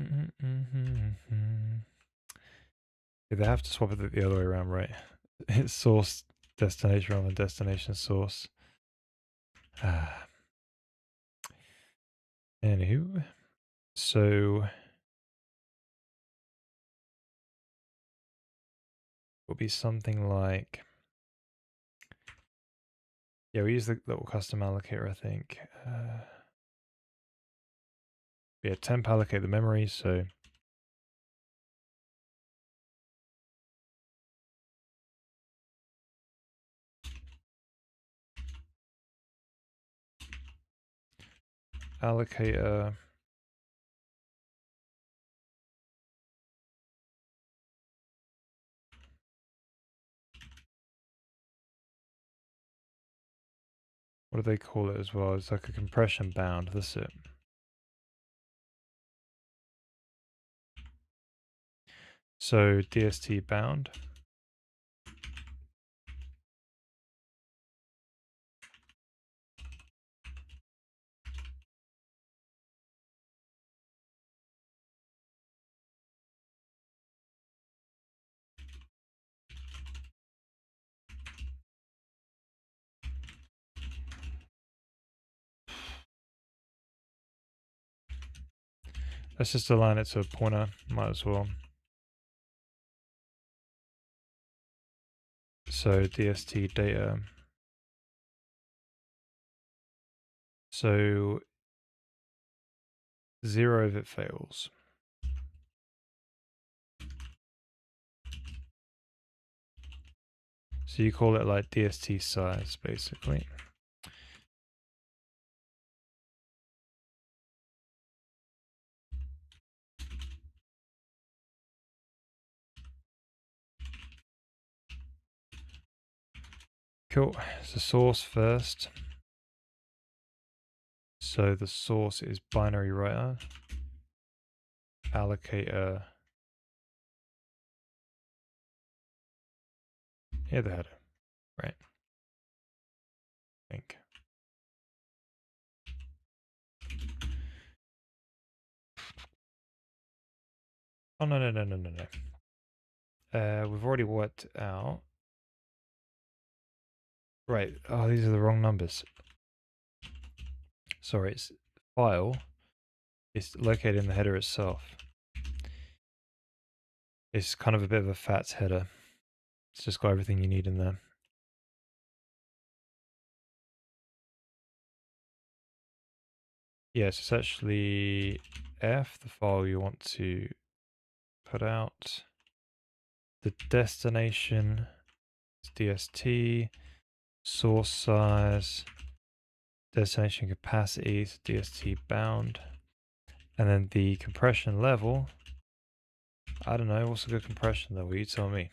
Yeah, they have to swap it the other way around, right? It's source destination rather than destination source. Anywho, so will be something like, yeah, we use the little custom allocator, I think. Yeah, temp allocate the memory, so allocator what do they call it as well? It's like a compression bound, that's it. So DST bound. Let's just align it to a pointer, might as well. So DST data. So 0 if it fails. So you call it like DST size, basically. Cool. So source first. So the source is binary writer. Allocator. Yeah, the header. Right. I think. Oh, no. We've already worked out. Right. Oh, these are the wrong numbers. Sorry, it's file. It's located in the header itself. It's kind of a bit of a fat header. It's just got everything you need in there. Yes, it's actually F, the file you want to put out. The destination is DST, source size, destination capacity is DST bound, and then the compression level. I don't know, what's a good compression level? You tell me.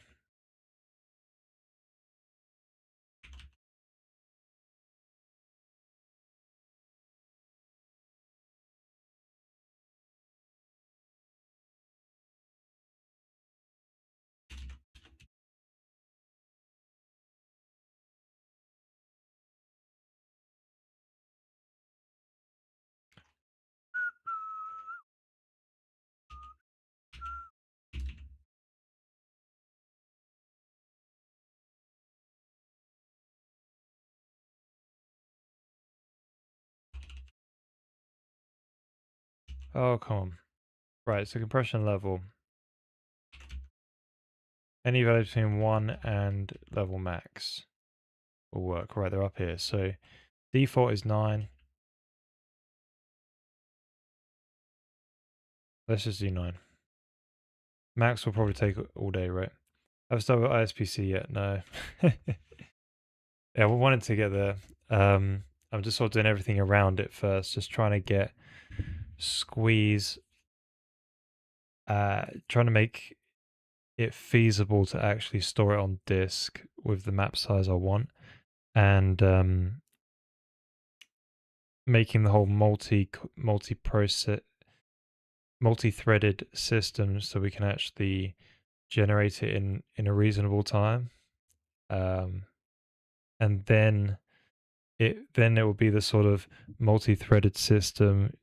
Oh, come on. Right, so compression level. Any value between 1 and level max will work. Right, they're up here. So default is 9. Let's just do 9. Max will probably take all day, right? I've started with ISPC yet? No. Yeah, we wanted to get there. I'm just sort of doing everything around it first, just trying to get squeeze, trying to make it feasible to actually store it on disk with the map size I want, and making the whole multi-threaded system so we can actually generate it in a reasonable time, um, and then it will be the sort of multi-threaded system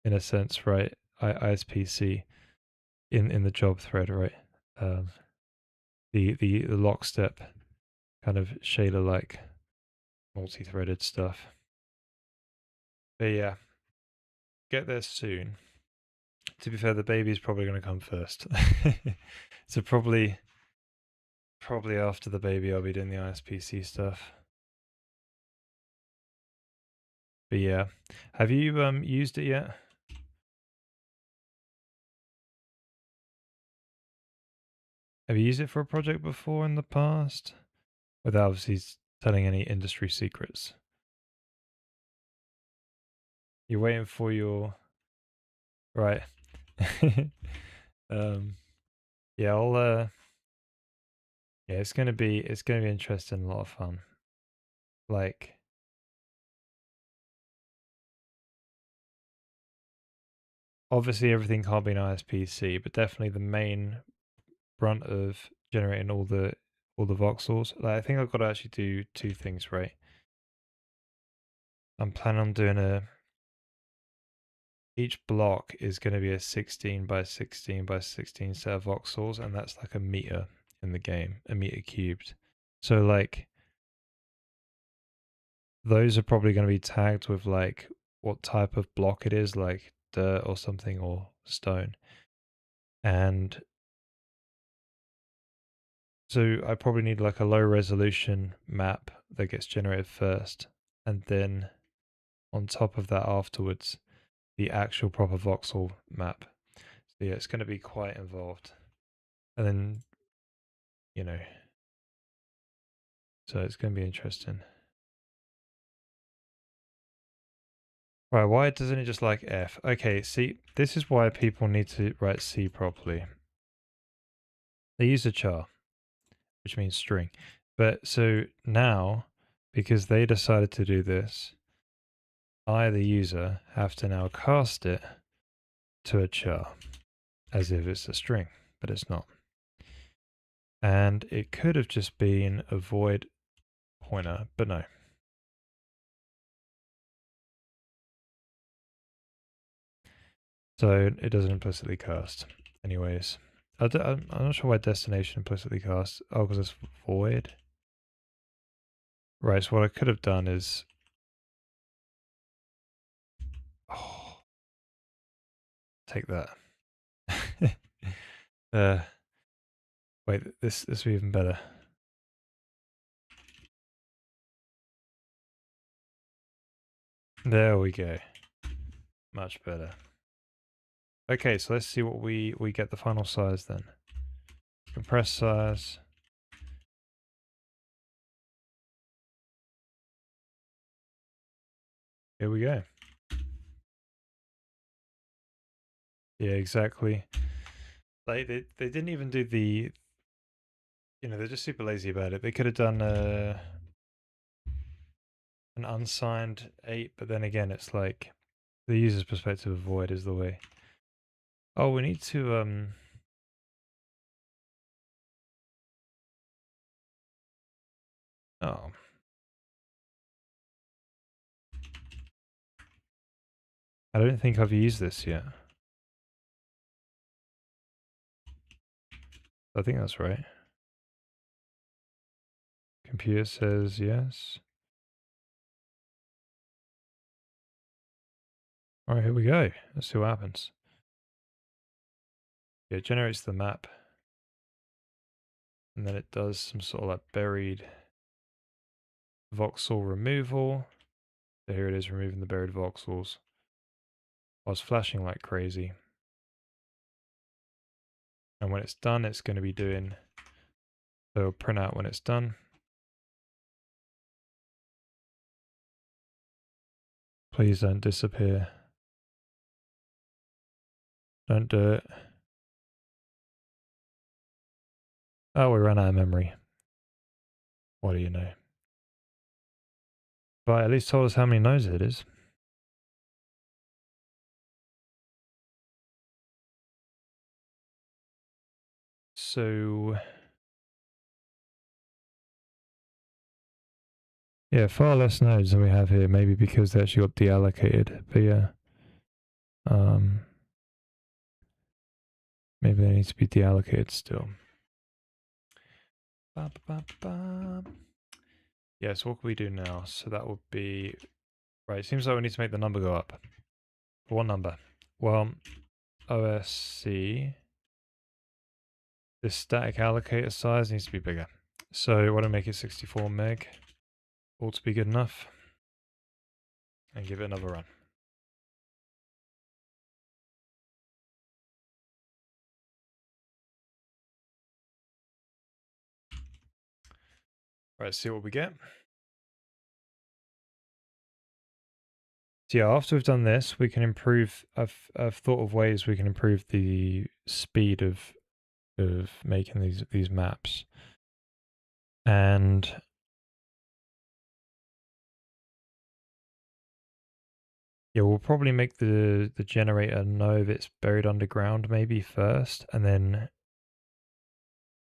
in a sense, right? ISPC in the job thread, right? Um, the lockstep kind of shader like multi-threaded stuff. But yeah, get there soon. To be fair, the baby's probably going to come first. So probably after the baby I'll be doing the ISPC stuff. But yeah, have you used it yet? Have you used it for a project before in the past? Without obviously telling any industry secrets. You're waiting for your right. um yeah, yeah, it's gonna be interesting, a lot of fun. Like obviously everything can't be an ISPC, but definitely the main brunt of generating all the voxels. Like I think I've got to actually do two things, right? I'm planning on doing each block is going to be a 16 by 16 by 16 set of voxels, and that's like a meter in the game, a meter cubed. So like those are probably going to be tagged with like what type of block it is, like dirt or something or stone. And so I probably need like a low resolution map that gets generated first, and then on top of that afterwards, the actual proper voxel map. So yeah, it's going to be quite involved. And then, you know, so it's going to be interesting. Right, why doesn't it just like F? Okay, see, this is why people need to write C properly. They use a char, which means string. But so now, because they decided to do this, I, the user, have to now cast it to a char as if it's a string, but it's not. And it could have just been a void pointer, but no. So it doesn't implicitly cast. Anyways, I'm not sure why destination implicitly casts. Oh, because it's void. Right, so what I could have done is... Oh, take that. uh, wait, this will be even better. There we go. Much better. Okay, so let's see what we get the final size then. Compress size. Here we go. Yeah, exactly. They didn't even do the... You know, they're just super lazy about it. They could have done an unsigned 8, but then again, it's like the user's perspective of void is the way. Oh, we need to oh. I don't think I've used this yet. I think that's right. Computer says yes. All right, here we go. Let's see what happens. Yeah, it generates the map. And then it does some sort of like buried voxel removal. So here it is, removing the buried voxels. I was flashing like crazy. And when it's done, it's going to be doing, so it'll print out when it's done. Please don't disappear. Don't do it. Oh, we ran out of memory. What do you know? But at least told us how many nodes it is. So yeah, far less nodes than we have here, maybe because they actually got deallocated. But yeah. Maybe they need to be deallocated still. Ba, ba, ba. Yeah, so what can we do now? So that would be, right, it seems like we need to make the number go up. One number. Well, OSC, this static allocator size needs to be bigger. So why don't we make it 64 meg? Ought to be good enough. And give it another run. Right, see what we get. So yeah, after we've done this, we can improve, I've thought of ways we can improve the speed of making these maps. And yeah, we'll probably make the generator know if it's buried underground maybe first, and then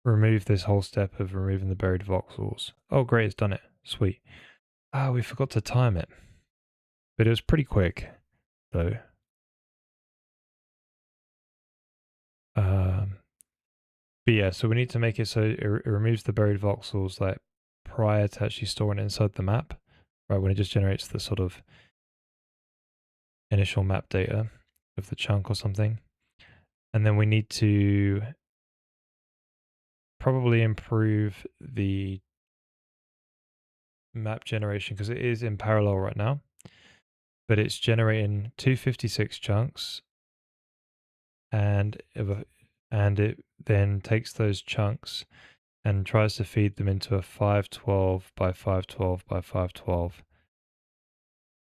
remove this whole step of removing the buried voxels. Oh great, it's done it. Sweet. Ah, we forgot to time it. But it was pretty quick, though. But yeah, so we need to make it so it removes the buried voxels like prior to actually storing it inside the map. Right, when it just generates the sort of initial map data of the chunk or something. And then we need to probably improve the map generation because it is in parallel right now, but it's generating 256 chunks, and it then takes those chunks and tries to feed them into a 512 by 512 by 512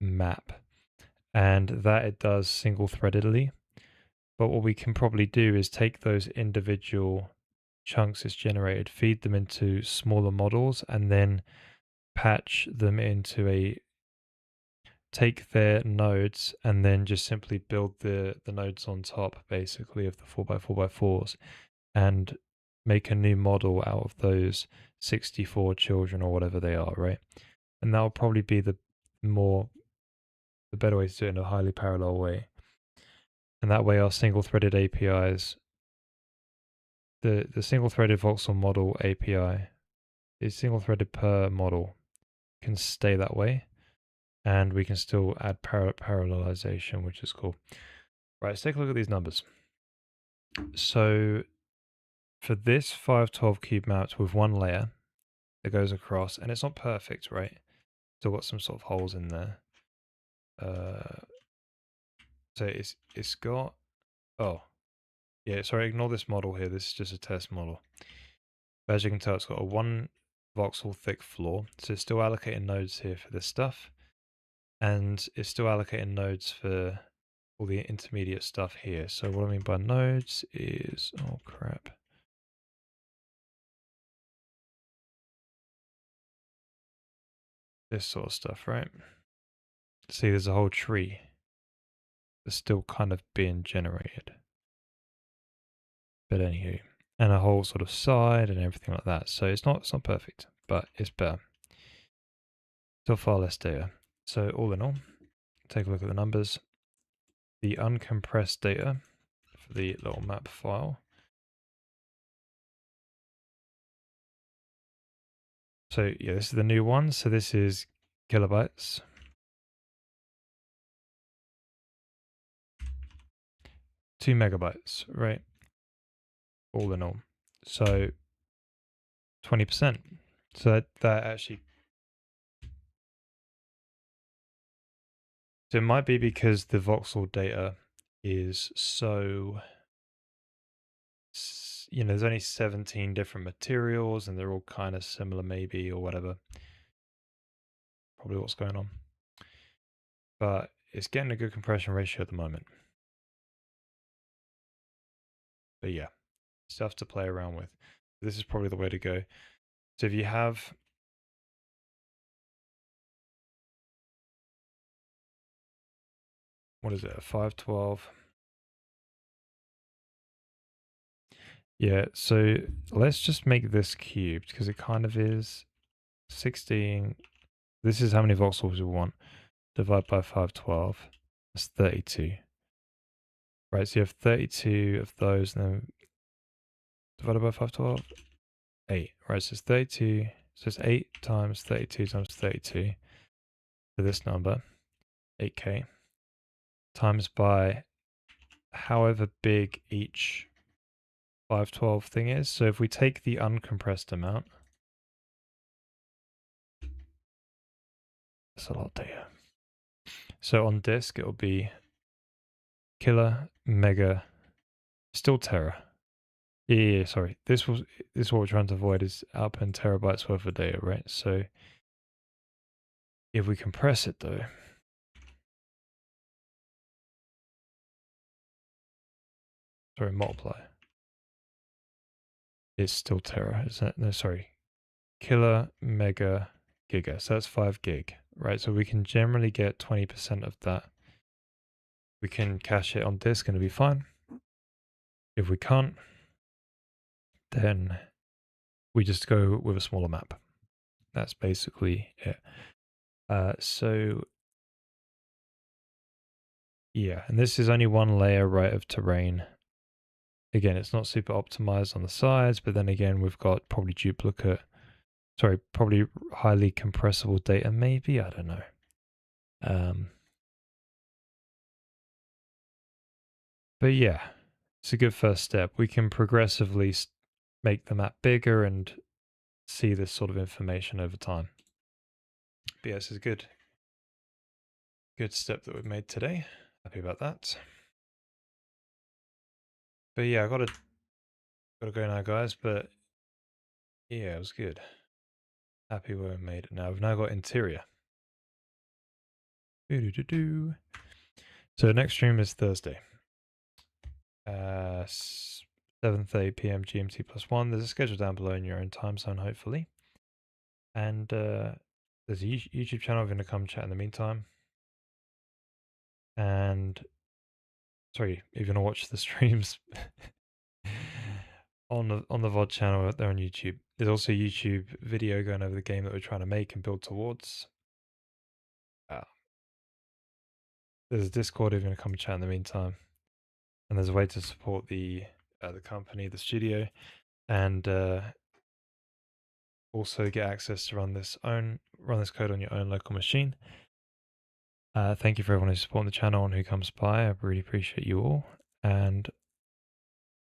map, and that it does single threadedly. But what we can probably do is take those individual chunks it's generated, feed them into smaller models, and then patch them into take their nodes and then just simply build the nodes on top, basically, of the 4x4x4s, and make a new model out of those 64 children or whatever they are, right? And that'll probably be the better way to do it in a highly parallel way. And that way our single-threaded APIs, the single-threaded voxel model API is single-threaded per model, can stay that way, and we can still add parallelization, which is cool. Right, let's take a look at these numbers. So for this 512 cube map with one layer that goes across, and it's not perfect, right? Still got some sort of holes in there. So it's got, oh, yeah, sorry, ignore this model here. This is just a test model. But as you can tell, it's got a 1 voxel thick floor. So it's still allocating nodes here for this stuff. And it's still allocating nodes for all the intermediate stuff here. So what I mean by nodes is, oh crap. This sort of stuff, right? See, there's a whole tree that's still kind of being generated. But anywho, and a whole sort of side and everything like that. So it's not perfect, but it's better. Still far less data. So all in all, take a look at the numbers. The uncompressed data for the little map file. So yeah, this is the new one. So this is kilobytes. 2 megabytes, right? All in all. So 20%. So that actually, so it might be because the voxel data is so, there's only 17 different materials and they're all kind of similar maybe or whatever. Probably what's going on. But it's getting a good compression ratio at the moment. But yeah, stuff to play around with. This is probably the way to go. So if you have, what is it, a 512? Yeah, so let's just make this cubed because it kind of is 16. This is how many voxels we want. Divide by 512. That's 32. Right, so you have 32 of those and then divided by 512, 8. Right, so it's 32. So it's 8 times 32 times 32. So this number, 8K, times by however big each 512 thing is. So if we take the uncompressed amount, that's a lot of data. So on disk, it'll be kilo, mega, still tera. Yeah, sorry. This is what we're trying to avoid is outputting terabytes worth of data, right? So if we compress it though, sorry, multiply, it's still tera, isn't it? No, sorry, kilo, mega, giga. So that's 5 gig, right? So we can generally get 20% of that. We can cache it on disk and it'll be fine. If we can't, then we just go with a smaller map. That's basically it. So yeah, and this is only one layer, right, of terrain. Again, it's not super optimized on the sides, but then again, we've got probably probably highly compressible data, maybe, I don't know. But yeah, it's a good first step. We can progressively make the map bigger and see this sort of information over time. But yeah, this is a good step that we've made today. Happy about that. But yeah, I gotta go now, guys. But yeah, it was good. Happy we made it. Now we've now got interior. Doo-doo-doo-doo. So next stream is Thursday. 7:30 p.m. GMT +1. There's a schedule down below in your own time zone, hopefully. And there's a YouTube channel. I'm going to come chat in the meantime. And sorry, you're going to watch the streams on the VOD channel out there on YouTube. There's also a YouTube video going over the game that we're trying to make and build towards. There's a Discord if you're going to come chat in the meantime. And there's a way to support the company, the studio, and also get access to run this code on your own local machine. Thank you for everyone who's supporting the channel and who comes by. I really appreciate you all. And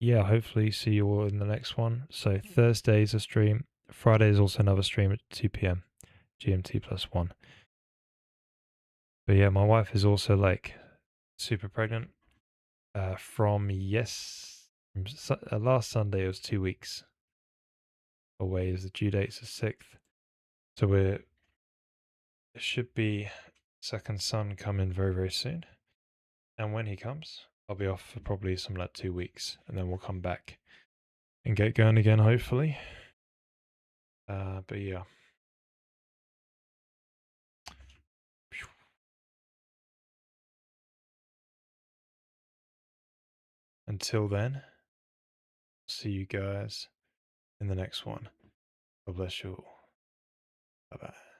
yeah, hopefully see you all in the next one. So Thursday is a stream. Friday is also another stream at 2 p.m. GMT +1. But yeah, my wife is also like super pregnant. From last Sunday, it was 2 weeks away as the due date's the 6th. So it should be second son coming very, very soon. And when he comes, I'll be off for probably some like 2 weeks, and then we'll come back and get going again, hopefully. But yeah. Until then, see you guys in the next one. God bless you all. Bye bye.